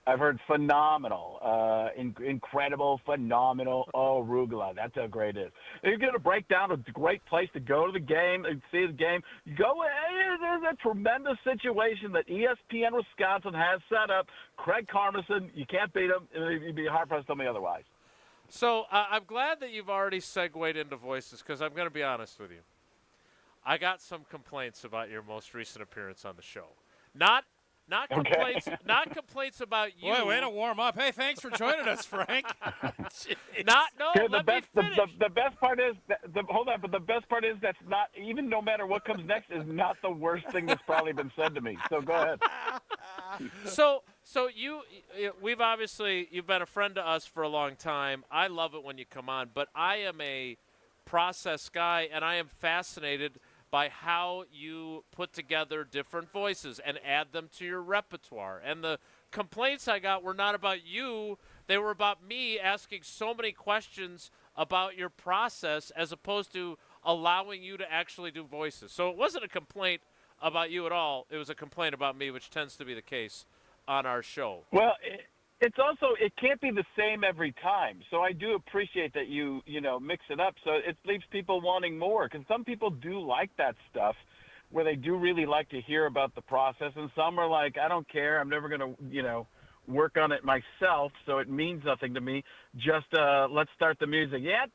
I've heard phenomenal, incredible, phenomenal. Oh, Arugula, that's how great it is. You're going to break down a great place to go to the game and see the game. There's a tremendous situation that ESPN Wisconsin has set up. Craig Carmison, you can't beat him. You'd be hard-pressed to tell me otherwise. So I'm glad that you've already segued into voices because I'm going to be honest with you. I got some complaints about your most recent appearance on the show. Not complaints. Not complaints about you. Boy, way to warm up. Hey, thanks for joining us, Frank. The best part is hold on, but the best part is that's not even no matter what comes next is not the worst thing that's probably been said to me. So go ahead. So you've been a friend to us for a long time. I love it when you come on, but I am a process guy, and I am fascinated by how you put together different voices and add them to your repertoire. And the complaints I got were not about you. They were about me asking so many questions about your process as opposed to allowing you to actually do voices. So it wasn't a complaint about you at all. It was a complaint about me, which tends to be the case on our show. Well, it's also, it can't be the same every time. So I do appreciate that you mix it up. So it leaves people wanting more, because some people do like that stuff where they do really like to hear about the process. And some are like, I don't care. I'm never going to, work on it myself. So it means nothing to me. Just let's start the music. Yeah,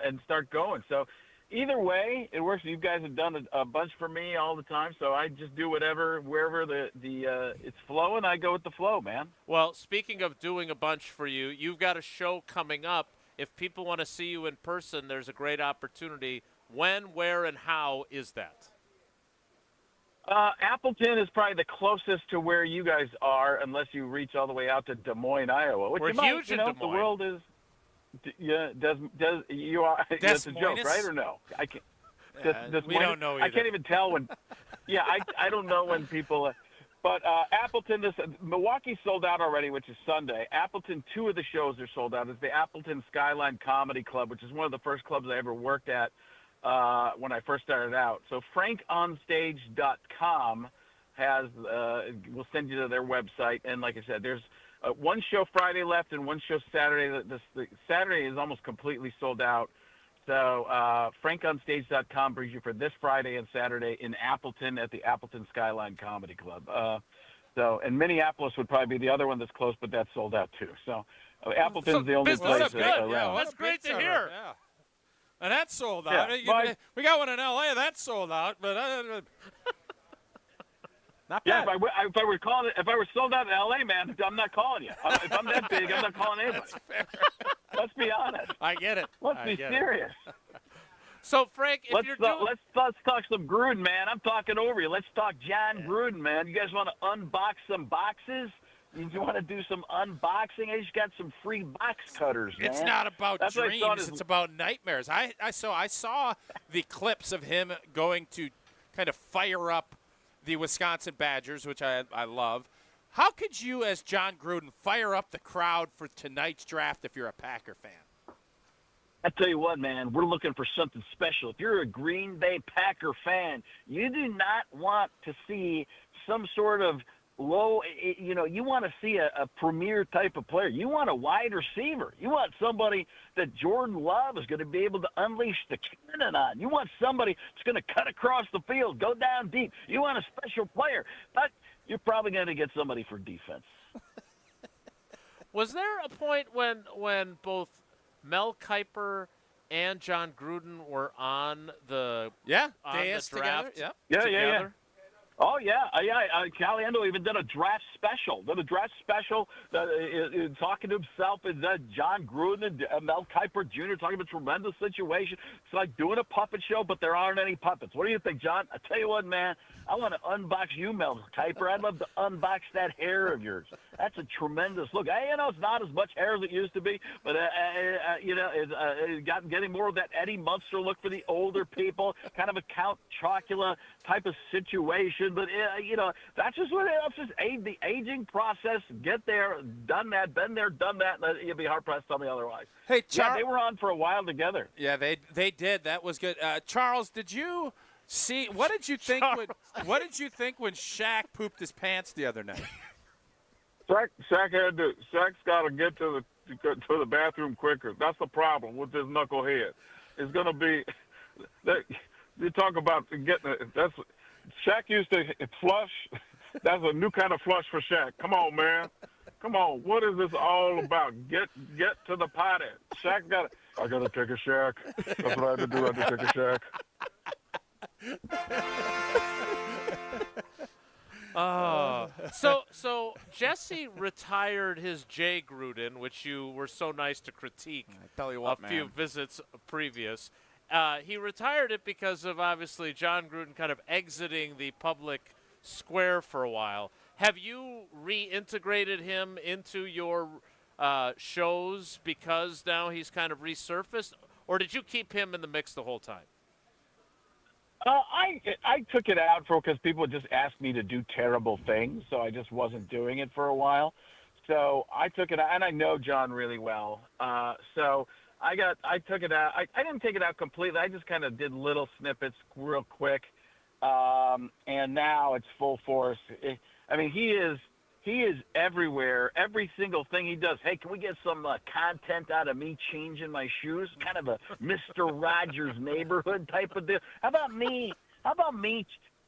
and start going. So either way, it works. You guys have done a bunch for me all the time, so I just do whatever, wherever the it's flowing, I go with the flow, man. Well, speaking of doing a bunch for you, you've got a show coming up. If people want to see you in person, there's a great opportunity. When, where, and how is that? Appleton is probably the closest to where you guys are, unless you reach all the way out to Des Moines, Iowa. Which We're huge in Des Moines. The world is. Yeah, does you are? That's a joke, right, or no? I can't. We don't know either. I can't even tell when. Yeah, I don't know when people. But Appleton, Milwaukee sold out already, which is Sunday. Appleton, 2 of the shows are sold out. It's the Appleton Skyline Comedy Club, which is one of the first clubs I ever worked at when I first started out. So frankonstage.com has will send you to their website, and like I said, there's one show Friday left and one show Saturday. The Saturday is almost completely sold out. So frankonstage.com brings you for this Friday and Saturday in Appleton at the Appleton Skyline Comedy Club. And Minneapolis would probably be the other one that's close, but that's sold out too. So Appleton's the only place around. Yeah, that's great to hear. Yeah. And that's sold out. Yeah, we got one in L.A. That's sold out, but not bad. Yeah, if I were sold out in L.A., man, I'm not calling you. If I'm that big, I'm not calling anybody. That's fair. Let's be honest. I get it. Let's be serious. So, Frank, let's talk some Gruden, man. I'm talking over you. Let's talk John Gruden, man. You guys want to unbox some boxes? You want to do some unboxing? I just got some free box cutters, man. It's not about dreams. It's about nightmares. I saw the clips of him going to kind of fire up the Wisconsin Badgers, which I love. How could you, as John Gruden, fire up the crowd for tonight's draft if you're a Packer fan? I tell you what, man, we're looking for something special. If you're a Green Bay Packer fan, you do not want to see some sort of low, you want to see a premier type of player. You want a wide receiver. You want somebody that Jordan Love is going to be able to unleash the cannon on. You want somebody that's going to cut across the field, go down deep. You want a special player, but you're probably going to get somebody for defense. Was there a point when both Mel Kiper and John Gruden were on the dais draft together? Yeah. Oh, yeah. Caliendo even did a draft special. Talking to himself and John Gruden and Mel Kiper Jr. talking about a tremendous situation. It's like doing a puppet show, but there aren't any puppets. What do you think, John? I tell you what, man, I want to unbox you, Mel Kiper. I'd love to unbox that hair of yours. That's a tremendous look. It's not as much hair as it used to be, but, it's getting more of that Eddie Munster look for the older people, kind of a Count Chocula type of situation. But, that's just what it's just the aging process. Get there, done that, been there, done that. You'll be hard-pressed to tell me otherwise. Hey, they were on for a while together. Yeah, they did. That was good. Charles, did you see – what did you think when Shaq pooped his pants the other night? Shaq's got to get to the bathroom quicker. That's the problem with this knucklehead. It's going to be – you talk about getting – that's – Shaq used to flush. That's a new kind of flush for Shaq. Come on, man. Come on. What is this all about? Get to the potty. Shaq I got to take a Shaq. That's what I had to do. I had to take a Shaq. So Jesse retired his Jay Gruden, which you were so nice to critique a few visits previous. He retired it because of, obviously, John Gruden kind of exiting the public square for a while. Have you reintegrated him into your shows because now he's kind of resurfaced, or did you keep him in the mix the whole time? I took it out because people would just ask me to do terrible things, so I just wasn't doing it for a while. So I took it out, and I know John really well. So I took it out. I didn't take it out completely. I just kind of did little snippets real quick, and now it's full force. He is everywhere. Every single thing he does. Hey, can we get some content out of me changing my shoes? Kind of a Mr. Rodgers neighborhood type of deal. How about me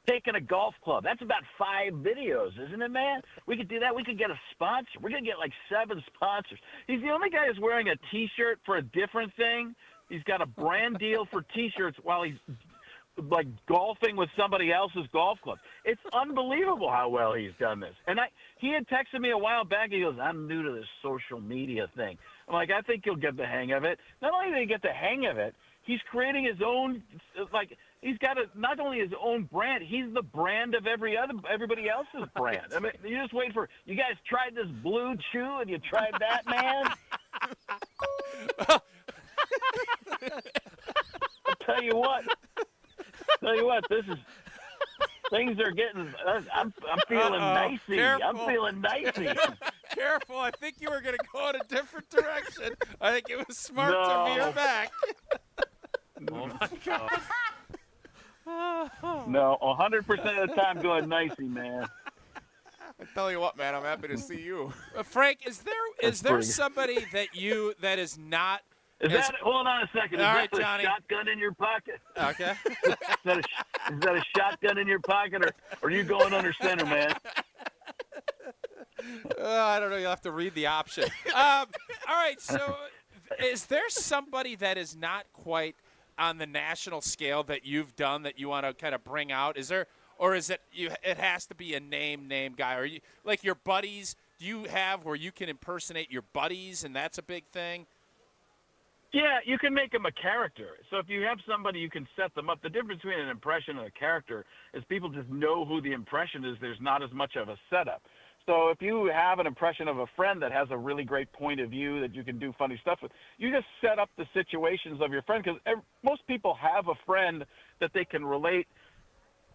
taking a golf club? That's about 5 videos, isn't it, man? We could do that. We could get a sponsor. We're going to get like 7 sponsors. He's the only guy who's wearing a T-shirt for a different thing. He's got a brand deal for T-shirts while he's like golfing with somebody else's golf club. It's unbelievable how well he's done this. And he had texted me a while back. He goes, I'm new to this social media thing. I'm like, I think you'll get the hang of it. Not only did he get the hang of it, he's creating his own, he's got not only his own brand, he's the brand of everybody else's brand. I mean, you just wait for, you guys tried this Blue Chew and you tried that, man? I'll tell you what, things are getting, I'm feeling nicey. Careful. I'm feeling nicey. Careful. I think you were going to go in a different direction. I think it was smart to veer back. Oh, my God. No, 100% of the time going nicey, man. I tell you what, man, I'm happy to see you. Frank, is there somebody that is not? Hold on a second. Is that a shotgun in your pocket? Okay. Is that a shotgun in your pocket, or are you going under center, man? I don't know. You'll have to read the option. All right. So, is there somebody that is not quite on the national scale that you've done that you want to kind of bring out? Is there, or is it it has to be a name guy? Or you like your buddies? Do you have where you can impersonate your buddies, and that's a big thing? Yeah, you can make them a character. So if you have somebody, you can set them up. The difference between an impression and a character is people just know who the impression is. There's not as much of a setup. So if you have an impression of a friend that has a really great point of view that you can do funny stuff with, you just set up the situations of your friend, because most people have a friend that they can relate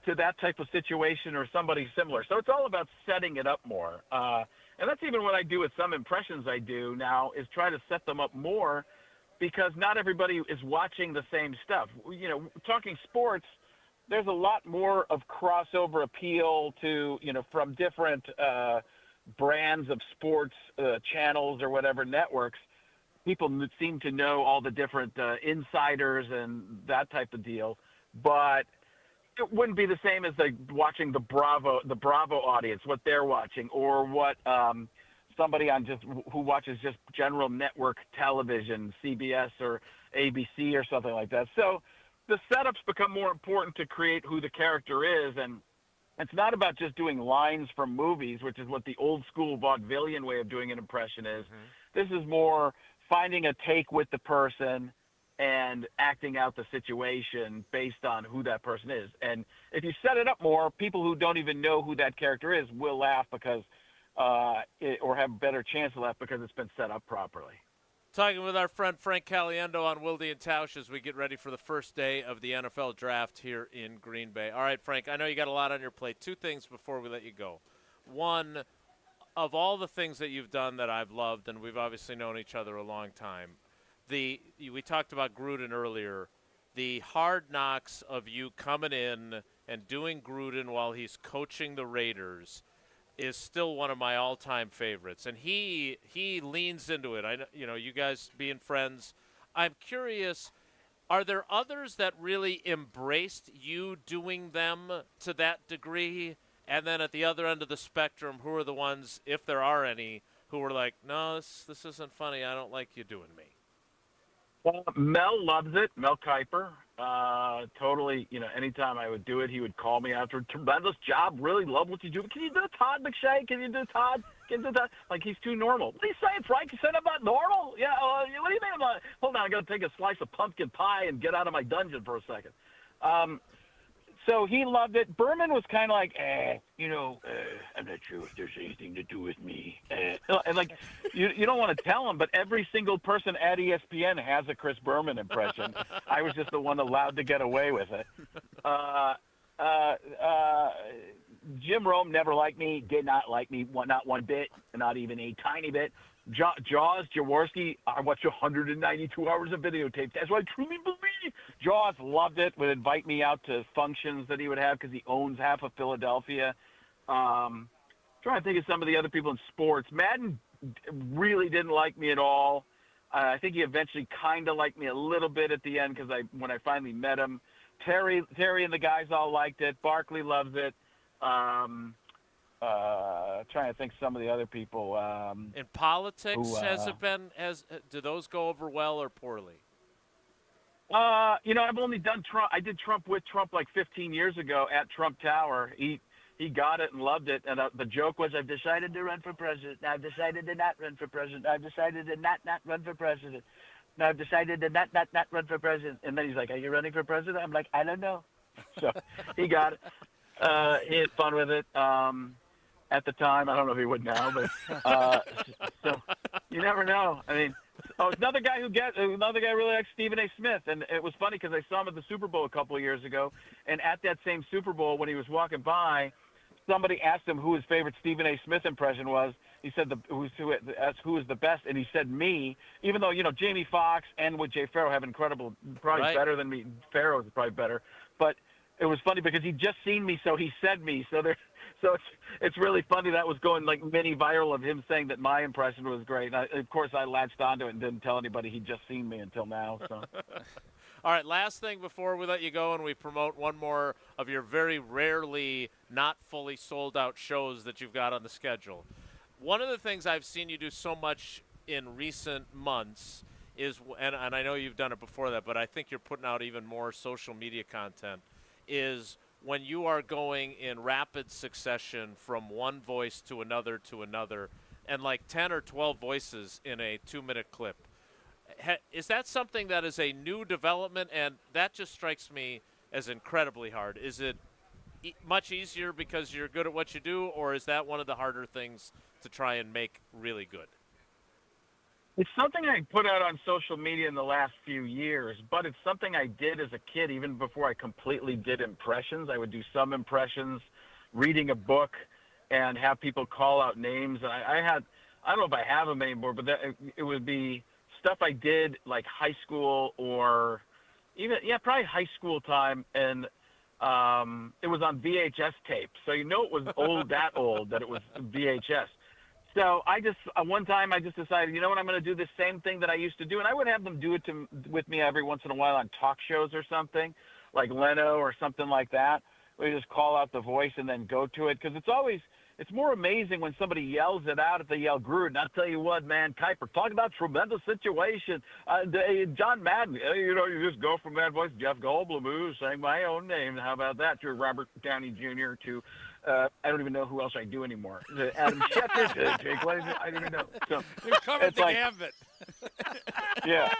to that type of situation or somebody similar. So it's all about setting it up more. And that's even what I do with some impressions I do now, is try to set them up more, because not everybody is watching the same stuff. You know, talking sports, there's a lot more of crossover appeal to, from different brands of sports channels or whatever networks. People seem to know all the different insiders and that type of deal, but it wouldn't be the same as like watching the Bravo audience, what they're watching, or what somebody who watches just general network television, CBS or ABC or something like that. So the setups become more important to create who the character is, and it's not about just doing lines from movies, which is what the old school vaudevillian way of doing an impression is. Mm-hmm. This is more finding a take with the person and acting out the situation based on who that person is. And if you set it up more, people who don't even know who that character is will laugh because or have a better chance of laugh because it's been set up properly. Talking with our friend Frank Caliendo on Wilde Tausch as we get ready for the first day of the NFL draft here in Green Bay. All right, Frank, I know you got a lot on your plate. 2 things before we let you go. One, of all the things that you've done that I've loved, and we've obviously known each other a long time, we talked about Gruden earlier, the hard knocks of you coming in and doing Gruden while he's coaching the Raiders is still one of my all-time favorites, and he leans into it. You guys being friends, I'm curious, are there others that really embraced you doing them to that degree? And then at the other end of the spectrum, who are the ones, if there are any, who were like, no, this isn't funny, I don't like you doing me? Well, Mel loves it. Mel Kiper, totally. Anytime I would do it, he would call me after. Tremendous job. Really love what you do. Can you do Todd McShay? Can you do Todd? Like, he's too normal. What are you saying, Frank? You said I'm not normal? Yeah. What do you mean? Hold on. I got to take a slice of pumpkin pie and get out of my dungeon for a second. So he loved it. Berman was kind of like, I'm not sure if there's anything to do with me. And like, you don't want to tell him, but every single person at ESPN has a Chris Berman impression. I was just the one allowed to get away with it. Jim Rome never liked me, did not like me, not one bit, not even a tiny bit. Jaws Jaworski, I watched 192 hours of videotape. That's what I truly believe. Jaws loved it, would invite me out to functions that he would have because he owns half of Philadelphia. Trying to think of some of the other people in sports. Madden really didn't like me at all. I think he eventually kind of liked me a little bit at the end because when I finally met him. Terry and the guys all liked it. Barkley loves it. Trying to think some of the other people. In politics, do those go over well or poorly? I've only done Trump. I did Trump with Trump like 15 years ago at Trump Tower. He got it and loved it. And the joke was, I've decided to run for president. I've decided to not run for president. I've decided to not run for president. Now I've decided to not run for president. And then he's like, are you running for president? I'm like, I don't know. So he got it. He had fun with it. At the time, I don't know if he would now, but so you never know. I mean, another guy really likes Stephen A. Smith, and it was funny because I saw him at the Super Bowl a couple of years ago, and at that same Super Bowl when he was walking by, somebody asked him who his favorite Stephen A. Smith impression was. He said who was the best, and he said me. Even though Jamie Foxx and with Jay Farrow have incredible, probably better than me. Farrow is probably better, but it was funny because he'd just seen me, so he said me. So it's really funny that was going like mini viral of him saying that my impression was great. And of course, I latched onto it and didn't tell anybody he'd just seen me until now. So. All right, last thing before we let you go and we promote one more of your very rarely not fully sold out shows that you've got on the schedule. One of the things I've seen you do so much in recent months is, and I know you've done it before that, but I think you're putting out even more social media content, is when you are going in rapid succession from one voice to another, and like 10 or 12 voices in a 2-minute clip. Is that something that is a new development, and that just strikes me as incredibly hard? Is it much easier because you're good at what you do, or is that one of the harder things to try and make really good? It's something I put out on social media in the last few years, but it's something I did as a kid even before I completely did impressions. I would do some impressions, reading a book, and have people call out names. And I don't know if I have them anymore, but it would be stuff I did like high school or even, probably high school time. And it was on VHS tape. So it was old, that old, that it was VHS. So one time I just decided, what, I'm going to do the same thing that I used to do. And I would have them do it with me every once in a while on talk shows or something, like Leno or something like that. We just call out the voice and then go to it. Because it's more amazing when somebody yells it out if they yell Gruden. I'll tell you what, man, Kuiper, talk about tremendous situation. John Madden, you just go from that voice. Jeff Goldblum, who's saying my own name. How about that? To Robert Downey Jr., to I don't even know who else I do anymore. Adam Schefter, Jake Laser, I don't even know. So you covered the gambit. Yeah.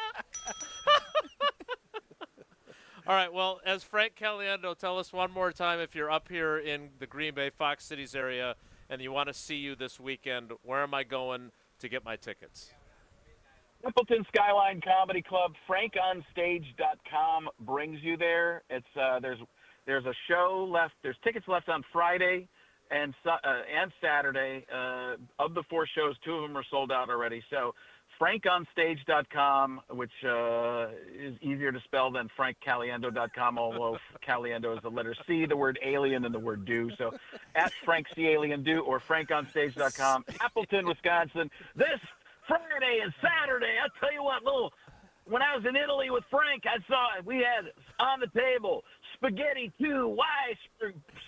All right, well, as Frank Caliendo, tell us one more time, if you're up here in the Green Bay, Fox Cities area, and you want to see you this weekend, where am I going to get my tickets? Templeton Skyline Comedy Club. FrankOnStage.com brings you there. It's there's a show left. There's tickets left on Friday and Saturday. Of the 4 shows, 2 of them are sold out already. So FrankOnStage.com, which is easier to spell than FrankCaliendo.com, although Caliendo is the letter C, the word alien, and the word do. So at Frank C. Alien Do or FrankOnStage.com. Appleton, Wisconsin. This Friday and Saturday, I'll tell you what, when I was in Italy with Frank, we had on the table spaghetti too. Why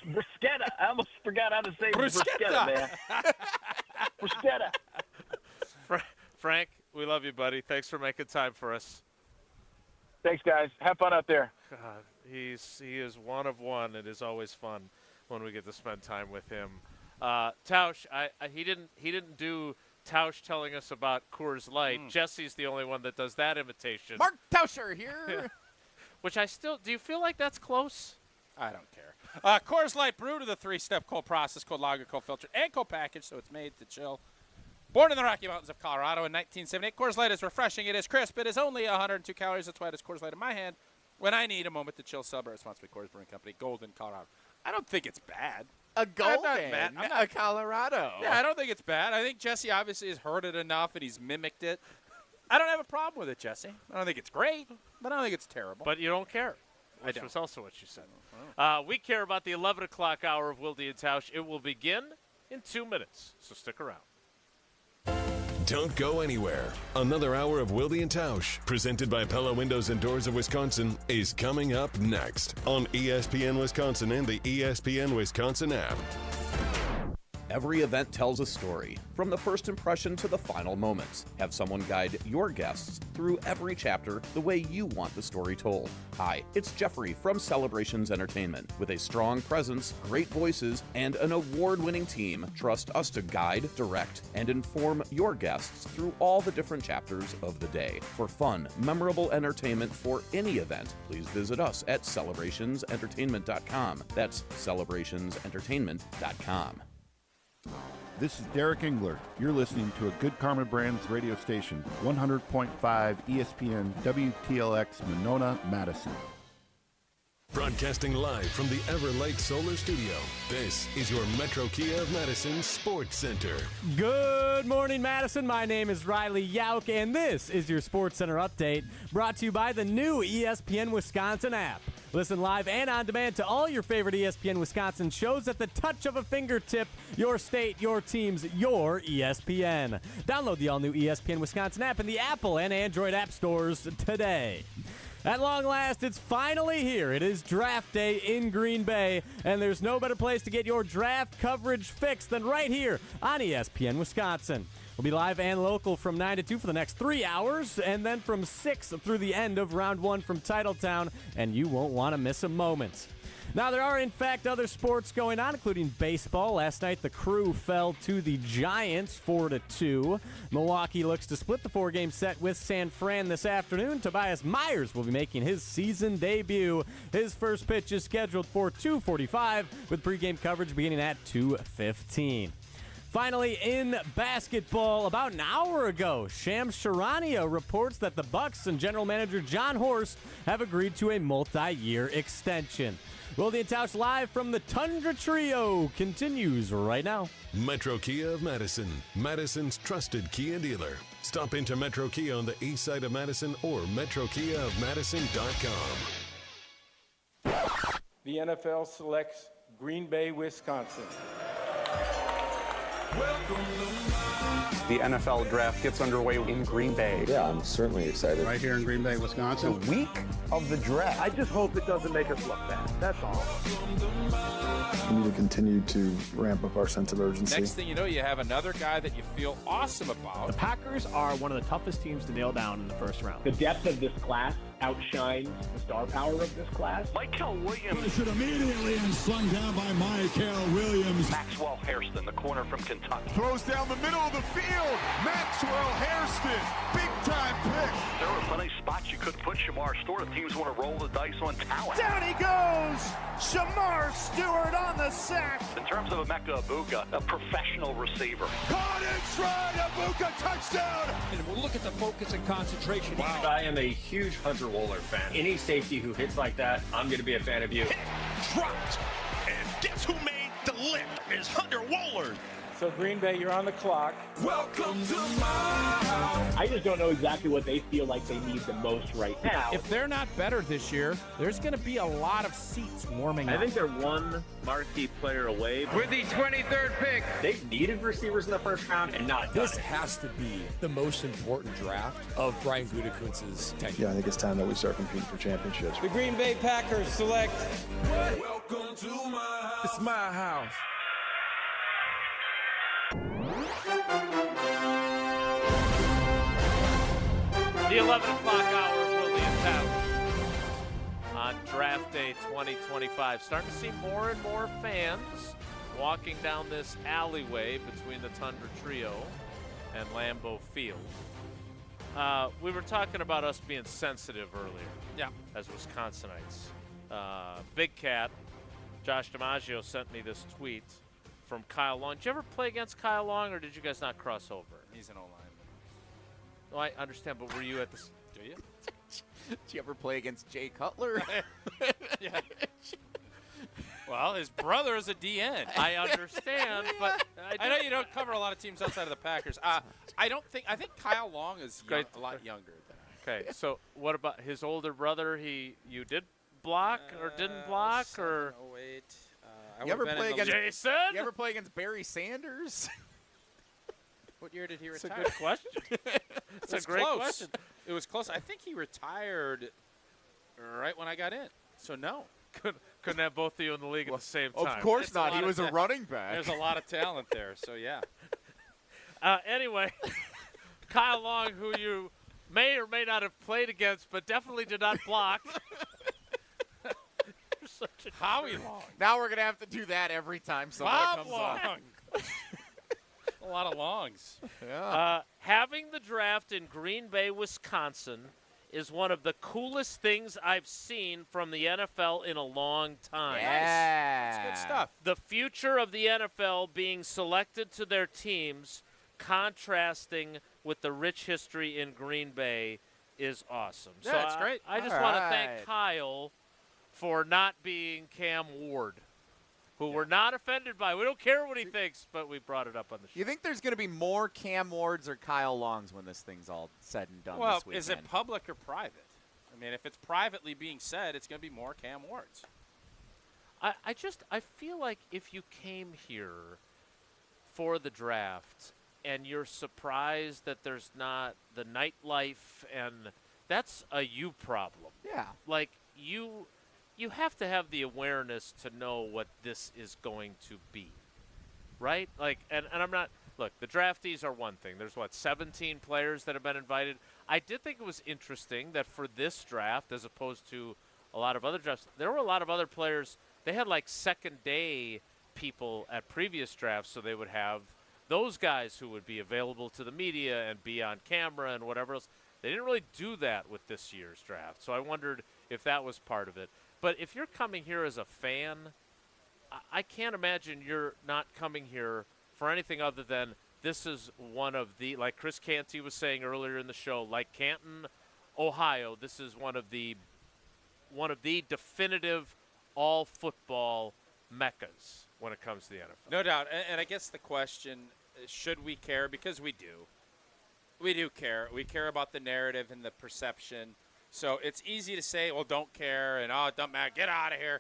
bruschetta? I almost forgot how to say bruschetta, man. Bruschetta. Frank, we love you, buddy. Thanks for making time for us. Thanks, guys. Have fun out there. God, he is one of one. It is always fun when we get to spend time with him. Tausch, he didn't do Tausch telling us about Coors Light. Jesse's the only one that does that imitation. Mark Tauscher here. Which do you feel like that's close? I don't care. Coors Light brewed with a 3-step cold process, cold lager, cold filtered, and cold package, so it's made to chill. Born in the Rocky Mountains of Colorado in 1978, Coors Light is refreshing. It is crisp. It is only 102 calories. That's why it is Coors Light in my hand when I need a moment to chill. Celebrate responsibly. Coors Brewing Company, Golden, Colorado. I don't think it's bad. A Golden, I'm not a Colorado. Yeah, I don't think it's bad. I think Jesse obviously has heard it enough and he's mimicked it. I don't have a problem with it, Jesse. I don't think it's great, but I don't think it's terrible. But you don't care, which was also what you said. We care about the 11 o'clock hour of Wilde Tausch. It will begin in 2 minutes, so stick around. Don't go anywhere. Another hour of Wilde and Tausch, presented by Pella Windows and Doors of Wisconsin, is coming up next on ESPN Wisconsin and the ESPN Wisconsin app. Every event tells a story, from the first impression to the final moments. Have someone guide your guests through every chapter the way you want the story told. Hi, it's Jeffrey from Celebrations Entertainment. With a strong presence, great voices, and an award-winning team, trust us to guide, direct, and inform your guests through all the different chapters of the day. For fun, memorable entertainment for any event, please visit us at celebrationsentertainment.com. That's celebrationsentertainment.com. This is Derek Engler. You're listening to a Good Karma Brands radio station, 100.5 ESPN WTLX Monona, Madison. Broadcasting live from the Everlight Solar Studio, this is your Metro Kia of Madison Sports Center. Good morning, Madison. My name is Riley Yauk, and this is your Sports Center update, brought to you by the new ESPN Wisconsin app. Listen live and on demand to all your favorite ESPN Wisconsin shows at the touch of a fingertip. Your state, your teams, your ESPN. Download the all-new ESPN Wisconsin app in the Apple and Android app stores today. At long last, it's finally here. It is draft day in Green Bay, and there's no better place to get your draft coverage fix than right here on ESPN Wisconsin. We'll be live and local from 9 to 2 for the next 3 hours, and then from 6 through the end of round 1 from Titletown, and you won't want to miss a moment. Now, there are, in fact, other sports going on, including baseball. Last night, the Crew fell to the Giants 4-2. Milwaukee looks to split the 4-game set with San Fran this afternoon. Tobias Myers will be making his season debut. His first pitch is scheduled for 2:45, with pregame coverage beginning at 2:15. Finally, in basketball, about an hour ago, Shams Charania reports that the Bucks and general manager John Horst have agreed to a multi-year extension. Wilde and Tausch live from the Tundra Trio continues right now. Metro Kia of Madison, Madison's trusted Kia dealer. Stop into Metro Kia on the east side of Madison or metrokiaofmadison.com. The NFL selects Green Bay, Wisconsin. The NFL draft gets underway in Green Bay. Yeah, I'm certainly excited. Right here in Green Bay, Wisconsin. The week of the draft. I just hope it doesn't make us look bad. That's all. We need to continue to ramp up our sense of urgency. Next thing you know, you have another guy that you feel awesome about. The Packers are one of the toughest teams to nail down in the first round. The depth of this class outshines the star power of this class. Michael Williams. Push it immediately and slung down by Michael Williams. Maxwell Hairston, the corner from Kentucky. Throws down the middle of the field. Maxwell Hairston, big time pick. There were plenty of spots you could put Shamar Stewart. Teams want to roll the dice on talent. Down he goes. Shamar Stewart on the sack. In terms of Emeka Ibuka, a professional receiver. Caught in stride, Ibuka touchdown. And we'll look at the focus and concentration. Wow. I am a huge Hunter Wohler fan. Any safety who hits like that, I'm going to be a fan of you. Dropped. And guess who made the lick is Hunter Wohler. So Green Bay, you're on the clock. Welcome to my house. I just don't know exactly what they feel like they need the most right now. If they're not better this year, there's going to be a lot of seats warming up. I think they're one marquee player away. With the 23rd pick, they've needed receivers in the first round and not This has to be the most important draft of Brian Gutekunst's tenure. Yeah, I think it's time that we start competing for championships. The Green Bay Packers select. Welcome to my house. It's my house. The 11 o'clock hour of Wilde and Tausch on draft day 2025. Starting to see more and more fans walking down this alleyway between the Tundra Trio and Lambeau Field. We were talking about us being sensitive earlier. Yeah. As Wisconsinites. Big Cat Josh DiMaggio sent me this tweet from Kyle Long. Did you ever play against Kyle Long, or did you guys not cross over? He's an O-lineman. Well, I understand, but were you at the? Do you? Did you ever play against Jay Cutler? Yeah. Well, his brother is a DN. I understand, but I know you don't cover a lot of teams outside of the Packers. I think Kyle Long is a lot younger than I am. Okay, so what about his older brother? You did block or didn't block or? Oh wait. You ever play against Jason? You ever play against Barry Sanders? What year did he That's retire? a good question. That's a great question. It was close. I think he retired right when I got in. So no. Couldn't have both of you in the league at the same time. Of course not. He was a running back. There's a lot of talent there. So yeah. Anyway, Kyle Long, who you may or may not have played against, but definitely did not block. Howie Long. Now we're going to have to do that every time somebody Bob comes Long. on. A lot of longs. Yeah. Having the draft in Green Bay, Wisconsin is one of the coolest things I've seen from the NFL in a long time. Yeah. That's good stuff. The future of the NFL being selected to their teams, contrasting with the rich history in Green Bay, is awesome. Yeah, so that's great. I just All want to right. thank Kyle for not being Cam Ward, who we're not offended by. We don't care what he thinks, but we brought it up on the show. You think there's going to be more Cam Wards or Kyle Longs when this thing's all said and done Well, this weekend? is it public or private? I mean, if it's privately being said, it's going to be more Cam Wards. I feel like if you came here for the draft and you're surprised that there's not the nightlife, and that's a you problem. Yeah. Like you have to have the awareness to know what this is going to be, right? Like, and I'm not. Look, the draftees are one thing. There's 17 players that have been invited. I did think it was interesting that for this draft, as opposed to a lot of other drafts, there were a lot of other players. They had like second day people at previous drafts, so they would have those guys who would be available to the media and be on camera and whatever else. They didn't really do that with this year's draft, so I wondered if that was part of it. But if you're coming here as a fan, I can't imagine you're not coming here for anything other than this is one of the, like Chris Canty was saying earlier in the show, like Canton, Ohio, this is one of the definitive all football meccas when it comes to the NFL. No doubt. And I guess the question, should we care? Because we do. We do care. We care about the narrative and the perception. So it's easy to say, well, don't care, and, oh, it doesn't matter, get out of here.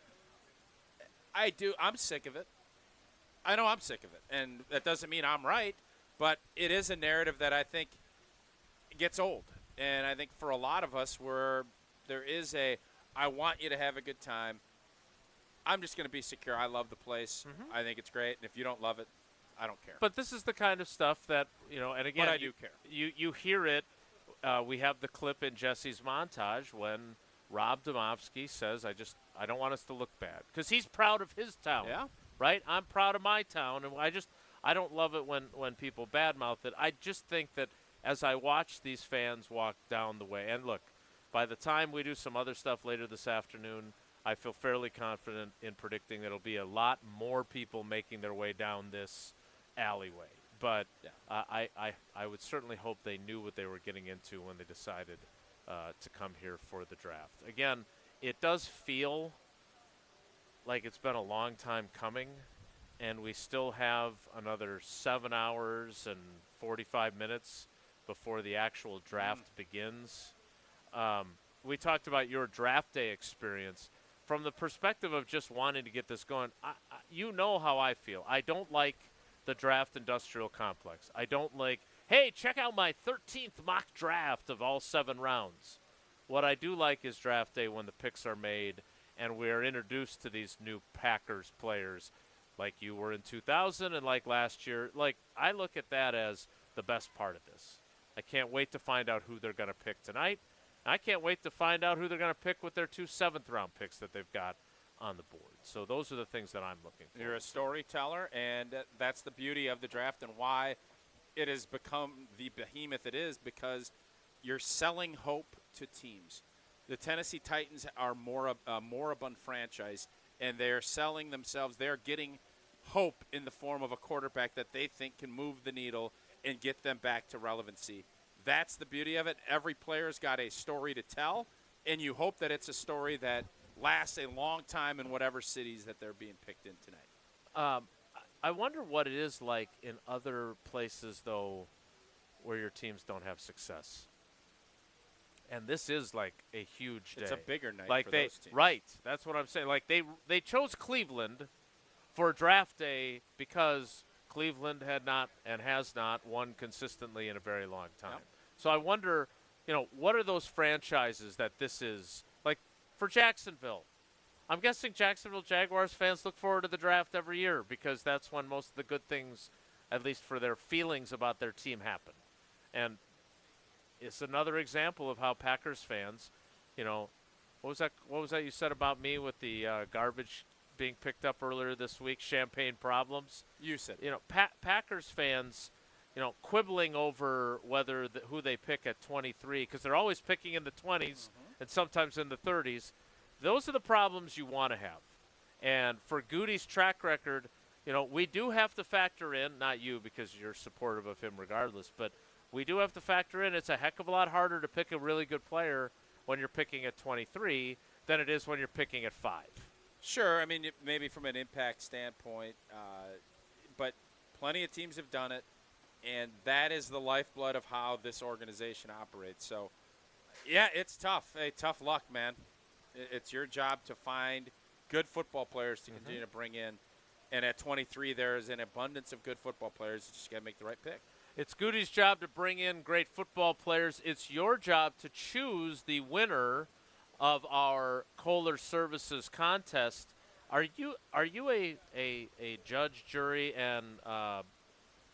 I do. I'm sick of it. I know I'm sick of it. And that doesn't mean I'm right, but it is a narrative that I think gets old. And I think for a lot of us, where there is I want you to have a good time. I'm just going to be secure. I love the place. I think it's great. And if you don't love it, I don't care. But this is the kind of stuff that, and again, but I do care. You hear it. We have the clip in Jesse's montage when Rob Domofsky says, I don't want us to look bad. Because he's proud of his town. Yeah. Right? I'm proud of my town. And I don't love it when people badmouth it. I just think that as I watch these fans walk down the way, and look, by the time we do some other stuff later this afternoon, I feel fairly confident in predicting that it'll be a lot more people making their way down this alleyway. But I would certainly hope they knew what they were getting into when they decided to come here for the draft. Again, it does feel like it's been a long time coming, and we still have another 7 hours and 45 minutes before the actual draft begins. We talked about your draft day experience. From the perspective of just wanting to get this going, you know how I feel. I don't like the draft industrial complex. I don't like, hey, check out my 13th mock draft of all 7 rounds. What I do like is draft day when the picks are made and we're introduced to these new Packers players like you were in 2000 and like last year. Like, I look at that as the best part of this. I can't wait to find out who they're going to pick tonight. I can't wait to find out who they're going to pick with their 2 7th-round picks that they've got on the board. So those are the things that I'm looking for. You're a storyteller, and that's the beauty of the draft and why it has become the behemoth it is, because you're selling hope to teams. The Tennessee Titans are a moribund franchise, and they're selling themselves. They're getting hope in the form of a quarterback that they think can move the needle and get them back to relevancy. That's the beauty of it. Every player's got a story to tell, and you hope that it's a story that lasts a long time in whatever cities that they're being picked in tonight. I wonder what it is like in other places, though, where your teams don't have success. And this is like a huge day. It's a bigger night like for those teams. Right. That's what I'm saying. Like they chose Cleveland for draft day because Cleveland had not and has not won consistently in a very long time. Yep. So I wonder, what are those franchises that this is? Like for Jacksonville, I'm guessing Jacksonville Jaguars fans look forward to the draft every year because that's when most of the good things, at least for their feelings about their team, happen. And it's another example of how Packers fans, what was that you said about me with the garbage being picked up earlier this week, champagne problems? You said. Packers fans, quibbling over who they pick at 23 because they're always picking in the 20s and sometimes in the 30s. Those are the problems you want to have. And for Goody's track record, we do have to factor in, not you because you're supportive of him regardless, but we do have to factor in it's a heck of a lot harder to pick a really good player when you're picking at 23 than it is when you're picking at 5. Sure. I mean, maybe from an impact standpoint, but plenty of teams have done it, and that is the lifeblood of how this organization operates. So, yeah, it's tough. Hey, tough luck, man. It's your job to find good football players to continue to bring in. And at 23, there is an abundance of good football players. You just got to make the right pick. It's Goody's job to bring in great football players. It's your job to choose the winner of our Kohler Services contest. Are you a judge, jury, and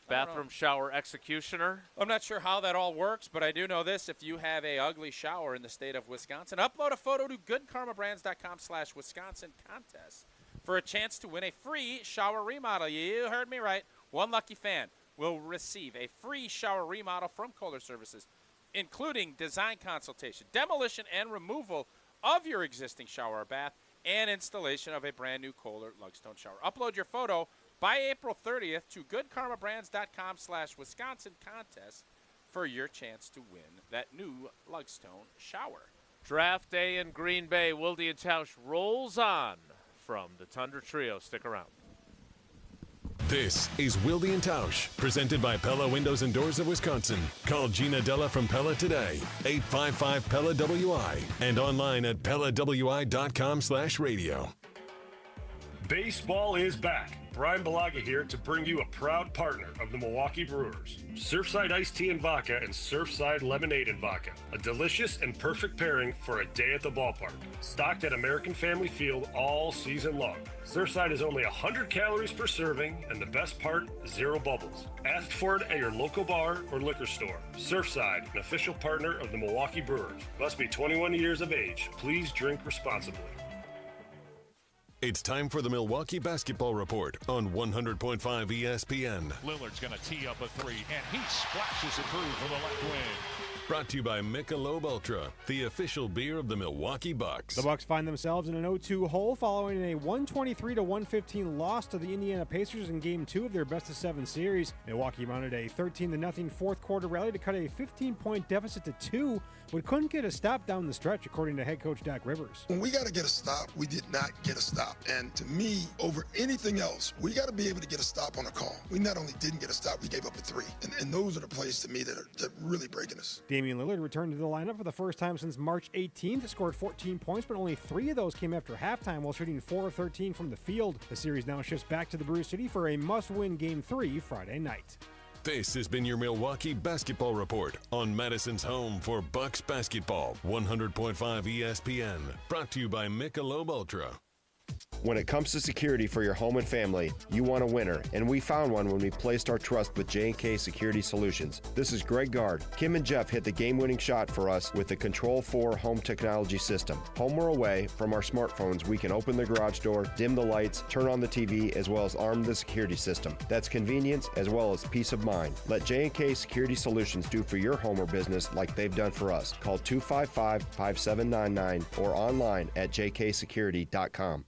bathroom shower executioner? I'm not sure how that all works, but I do know this. If you have a ugly shower in the state of Wisconsin, upload a photo to goodkarmabrands.com/Wisconsin contest for a chance to win a free shower remodel. You heard me right. One lucky fan will receive a free shower remodel from Kohler Services, including design consultation, demolition and removal of your existing shower or bath, and installation of a brand new Kohler Lugstone shower. Upload your photo by April 30th to goodkarmabrands.com/Wisconsin contest for your chance to win that new Lugstone shower. Draft day in Green Bay. Wilde Tausch rolls on from the Tundra Trio. Stick around. This is Wilde Tausch, presented by Pella Windows and Doors of Wisconsin. Call Gina Della from Pella today, 855-PELLA-WI, and online at PellaWI.com/radio. Baseball is back. Brian Balaga here to bring you a proud partner of the Milwaukee Brewers. Surfside Iced Tea and Vodka and Surfside Lemonade and Vodka. A delicious and perfect pairing for a day at the ballpark. Stocked at American Family Field all season long. Surfside is only 100 calories per serving, and the best part, 0 bubbles. Ask for it at your local bar or liquor store. Surfside, an official partner of the Milwaukee Brewers. Must be 21 years of age. Please drink responsibly. It's time for the Milwaukee Basketball Report on 100.5 ESPN. Lillard's going to tee up a three, and he splashes it through for the left wing. Brought to you by Michelob Ultra, the official beer of the Milwaukee Bucks. The Bucks find themselves in an 0-2 hole following a 123-115 loss to the Indiana Pacers in Game 2 of their best-of-7 series. Milwaukee mounted a 13-0 fourth-quarter rally to cut a 15-point deficit to 2, but couldn't get a stop down the stretch, according to head coach Doc Rivers. When we got to get a stop, we did not get a stop. And to me, over anything else, we got to be able to get a stop on a call. We not only didn't get a stop, we gave up a 3. And those are the plays, to me, that are really breaking us. Damian Lillard returned to the lineup for the first time since March 18th, scored 14 points, but only 3 of those came after halftime while shooting 4 of 13 from the field. The series now shifts back to the Brew City for a must-win Game 3 Friday night. This has been your Milwaukee Basketball Report on Madison's home for Bucks basketball, 100.5 ESPN. Brought to you by Michelob Ultra. When it comes to security for your home and family, you want a winner, and we found one when we placed our trust with J&K Security Solutions. This is Greg Gard. Kim and Jeff hit the game-winning shot for us with the Control 4 home technology system. Home or away, from our smartphones, we can open the garage door, dim the lights, turn on the TV, as well as arm the security system. That's convenience as well as peace of mind. Let J&K Security Solutions do for your home or business like they've done for us. Call 255-5799 or online at jksecurity.com.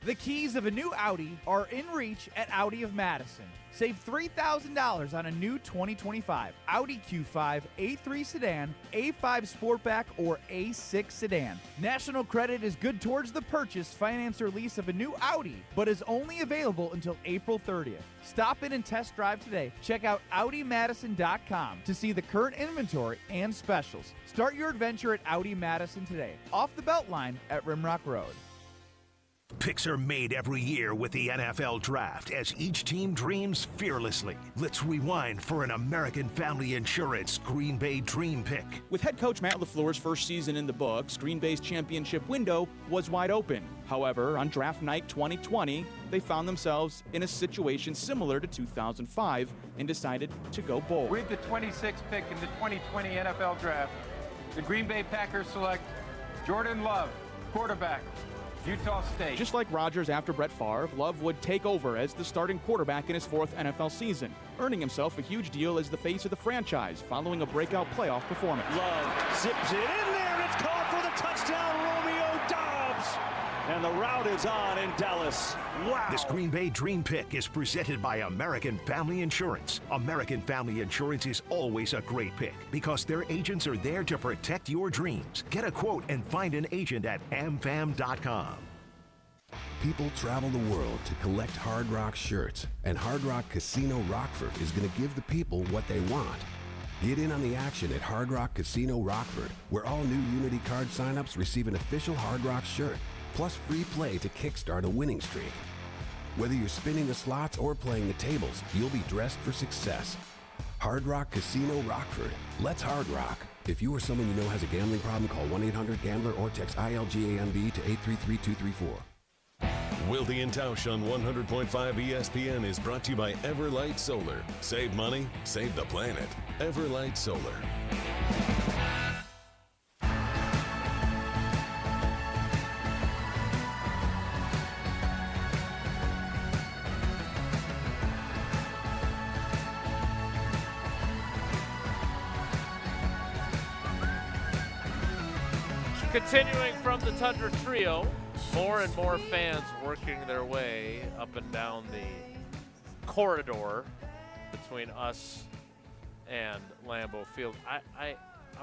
The keys of a new Audi are in reach at Audi of Madison. Save $3,000 on a new 2025 Audi Q5, A3 sedan, A5 Sportback, or A6 sedan. National credit is good towards the purchase, finance, or lease of a new Audi, but is only available until April 30th. Stop in and test drive today. Check out AudiMadison.com to see the current inventory and specials. Start your adventure at Audi Madison today, off the Beltline at Rimrock Road. Picks are made every year with the NFL Draft as each team dreams fearlessly. Let's rewind for an American Family Insurance Green Bay Dream Pick. With head coach Matt LaFleur's first season in the books, Green Bay's championship window was wide open. However, on draft night 2020, they found themselves in a situation similar to 2005 and decided to go bold. With the 26th pick in the 2020 NFL Draft, the Green Bay Packers select Jordan Love, quarterback, Utah State. Just like Rodgers after Brett Favre, Love would take over as the starting quarterback in his fourth NFL season, earning himself a huge deal as the face of the franchise following a breakout playoff performance. Love zips it in there, and it's called for the touchdown, Romeo Doubs. And the route is on in Dallas. Wow. This Green Bay Dream Pick is presented by American Family Insurance. American Family Insurance is always a great pick because their agents are there to protect your dreams. Get a quote and find an agent at amfam.com. People travel the world to collect Hard Rock shirts, and Hard Rock Casino Rockford is going to give the people what they want. Get in on the action at Hard Rock Casino Rockford, where all new Unity card signups receive an official Hard Rock shirt, plus free play to kickstart a winning streak. Whether you're spinning the slots or playing the tables, you'll be dressed for success. Hard Rock Casino Rockford. Let's Hard Rock. If you or someone you know has a gambling problem, call 1-800-GAMBLER or text ILGAMB to 833-234. Wilde Tausch on 100.5 ESPN is brought to you by Everlight Solar. Save money, save the planet. Everlight Solar. Continuing from the Tundra Trio, more and more fans working their way up and down the corridor between us and Lambeau Field. I'm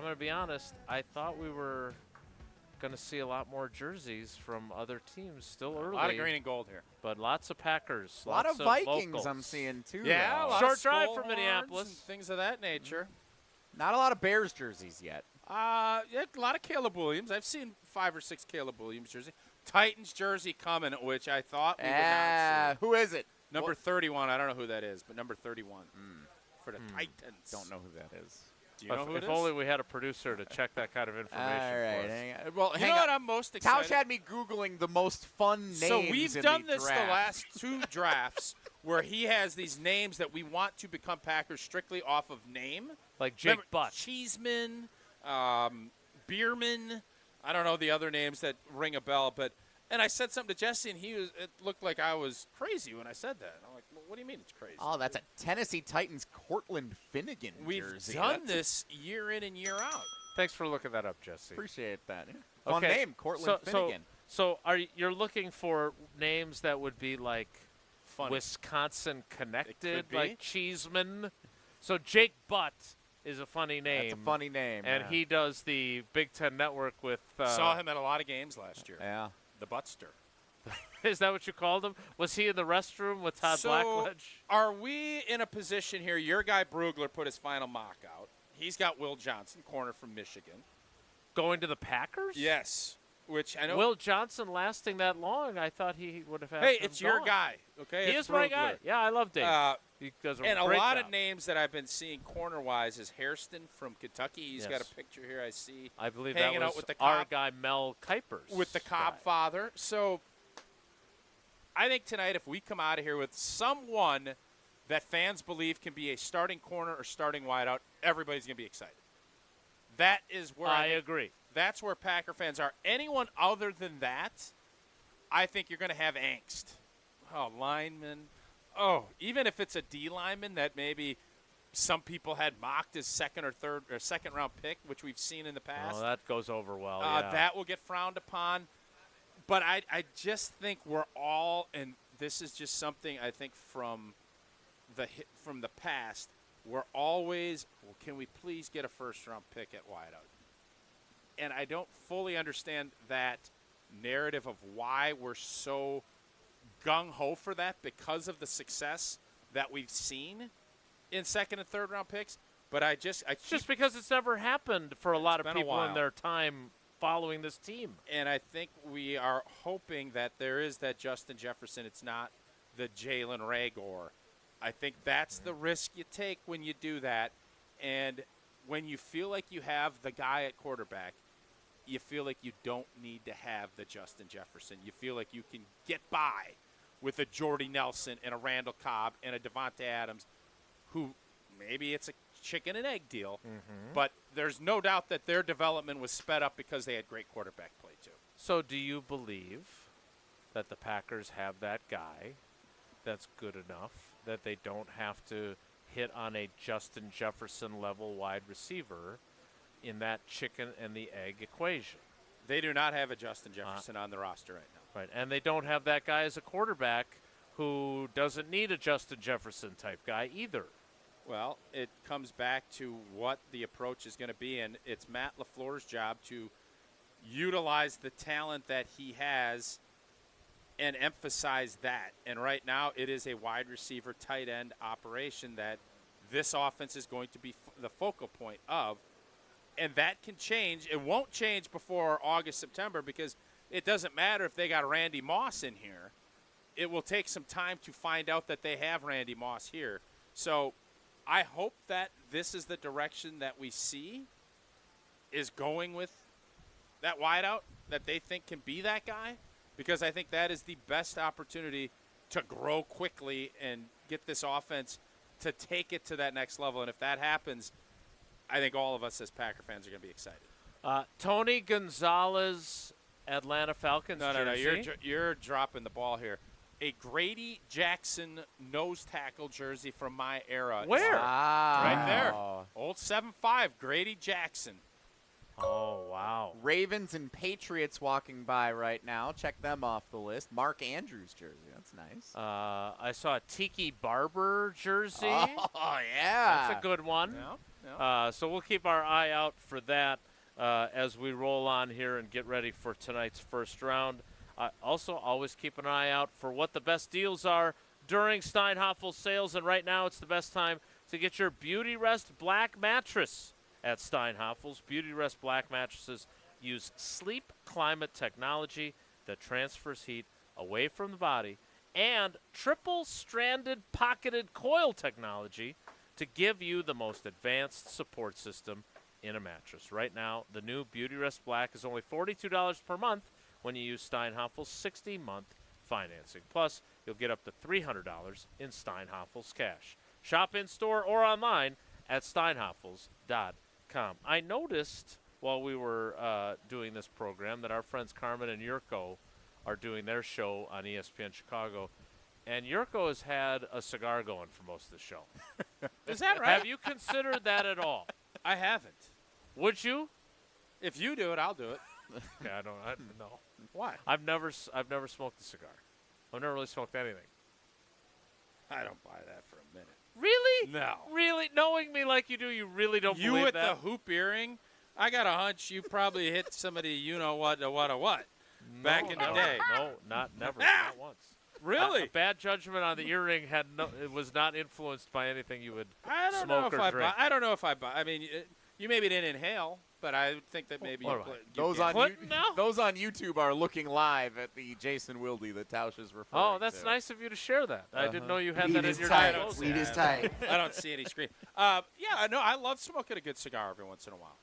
going to be honest, I thought we were going to see a lot more jerseys from other teams still early. A lot of green and gold here. But lots of Packers. A lot of Vikings vocals. I'm seeing too. Yeah, a lot short of drive skull from horns Minneapolis. and things of that nature. Not a lot of Bears jerseys yet. Yeah, a lot of Caleb Williams. I've seen 5 or 6 Caleb Williams jerseys. Titans jersey coming, which I thought we would not see. Who is it? Number 31. I don't know who that is, but number 31 for the Titans. Don't know who that is. Do you know who it if is? only we had a producer to check that kind of information All right. for us. Well, You hang know on. what I'm most excited? Tausch had me Googling the most fun names So we've in done the this draft. the last 2 drafts where he has these names that we want to become Packers strictly off of name. Like Jake Butt. Cheeseman, Bierman. I don't know the other names that ring a bell, and I said something to Jesse, and it looked like I was crazy when I said that. I'm like, well, what do you mean it's crazy? Oh, that's a Tennessee Titans Cortland Finnegan We've jersey. done this year in and year out. Thanks for looking that up, Jesse. Appreciate that. Fun Okay, name, Cortland Finnegan. So you're looking for names that would be like Wisconsin connected, like Cheeseman. So Jake Butt is a funny name. That's a funny name. And he does the Big Ten Network with. Saw him at a lot of games last year. Yeah. The Buttster. Is that what you called him? Was he in the restroom with Todd Blackledge? Are we in a position here? Your guy Brugler put his final mock out. He's got Will Johnson, corner from Michigan. Going to the Packers? Yes. Which I know. Will Johnson lasting that long, I thought he would have had. Hey, him it's your gone. guy. Okay, He it's is my Brugler. guy. Yeah, I love Dave. He does a and great a lot job. of names that I've been seeing corner-wise is Hairston from Kentucky. He's got a picture here I see. I believe hanging that was out with the our Cobb, guy Mel Kuypers. with the Cobb father. So I think tonight, if we come out of here with someone that fans believe can be a starting corner or starting wideout, everybody's going to be excited. That is where I agree. That's where Packer fans are. Anyone other than that, I think you're going to have angst. Oh, lineman. Oh, even if it's a D lineman that maybe some people had mocked as second or second round pick, which we've seen in the past. Oh, that goes over well. Yeah. That will get frowned upon. But I just think we're all, and this is just something I think from the past, we're always, well, can we please get a first-round pick at wideout? And I don't fully understand that narrative of why we're so gung-ho for that because of the success that we've seen in second and third round picks. But it's just because it's never happened for a lot of people in while. their time following this team. And I think we are hoping that there is that Justin Jefferson. It's not the Jalen Reagor. I think that's the risk you take when you do that. And when you feel like you have the guy at quarterback, you feel like you don't need to have the Justin Jefferson. You feel like you can get by with a Jordy Nelson and a Randall Cobb and a Devontae Adams, who maybe it's a chicken and egg deal, but there's no doubt that their development was sped up because they had great quarterback play too. So do you believe that the Packers have that guy that's good enough that they don't have to hit on a Justin Jefferson level wide receiver in that chicken and the egg equation? They do not have a Justin Jefferson on the roster right now. Right, and they don't have that guy as a quarterback who doesn't need a Justin Jefferson type guy either. Well, it comes back to what the approach is going to be, and it's Matt LaFleur's job to utilize the talent that he has and emphasize that. And right now it is a wide receiver tight end operation that this offense is going to be the focal point of. And that can change. It won't change before August, September, because it doesn't matter if they got Randy Moss in here. It will take some time to find out that they have Randy Moss here. So I hope that this is the direction that we see is going with that wideout that they think can be that guy, because I think that is the best opportunity to grow quickly and get this offense to take it to that next level. And if that happens, I think all of us as Packer fans are going to be excited. Tony Gonzalez, Atlanta Falcons jersey. No, you're dropping the ball here. A Grady Jackson nose tackle jersey from my era. Where? Right there. Old 7'5", Grady Jackson. Oh, wow. Ravens and Patriots walking by right now. Check them off the list. Mark Andrews jersey. That's nice. I saw a Tiki Barber jersey. Oh, yeah. That's a good one. Yeah. So we'll keep our eye out for that as we roll on here and get ready for tonight's first round. Also, always keep an eye out for what the best deals are during Steinhafel sales. And right now, it's the best time to get your Beauty Rest Black mattress at Steinhafel's. Beauty Rest Black mattresses use sleep climate technology that transfers heat away from the body and triple-stranded pocketed coil technology to give you the most advanced support system in a mattress. Right now, the new Beauty Rest Black is only $42 per month when you use Steinhafel's 60-month financing. Plus, you'll get up to $300 in Steinhafel's cash. Shop in-store or online at steinhafels.com. I noticed while we were doing this program that our friends Carmen and Yurko are doing their show on ESPN Chicago, and Yurko has had a cigar going for most of the show. Is that right? Have you considered that at all? I haven't. Would you? If you do it, I'll do it. Yeah, I don't know. Why? I've never smoked a cigar. I've never really smoked anything. I don't buy that for a minute. Really? No. Really? Knowing me like you do, you really don't You believe with that? the hoop earring, I got a hunch you probably hit somebody you-know-what back in the day. No, never. Not once. Really? A bad judgment on the earring it was not influenced by anything you would smoke or drink. I don't know if I buy. I mean, you maybe didn't inhale, but I would think that maybe Those on YouTube are looking live at the Jason Wilde that Tausch is referring to. Oh, that's nice of you to share that. I didn't know you had Weed that in is your tight. diet. Weed is tight. I don't see any screen. Yeah, no, I love smoking a good cigar every once in a while.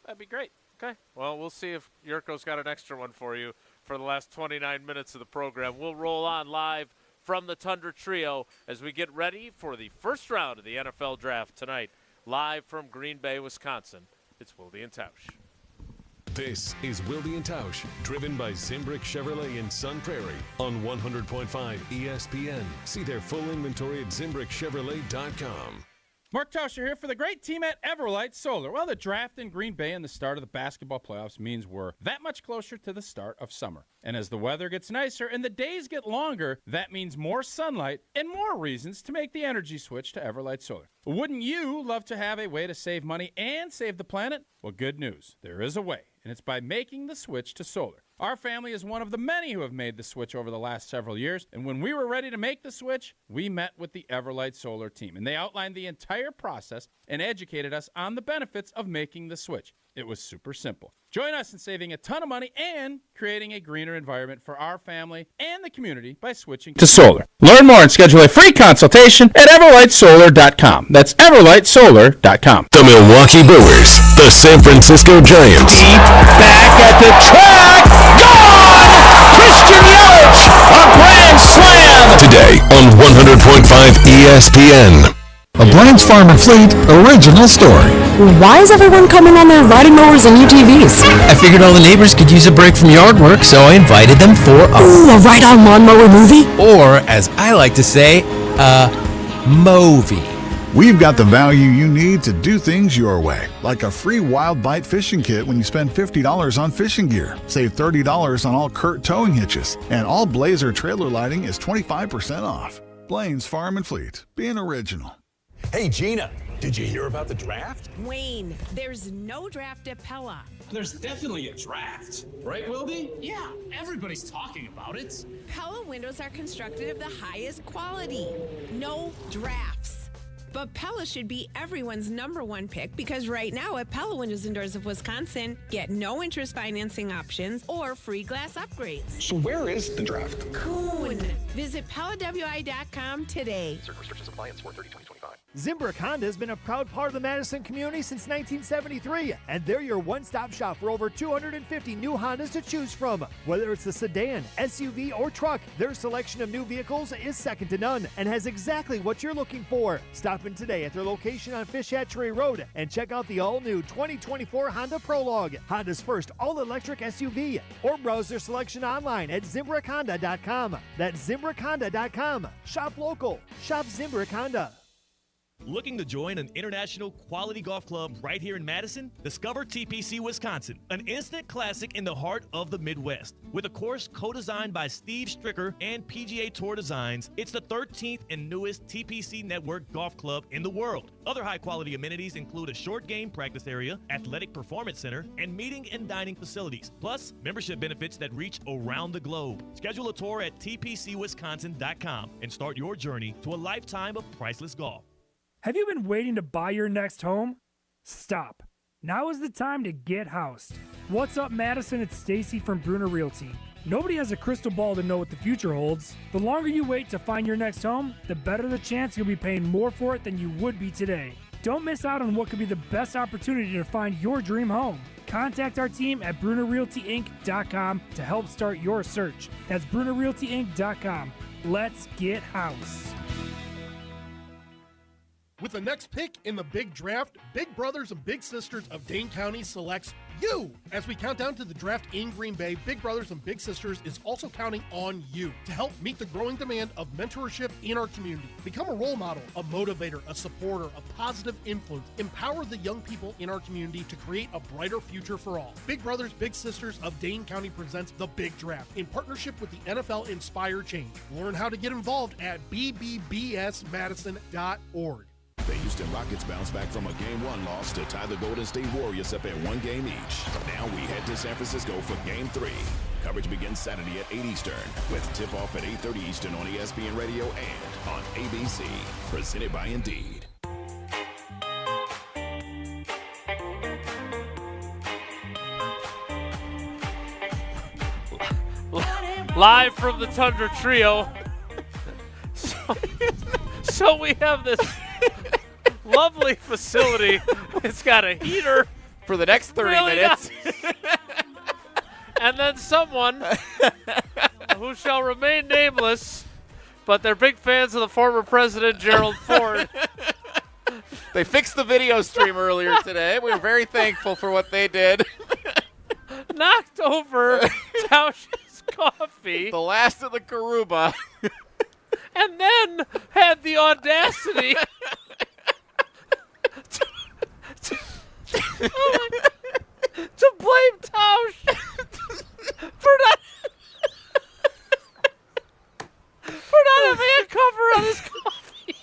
That'd be great. Okay. Well, we'll see if Yurko's got an extra one for you for the last 29 minutes of the program. We'll roll on live from the Tundra Trio as we get ready for the first round of the NFL Draft tonight. Live from Green Bay, Wisconsin, it's Wilde and Tausch. This is Wilde and Tausch, driven by Zimbrick Chevrolet in Sun Prairie on 100.5 ESPN. See their full inventory at ZimbrickChevrolet.com. Mark Tauscher here for the great team at Everlight Solar. Well, the draft in Green Bay and the start of the basketball playoffs means we're that much closer to the start of summer. And as the weather gets nicer and the days get longer, that means more sunlight and more reasons to make the energy switch to Everlight Solar. Wouldn't you love to have a way to save money and save the planet? Well, good news. There is a way, and it's by making the switch to solar. Our family is one of the many who have made the switch over the last several years, and when we were ready to make the switch, we met with the Everlight Solar team, and they outlined the entire process and educated us on the benefits of making the switch. It was super simple. Join us in saving a ton of money and creating a greener environment for our family and the community by switching to solar. Learn more and schedule a free consultation at everlightsolar.com. That's everlightsolar.com. The Milwaukee Brewers, the San Francisco Giants. Back at the track. Gone! Christian Yelich, a grand slam. Today on 100.5 ESPN. A Brand's Farm and Fleet original story. Why is everyone coming on their riding mowers and UTVs? I figured all the neighbors could use a break from yard work, so I invited them for a ride-on lawnmower movie? Or, as I like to say, a movie. We've got the value you need to do things your way, like a free Wild Bite fishing kit when you spend $50 on fishing gear. Save $30 on all Curt towing hitches, and all Blazer trailer lighting is 25% off. Blaine's Farm and Fleet, being original. Hey, Gina, did you hear about the draft? Wayne, there's no draft at Pella. There's definitely a draft. Right, Wilde? Yeah, everybody's talking about it. Pella windows are constructed of the highest quality. No drafts. But Pella should be everyone's #1 pick because right now at Pella Windows and Doors of Wisconsin, get no interest financing options or free glass upgrades. So where is the draft? Coon. Visit PellaWI.com today. Certain restrictions apply and support 30/20/25. Zimbrick Honda has been a proud part of the Madison community since 1973, and they're your one-stop shop for over 250 new Hondas to choose from. Whether it's the sedan, SUV, or truck, their selection of new vehicles is second to none and has exactly what you're looking for. Stop in today at their location on Fish Hatchery Road and check out the all-new 2024 Honda Prologue, Honda's first all-electric SUV, or browse their selection online at ZimbrickHonda.com. That's ZimbrickHonda.com. Shop local. Shop Zimbrick Honda. Looking to join an international quality golf club right here in Madison? Discover TPC Wisconsin, an instant classic in the heart of the Midwest. With a course co-designed by Steve Stricker and PGA Tour Designs, it's the 13th and newest TPC Network golf club in the world. Other high-quality amenities include a short game practice area, athletic performance center, and meeting and dining facilities. Plus, membership benefits that reach around the globe. Schedule a tour at tpcwisconsin.com and start your journey to a lifetime of priceless golf. Have you been waiting to buy your next home? Stop. Now is the time to get housed. What's up, Madison? It's Stacy from Bruner Realty. Nobody has a crystal ball to know what the future holds. The longer you wait to find your next home, the better the chance you'll be paying more for it than you would be today. Don't miss out on what could be the best opportunity to find your dream home. Contact our team at BrunerRealtyInc.com to help start your search. That's BrunerRealtyInc.com. Let's get house. With the next pick in the big draft, Big Brothers and Big Sisters of Dane County selects you. As we count down to the draft in Green Bay, Big Brothers and Big Sisters is also counting on you to help meet the growing demand of mentorship in our community. Become a role model, a motivator, a supporter, a positive influence. Empower the young people in our community to create a brighter future for all. Big Brothers, Big Sisters of Dane County presents the Big Draft in partnership with the NFL Inspire Change. Learn how to get involved at bbbsmadison.org. The Houston Rockets bounce back from a Game 1 loss to tie the Golden State Warriors up at 1 game each. Now we head to San Francisco for Game 3. Coverage begins Saturday at 8 Eastern with tip-off at 8:30 Eastern on ESPN Radio and on ABC. Presented by Indeed. Live from the Tundra Trio. So we have this lovely facility. It's got a heater for the next 30 minutes. And then someone who shall remain nameless, but they're big fans of the former president, Gerald Ford. They fixed the video stream earlier today. We were very thankful for what they did. Knocked over Tausch's coffee. The last of the Karuba. And then had the audacity to blame Tausch for not having a cover on his coffee.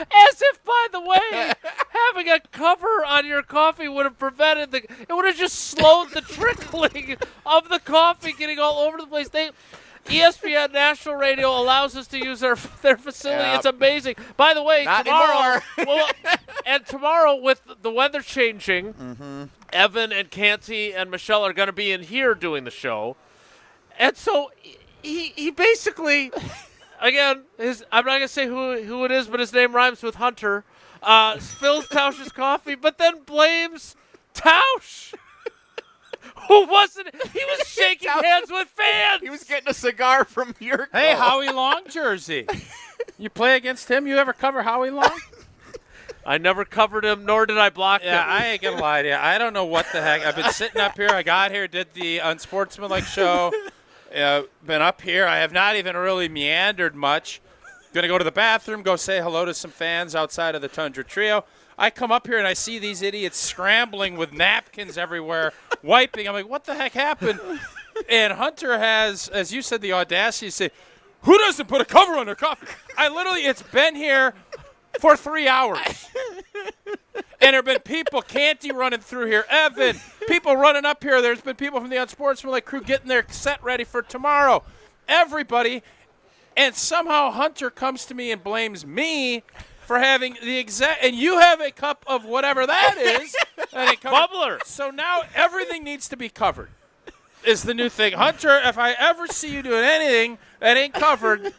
As if, by the way, having a cover on your coffee would have prevented it would have just slowed the trickling of the coffee getting all over the place. ESPN National Radio allows us to use their facility. Yep. It's amazing. By the way, Not tomorrow, anymore. and tomorrow with the weather changing, Evan and Canty and Michelle are going to be in here doing the show. And so he basically, again, I'm not going to say who it is, but his name rhymes with Hunter, spills Tausch's coffee, but then blames Tausch. Who wasn't? He was shaking hands with fans. He was getting a cigar from your Hey, Howie Long jersey. You play against him? You ever cover Howie Long? I never covered him, nor did I block him. Yeah, I ain't going to lie to you. I don't know what the heck. I've been sitting up here. I got here, did the Unsportsmanlike show. Been up here. I have not even really meandered much. Going to go to the bathroom, go say hello to some fans outside of the Tundra Trio. I come up here and I see these idiots scrambling with napkins everywhere, wiping. I'm like, what the heck happened? And Hunter has, as you said, the audacity to say, who doesn't put a cover on their coffee? It's been here for 3 hours. And there have been people, Canty running through here, Evan, people running up here. There's been people from the Unsportsmanlike crew getting their set ready for tomorrow. Everybody. And somehow Hunter comes to me and blames me for having the exact, and you have a cup of whatever that is. Bubbler. So now everything needs to be covered is the new thing. Hunter, if I ever see you doing anything that ain't covered,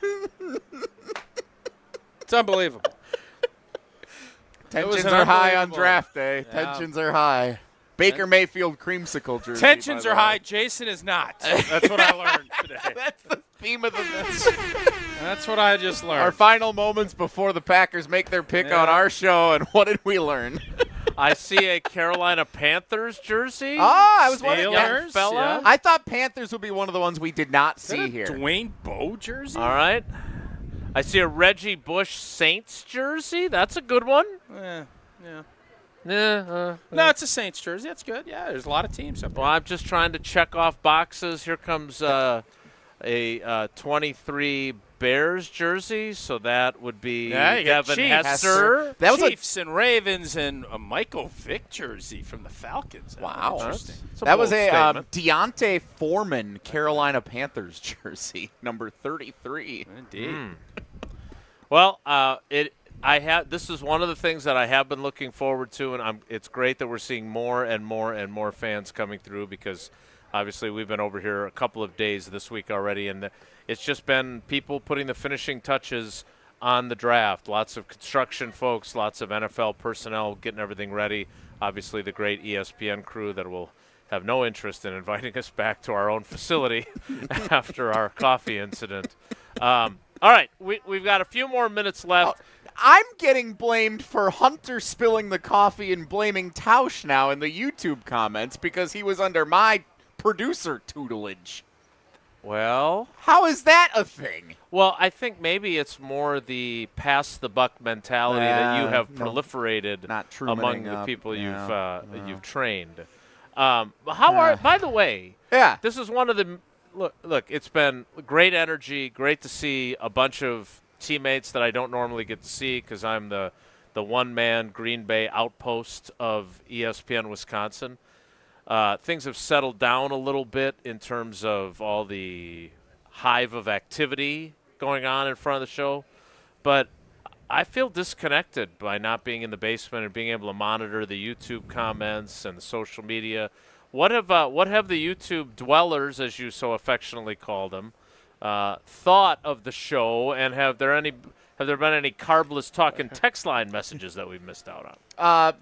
it's unbelievable. Tensions are high on draft day. Yeah. Tensions are high. Baker Mayfield creamsicle jersey. Tensions are high. Jason is not. That's what I learned today. That's the theme of the That's what I just learned. Our final moments before the Packers make their pick on our show, and what did we learn? I see a Carolina Panthers jersey. I was wondering. Young fella. Yeah. I thought Panthers would be one of the ones we did not see here. Dwayne Bowe jersey? All right. I see a Reggie Bush Saints jersey. That's a good one. Yeah. No, it's a Saints jersey. That's good. Yeah, there's a lot of teams up there. Well, I'm just trying to check off boxes. Here comes a 23 Bears jersey, so that would be Devin Hester. That was Chiefs and Ravens and a Michael Vick jersey from the Falcons. Wow. Interesting. That was a Deontay Foreman Carolina Panthers jersey, number 33. Indeed. Well, this is one of the things that I have been looking forward to, and it's great that we're seeing more and more and more fans coming through because obviously we've been over here a couple of days this week already, and it's just been people putting the finishing touches on the draft. Lots of construction folks, lots of NFL personnel getting everything ready. Obviously the great ESPN crew that will have no interest in inviting us back to our own facility after our coffee incident. All right, we've got a few more minutes left. I'm getting blamed for Hunter spilling the coffee and blaming Tausch now in the YouTube comments because he was under my producer tutelage. Well, how is that a thing? Well, I think maybe it's more the pass the buck mentality that you have proliferated among the people you've trained. By the way, this is one of the look. It's been great energy, great to see a bunch of teammates that I don't normally get to see because I'm the one-man Green Bay outpost of ESPN Wisconsin. Things have settled down a little bit in terms of all the hive of activity going on in front of the show, but I feel disconnected by not being in the basement and being able to monitor the YouTube comments and the social media. What have the YouTube dwellers, as you so affectionately call them, thought of the show, and have there been any carbless talk and text line messages that we've missed out on?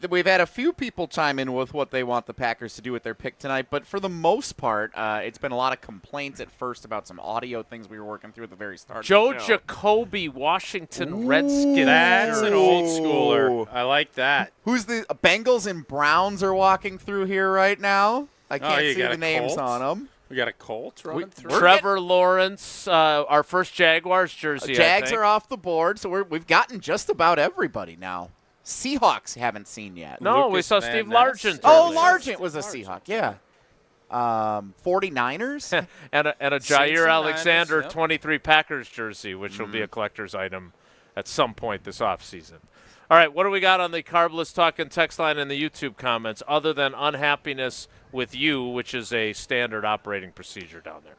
We've had a few people chime in with what they want the Packers to do with their pick tonight, but for the most part, it's been a lot of complaints at first about some audio things we were working through at the very start. Joe Jacoby, Washington Redskins. That's an old schooler. I like that. Who's the Bengals and Browns are walking through here right now? I can't see the names on them. We got a Colt running through. Trevor Lawrence, our first Jaguars jersey. Jags are off the board, so we've gotten just about everybody now. Seahawks haven't seen yet. No, we Lucas saw Van Steve Ness. Largent. Oh, earlier. Largent was a Seahawk, yeah. 49ers? and a Saints and Jair Alexander Niners, yep. 23 Packers jersey, which will be a collector's item at some point this offseason. All right, what do we got on the Carbless Talk and text line and the YouTube comments other than unhappiness with you, which is a standard operating procedure down there?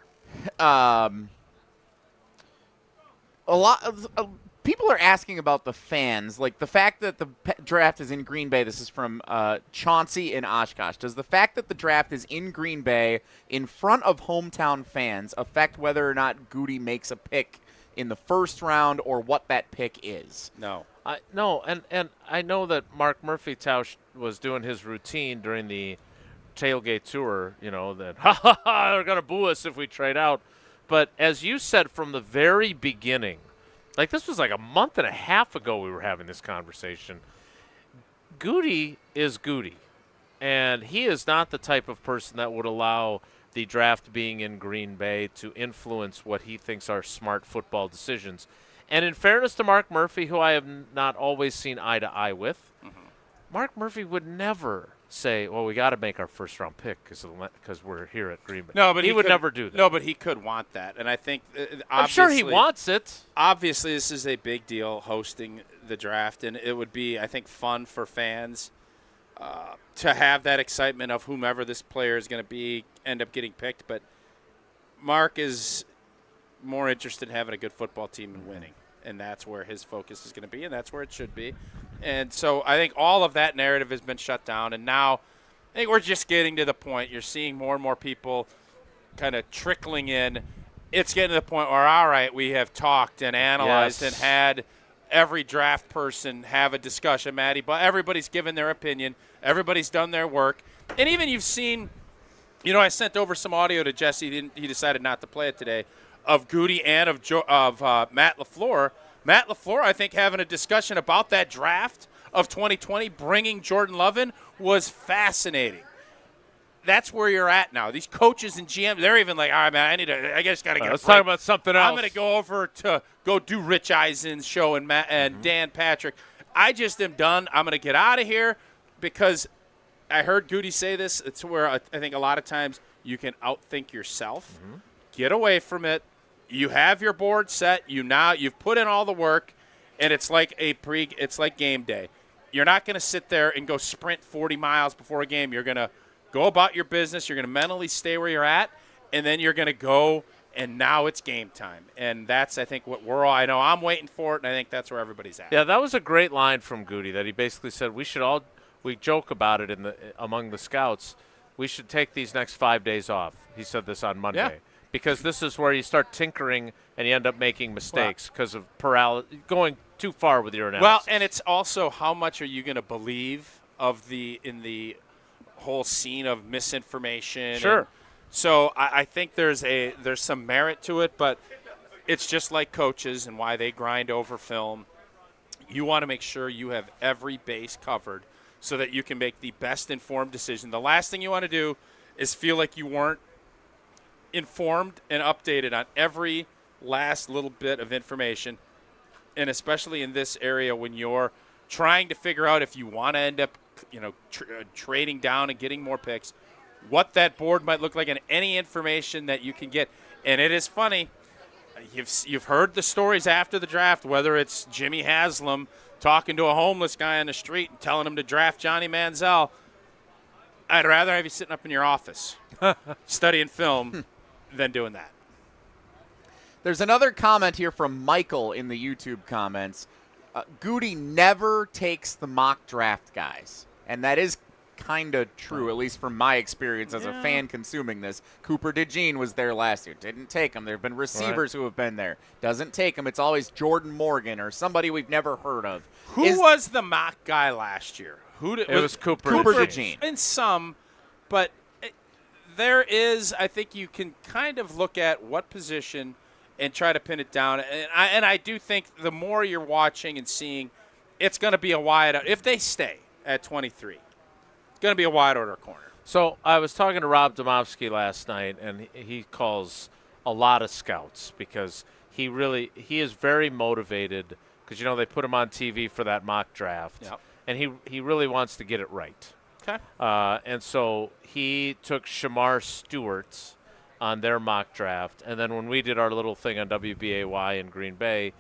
A lot of people are asking about the fans, like the fact that the draft is in Green Bay. This is from Chauncey in Oshkosh. Does the fact that the draft is in Green Bay in front of hometown fans affect whether or not Goody makes a pick in the first round or what that pick is? No. No, and I know that Mark Murphy Tausch was doing his routine during the tailgate tour, that, they're going to boo us if we trade out. But as you said from the very beginning, like this was like a month and a half ago we were having this conversation, Goody is Goody. And he is not the type of person that would allow the draft being in Green Bay to influence what he thinks are smart football decisions. And in fairness to Mark Murphy, who I have not always seen eye to eye with, Mark Murphy would never say, well, we got to make our first-round pick because we're here at Green Bay. No, but he would never do that. No, but he could want that. And I think I'm sure he wants it. Obviously, this is a big deal hosting the draft, and it would be, I think, fun for fans to have that excitement of whomever this player is going to be end up getting picked. But Mark is more interested in having a good football team and winning, and that's where his focus is going to be, and that's where it should be. And so I think all of that narrative has been shut down, and now I think we're just getting to the point. You're seeing more and more people kind of trickling in. It's getting to the point where, all right, we have talked and analyzed and had every draft person have a discussion, Maddie, but everybody's given their opinion. Everybody's done their work. And even you've seen, I sent over some audio to Jesse. He decided not to play it today, of Goody and of Matt LaFleur. Matt LaFleur, I think, having a discussion about that draft of 2020, bringing Jordan Love in, was fascinating. That's where you're at now. These coaches and GMs, they're even like, all right, man, I just got to get Let's talk about something else. I'm going to go over to go do Rich Eisen's show and Dan Patrick. I just am done. I'm going to get out of here because I heard Goody say this. It's where I think a lot of times you can outthink yourself. Get away from it. You have your board set. You've put in all the work, and it's like it's like game day. You're not going to sit there and go sprint 40 miles before a game. You're going to go about your business. You're going to mentally stay where you're at, and then you're going to go, and now it's game time. And that's, I think, what we're all – I know I'm waiting for it, and I think that's where everybody's at. Yeah, that was a great line from Goody that he basically said we joke about it among the scouts. We should take these next 5 days off. He said this on Monday. Yeah. Because this is where you start tinkering and you end up making mistakes because of paralysis, going too far with your analysis. Well, and it's also how much are you going to believe in the whole scene of misinformation. Sure. So I think there's some merit to it, but it's just like coaches and why they grind over film. You want to make sure you have every base covered so that you can make the best informed decision. The last thing you want to do is feel like you weren't informed and updated on every last little bit of information, and especially in this area when you're trying to figure out if you want to end up trading down and getting more picks, what that board might look like, and any information that you can get. And it is funny, you've heard the stories after the draft, whether it's Jimmy Haslam talking to a homeless guy on the street and telling him to draft Johnny Manziel. I'd rather have you sitting up in your office studying film than doing that. There's another comment here from Michael in the YouTube comments. Goody never takes the mock draft guys, and that is kind of true, at least from my experience as a fan consuming this. Cooper DeJean was there last year. Didn't take him. There have been receivers who have been there. Doesn't take him. It's always Jordan Morgan or somebody we've never heard of. Who was the mock guy last year? It was Cooper DeJean. In some, but there is, I think you can kind of look at what position and try to pin it down. And I do think the more you're watching and seeing, it's going to be a wide – if they stay at 23, it's going to be a wide order corner. So I was talking to Rob Domofsky last night, and he calls a lot of scouts because he is very motivated because, they put him on TV for that mock draft. Yep. and he really wants to get it right. Okay. And so he took Shamar Stewart on their mock draft, and then when we did our little thing on WBAY in Green Bay,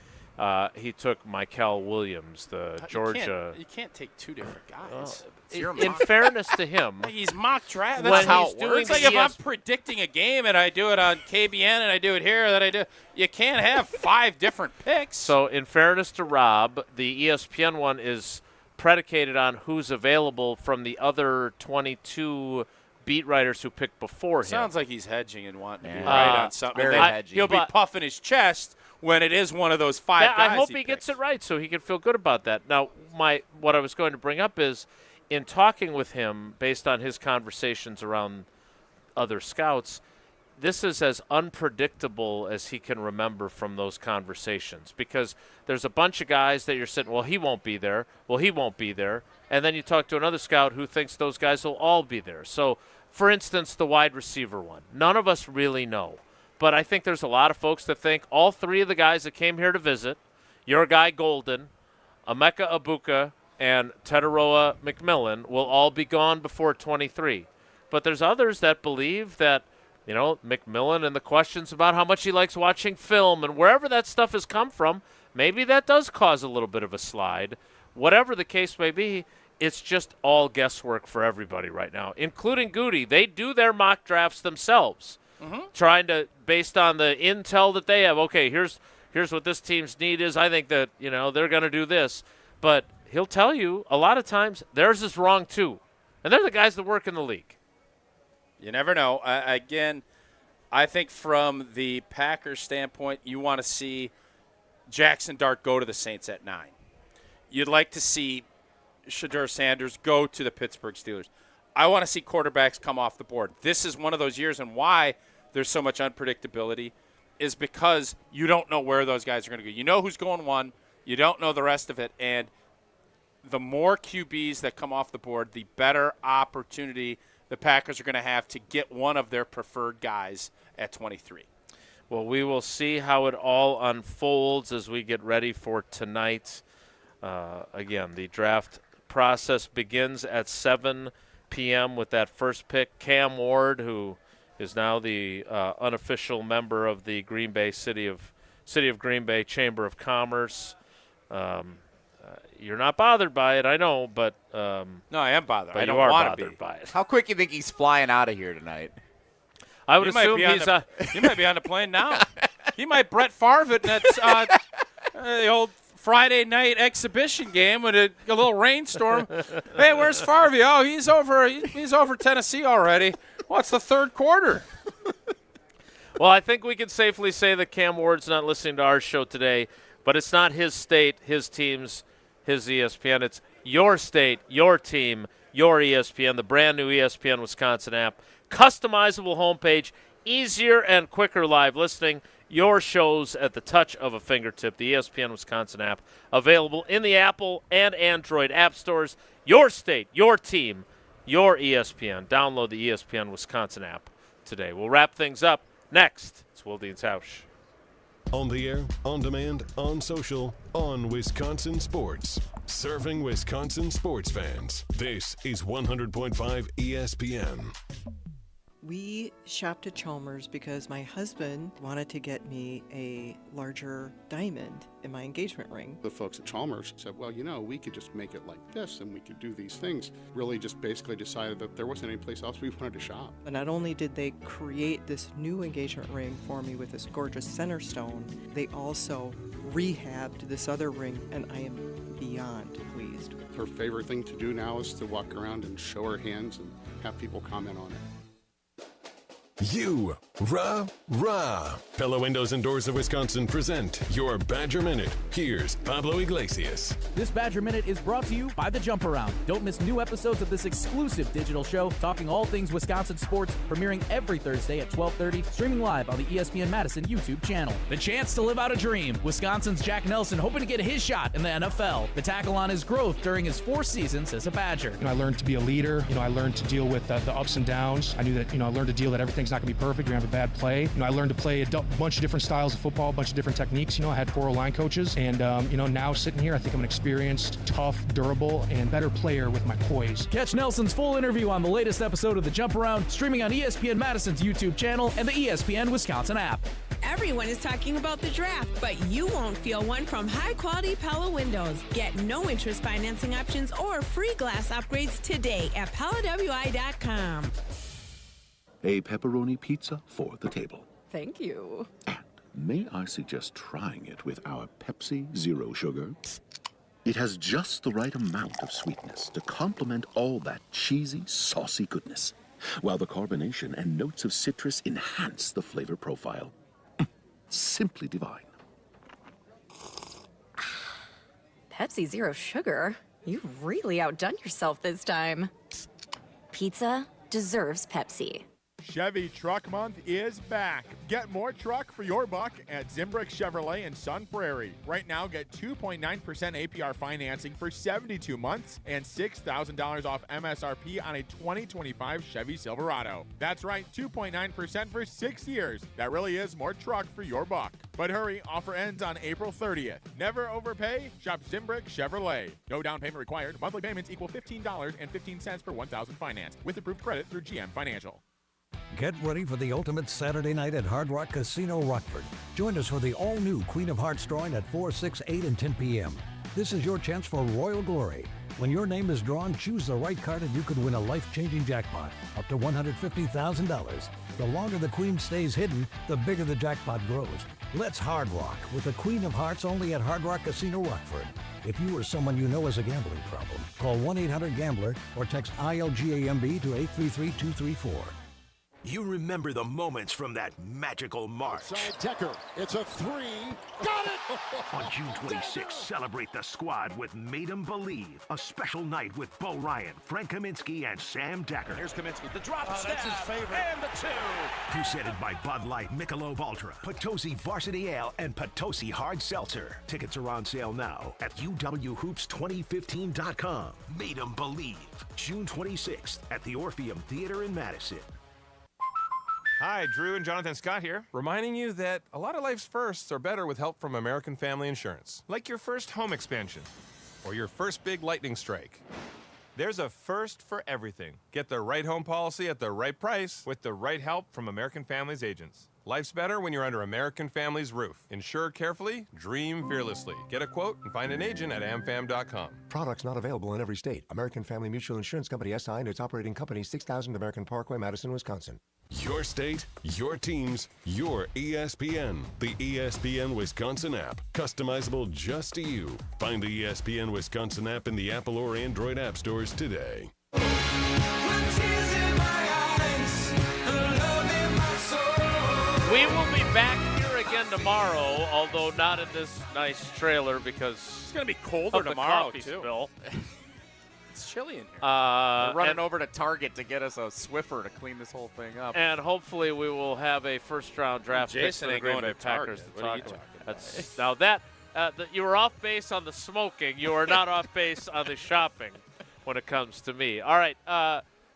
he took Mikel Williams, the Georgia. You can't take two different guys. In fairness to him, he's mock draft. When That's how he's it doing works. It's like the if I'm predicting a game and I do it on KBN and I do it here, that I do. You can't have 5 different picks. So in fairness to Rob, the ESPN one is predicated on who's available from the other 22 beat writers who picked before him. Sounds like he's hedging and wanting to be right on something. Very Then hedging. He'll be puffing his chest when it is one of those 5 guys. I hope he gets it right so he can feel good about that. Now, what I was going to bring up is, in talking with him, based on his conversations around other scouts, this is as unpredictable as he can remember from those conversations, because there's a bunch of guys that you're sitting, well, he won't be there. Well, he won't be there. And then you talk to another scout who thinks those guys will all be there. So, for instance, the wide receiver one. None of us really know. But I think there's a lot of folks that think all 3 of the guys that came here to visit, your guy Golden, Emeka Abuka, and Teteroa McMillan, will all be gone before 23. But there's others that believe that, McMillan and the questions about how much he likes watching film and wherever that stuff has come from, maybe that does cause a little bit of a slide. Whatever the case may be, it's just all guesswork for everybody right now, including Goody. They do their mock drafts themselves, trying to, based on the intel that they have, okay, here's what this team's need is. I think that, they're going to do this. But he'll tell you a lot of times theirs is wrong too. And they're the guys that work in the league. You never know. Again, I think from the Packers standpoint, you want to see Jackson Dart go to the Saints at 9. You'd like to see Shedeur Sanders go to the Pittsburgh Steelers. I want to see quarterbacks come off the board. This is one of those years, and why there's so much unpredictability is because you don't know where those guys are going to go. You know who's going 1. You don't know the rest of it, and the more QBs that come off the board, the better opportunity the Packers are going to have to get one of their preferred guys at 23. Well, we will see how it all unfolds as we get ready for tonight. Again, the draft process begins at 7 p.m. with that first pick. Cam Ward, who is now the unofficial member of the Green Bay City of Green Bay Chamber of Commerce. You're not bothered by it, I know, but no, I am bothered. But I don't you are want to bothered be. by it. How quick you think he's flying out of here tonight? I would assume he's. He might be on the plane now. He might Brett Favre it in that the old Friday night exhibition game with a little rainstorm. Hey, where's Favre? Oh, he's over Tennessee already. Well, it's the 3rd quarter. Well, I think we can safely say that Cam Ward's not listening to our show today, but it's not his state, his teams, his ESPN. It's your state, your team, your ESPN, the brand new ESPN Wisconsin app. Customizable homepage, easier and quicker live listening. Your shows at the touch of a fingertip. The ESPN Wisconsin app, available in the Apple and Android app stores. Your state, your team, your ESPN. Download the ESPN Wisconsin app today. We'll wrap things up next. It's Wilde Tausch. On the air, on demand, on social, on Wisconsin Sports. Serving Wisconsin sports fans. This is 100.5 ESPN. We shopped at Chalmers because my husband wanted to get me a larger diamond in my engagement ring. The folks at Chalmers said, well, we could just make it like this and we could do these things. Really just basically decided that there wasn't any place else we wanted to shop. But not only did they create this new engagement ring for me with this gorgeous center stone, they also rehabbed this other ring, and I am beyond pleased. Her favorite thing to do now is to walk around and show her hands and have people comment on it. You, rah. Pella Windows and Doors of Wisconsin present your Badger Minute. Here's Pablo Iglesias. This Badger Minute is brought to you by The Jump Around. Don't miss new episodes of this exclusive digital show talking all things Wisconsin sports, premiering every Thursday at 12:30, streaming live on the ESPN Madison YouTube channel. The chance to live out a dream. Wisconsin's Jack Nelson hoping to get his shot in the NFL. The tackle on his growth during his 4 seasons as a Badger. I learned to be a leader. I learned to deal with the ups and downs. I knew that, I learned to deal that everything's not going to be perfect. You're going to have bad play. I learned to play a bunch of different styles of football, a bunch of different techniques. I had 4 line coaches, and now sitting here, I think I'm an experienced, tough, durable, and better player with my poise. Catch Nelson's full interview on the latest episode of The Jump Around, streaming on ESPN Madison's YouTube channel and the ESPN Wisconsin app. Everyone is talking about the draft, but you won't feel one from high-quality Pella Windows. Get no-interest financing options or free glass upgrades today at PellaWI.com. A pepperoni pizza for the table. Thank you. May I suggest trying it with our Pepsi Zero Sugar? It has just the right amount of sweetness to complement all that cheesy, saucy goodness, while the carbonation and notes of citrus enhance the flavor profile. Simply divine. Pepsi Zero Sugar? You've really outdone yourself this time. Pizza deserves Pepsi. Chevy Truck Month is back. Get more truck for your buck at Zimbrick Chevrolet in Sun Prairie. Right now, get 2.9% APR financing for 72 months and $6,000 off MSRP on a 2025 Chevy Silverado. That's right, 2.9% for 6 years. That really is more truck for your buck. But hurry, offer ends on April 30th. Never overpay. Shop Zimbrick Chevrolet. No down payment required. Monthly payments equal $15.15 per 1,000 finance with approved credit through GM Financial. Get ready for the ultimate Saturday night at Hard Rock Casino Rockford. Join us for the all-new Queen of Hearts drawing at 4, 6, 8, and 10 p.m. This is your chance for royal glory. When your name is drawn, choose the right card and you could win a life-changing jackpot, up to $150,000. The longer the Queen stays hidden, the bigger the jackpot grows. Let's Hard Rock with the Queen of Hearts only at Hard Rock Casino Rockford. If you or someone you know has a gambling problem, call 1-800-GAMBLER or text ILGAMB to 833-234. You remember the moments from that magical March. Outside Decker, it's a 3. Got it! On June 26th, celebrate the squad with Made 'em Believe, a special night with Bo Ryan, Frank Kaminsky, and Sam Decker. Here's Kaminsky, the drop stab, that's his favorite. And the 2. Presented by Bud Light, Michelob Ultra, Potosi Varsity Ale, and Potosi Hard Seltzer. Tickets are on sale now at UWHoops2015.com. Made 'em Believe, June 26th at the Orpheum Theater in Madison. Hi, Drew and Jonathan Scott here, reminding you that a lot of life's firsts are better with help from American Family Insurance. Like your first home expansion or your first big lightning strike. There's a first for everything. Get the right home policy at the right price with the right help from American Family's agents. Life's better when you're under American Family's roof. Insure carefully, dream fearlessly. Get a quote and find an agent at amfam.com. Products not available in every state. American Family Mutual Insurance Company SI and its operating company 6000 American Parkway, Madison, Wisconsin. Your state, your teams, your ESPN. The ESPN Wisconsin app. Customizable just to you. Find the ESPN Wisconsin app in the Apple or Android app stores today. We will be back here again tomorrow, although not in this nice trailer because it's going to be colder of the tomorrow, coffee too. Spill. It's chilly in here. We're running over to Target to get us a Swiffer to clean this whole thing up. And hopefully we will have a first-round draft pick for Jason the ain't Green going Bay to Packers Target. to What are talk you about. Now that you were off base on the smoking, you are not off base on the shopping when it comes to me. All right,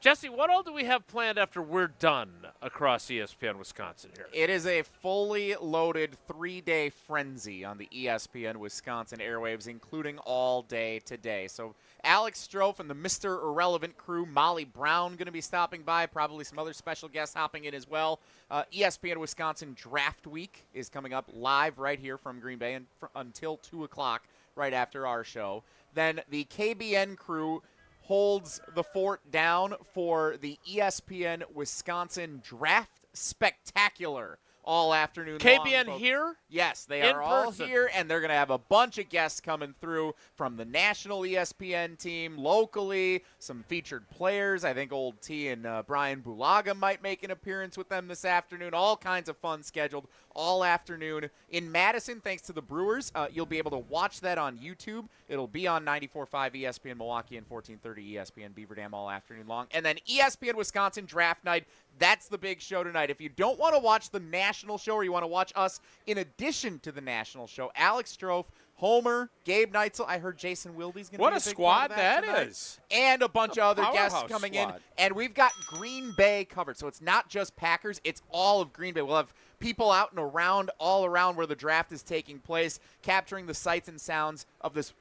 Jesse, what all do we have planned after we're done across ESPN Wisconsin here? It is a fully loaded 3-day frenzy on the ESPN Wisconsin airwaves, including all day today. So Alex Strofe and the Mr. Irrelevant crew, Molly Brown going to be stopping by, probably some other special guests hopping in as well. ESPN Wisconsin Draft Week is coming up live right here from Green Bay until 2 o'clock right after our show. Then the KBN crew holds the fort down for the ESPN Wisconsin Draft Spectacular all afternoon KBN long, here? Yes, they In are all person. here, and they're going to have a bunch of guests coming through from the national ESPN team, locally, some featured players. I think Old T and Brian Bulaga might make an appearance with them this afternoon. All kinds of fun scheduled all afternoon in Madison, thanks to the Brewers. You'll be able to watch that on YouTube. It'll be on 94.5 ESPN Milwaukee and 1430 ESPN Beaver Dam all afternoon long. And then ESPN Wisconsin Draft Night. That's the big show tonight. If you don't want to watch the national show or you want to watch us in addition to the national show, Alex Strofe Homer, Gabe Neitzel. I heard Jason Wilde's going to be What a a big squad part of that that tonight. is. And a bunch of other guests Powerhouse coming squad. in. And we've got Green Bay covered. So it's not just Packers, it's all of Green Bay. We'll have people out and around, all around where the draft is taking place, capturing the sights and sounds of this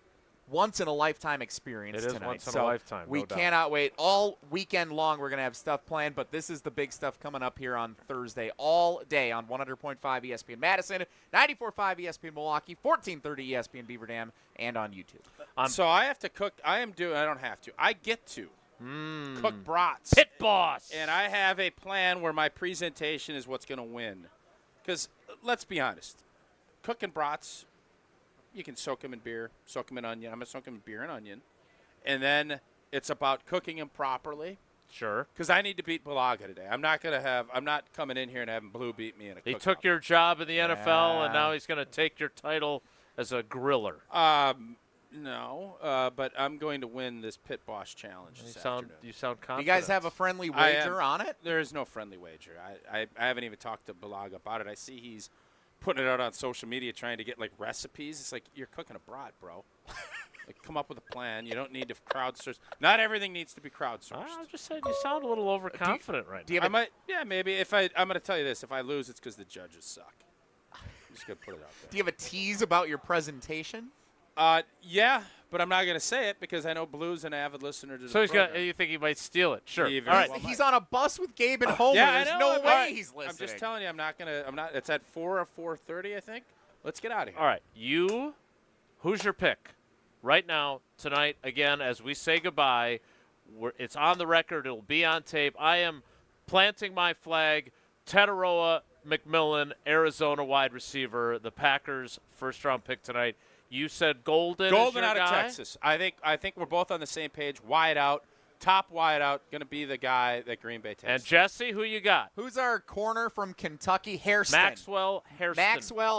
once-in-a-lifetime experience It is tonight. once in a So lifetime, we no doubt. cannot wait. All weekend long we're going to have stuff planned, but this is the big stuff coming up here on Thursday all day on 100.5 ESPN Madison, 94.5 ESPN Milwaukee, 1430 ESPN Beaver Dam, and on YouTube. So I have to cook. I don't have to. I get to cook brats. Pit boss. And I have a plan where my presentation is what's going to win. Because let's be honest, cooking brats, you can soak them in beer, soak them in onion. I'm going to soak them in beer and onion. And then it's about cooking them properly. Sure. Because I need to beat Balaga today. I'm not coming in here and having Blue beat me in a He cook-off. took your job in the NFL, and Yeah. now he's going to take your title as a griller. No, but I'm going to win this Pit Boss Challenge this afternoon. You sound confident. You guys have a friendly wager on it? There is no friendly wager. I haven't even talked to Balaga about it. I see he's putting it out on social media trying to get, like, recipes. It's like, you're cooking a brat, bro. Like, come up with a plan. You don't need to crowdsource. Not everything needs to be crowdsourced. I'm just saying you sound a little overconfident right now. Maybe. I'm going to tell you this. If I lose, it's because the judges suck. I'm just going to put it out there. Do you have a tease about your presentation? Yeah, but I'm not going to say it because I know Blue's an avid listener to the So program. you think he might steal it? Sure. He All very right. well He's might. on a bus with Gabe and Homer. Yeah, I There's know. no All way right. he's listening. I'm just telling you, I'm not. It's at 4 or 4:30, I think. Let's get out of here. All right. Who's your pick? Right now, tonight, again, as we say goodbye, it's on the record. It'll be on tape. I am planting my flag. Tataroa McMillan, Arizona wide receiver, the Packers' first-round pick tonight. You said Golden. Golden is your out of guy? Texas. I think we're both on the same page. Wide out, top wide out, going to be the guy that Green Bay takes. And Jesse, who you got? Who's our corner from Kentucky? Hairston. Maxwell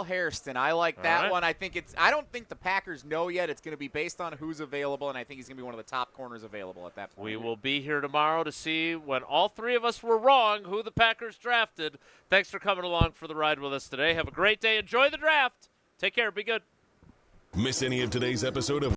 Hairston. I like that All right. one. I don't think the Packers know yet. It's going to be based on who's available, and I think he's going to be one of the top corners available at that point. We will be here tomorrow to see, when all three of us were wrong, who the Packers drafted. Thanks for coming along for the ride with us today. Have a great day. Enjoy the draft. Take care. Be good. Miss any of today's episode of